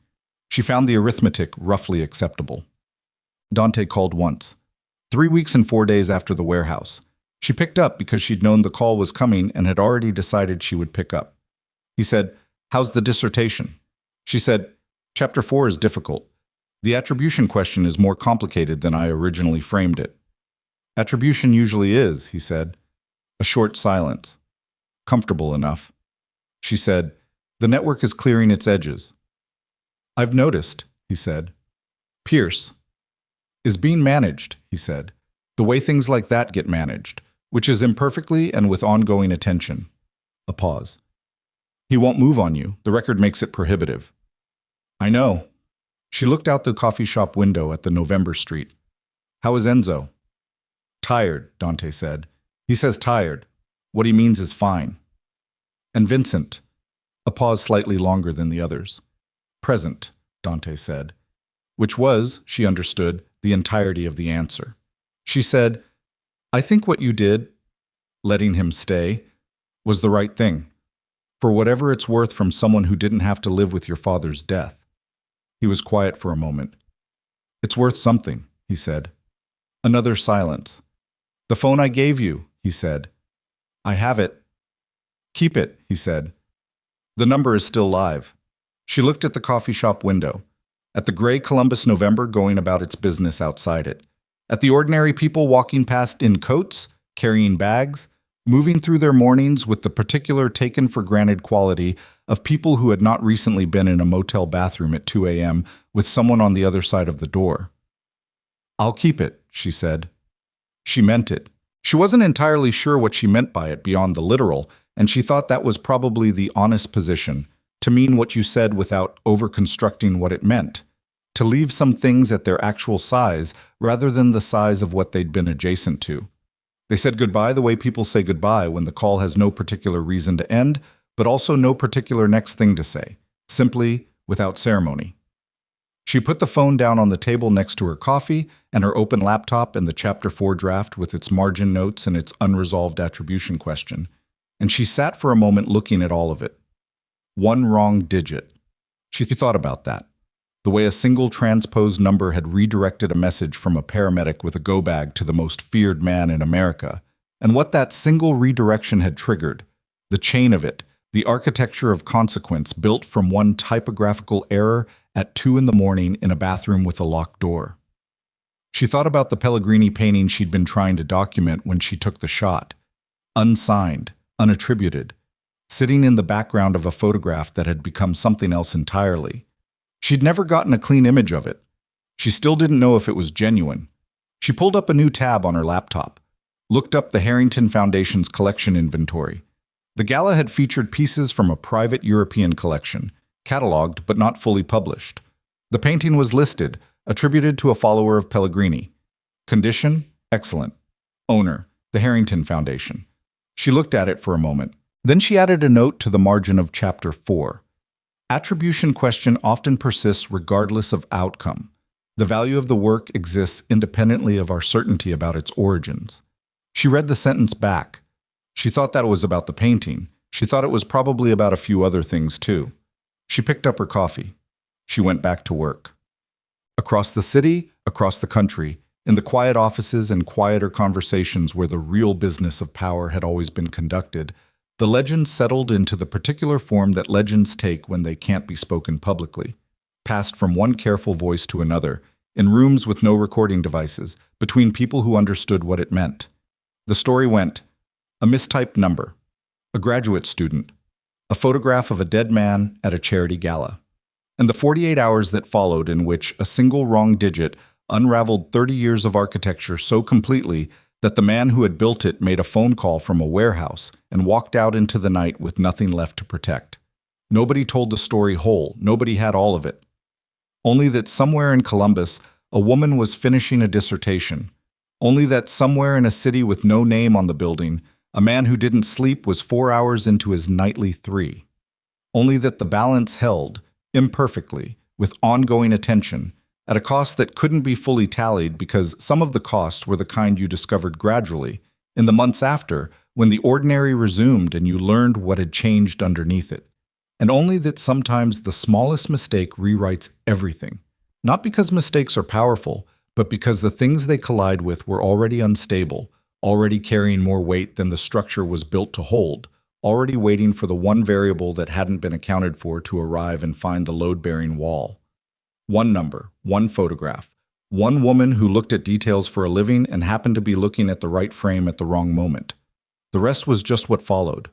[SPEAKER 1] She found the arithmetic roughly acceptable. Dante called once. 3 weeks and 4 days after the warehouse. She picked up because she'd known the call was coming and had already decided she would pick up. He said, "How's the dissertation?" She said, "Chapter 4 is difficult. The attribution question is more complicated than I originally framed it." "Attribution usually is," he said. A short silence. "Comfortable enough." She said, "The network is clearing its edges." "I've noticed," he said. "Pierce is being managed," he said. "The way things like that get managed, which is imperfectly and with ongoing attention." A pause. "He won't move on you. The record makes it prohibitive." "I know." She looked out the coffee shop window at the November Street. "How is Enzo?" "Tired," Dante said. "He says tired. What he means is fine." "And Vincent?" A pause slightly longer than the others. "Present," Dante said. Which was, she understood, the entirety of the answer. She said, "I think what you did, letting him stay, was the right thing. For whatever it's worth from someone who didn't have to live with your father's death." He was quiet for a moment. "It's worth something," he said. Another silence. "The phone I gave you," he said. "I have it." "Keep it," he said. "The number is still live." She looked at the coffee shop window. at the gray Columbus November going about its business outside it, at the ordinary people walking past in coats, carrying bags, moving through their mornings with the particular taken for granted quality of people who had not recently been in a motel bathroom at 2 a.m. with someone on the other side of the door. "I'll keep it," she said. She meant it. She wasn't entirely sure what she meant by it beyond the literal, and she thought that was probably the honest position, to mean what you said without over-constructing what it meant, to leave some things at their actual size rather than the size of what they'd been adjacent to. They said goodbye the way people say goodbye when the call has no particular reason to end, but also no particular next thing to say, simply without ceremony. She put the phone down on the table next to her coffee and her open laptop and the Chapter 4 draft with its margin notes and its unresolved attribution question, and she sat for a moment looking at all of it. One wrong digit. She thought about that. The way a single transposed number had redirected a message from a paramedic with a go bag to the most feared man in America, and what that single redirection had triggered, the chain of it, the architecture of consequence built from one typographical error at 2 in the morning in a bathroom with a locked door. She thought about the Pellegrini painting she'd been trying to document when she took the shot, unsigned, unattributed, sitting in the background of a photograph that had become something else entirely. She'd never gotten a clean image of it. She still didn't know if it was genuine. She pulled up a new tab on her laptop, looked up the Harrington Foundation's collection inventory. The gala had featured pieces from a private European collection, catalogued but not fully published. The painting was listed, attributed to a follower of Pellegrini. Condition? Excellent. Owner? The Harrington Foundation. She looked at it for a moment. Then she added a note to the margin of Chapter 4. Attribution question often persists regardless of outcome. The value of the work exists independently of our certainty about its origins. She read the sentence back. She thought that it was about the painting. She thought it was probably about a few other things too. She picked up her coffee. She went back to work. Across the city, across the country, in the quiet offices and quieter conversations where the real business of power had always been conducted, the legends settled into the particular form that legends take when they can't be spoken publicly, passed from one careful voice to another, in rooms with no recording devices, between people who understood what it meant. The story went, a mistyped number, a graduate student, a photograph of a dead man at a charity gala, and the 48 hours that followed in which a single wrong digit unraveled 30 years of architecture so completely that the man who had built it made a phone call from a warehouse and walked out into the night with nothing left to protect. Nobody told the story whole, nobody had all of it. Only that somewhere in Columbus, a woman was finishing a dissertation. Only that somewhere in a city with no name on the building, a man who didn't sleep was 4 hours into his nightly 3. Only that the balance held, imperfectly, with ongoing attention, at a cost that couldn't be fully tallied because some of the costs were the kind you discovered gradually, in the months after, when the ordinary resumed and you learned what had changed underneath it. And only that sometimes the smallest mistake rewrites everything, not because mistakes are powerful, but because the things they collide with were already unstable, already carrying more weight than the structure was built to hold, already waiting for the one variable that hadn't been accounted for to arrive and find the load-bearing wall. One number, one photograph, one woman who looked at details for a living and happened to be looking at the right frame at the wrong moment. The rest was just what followed.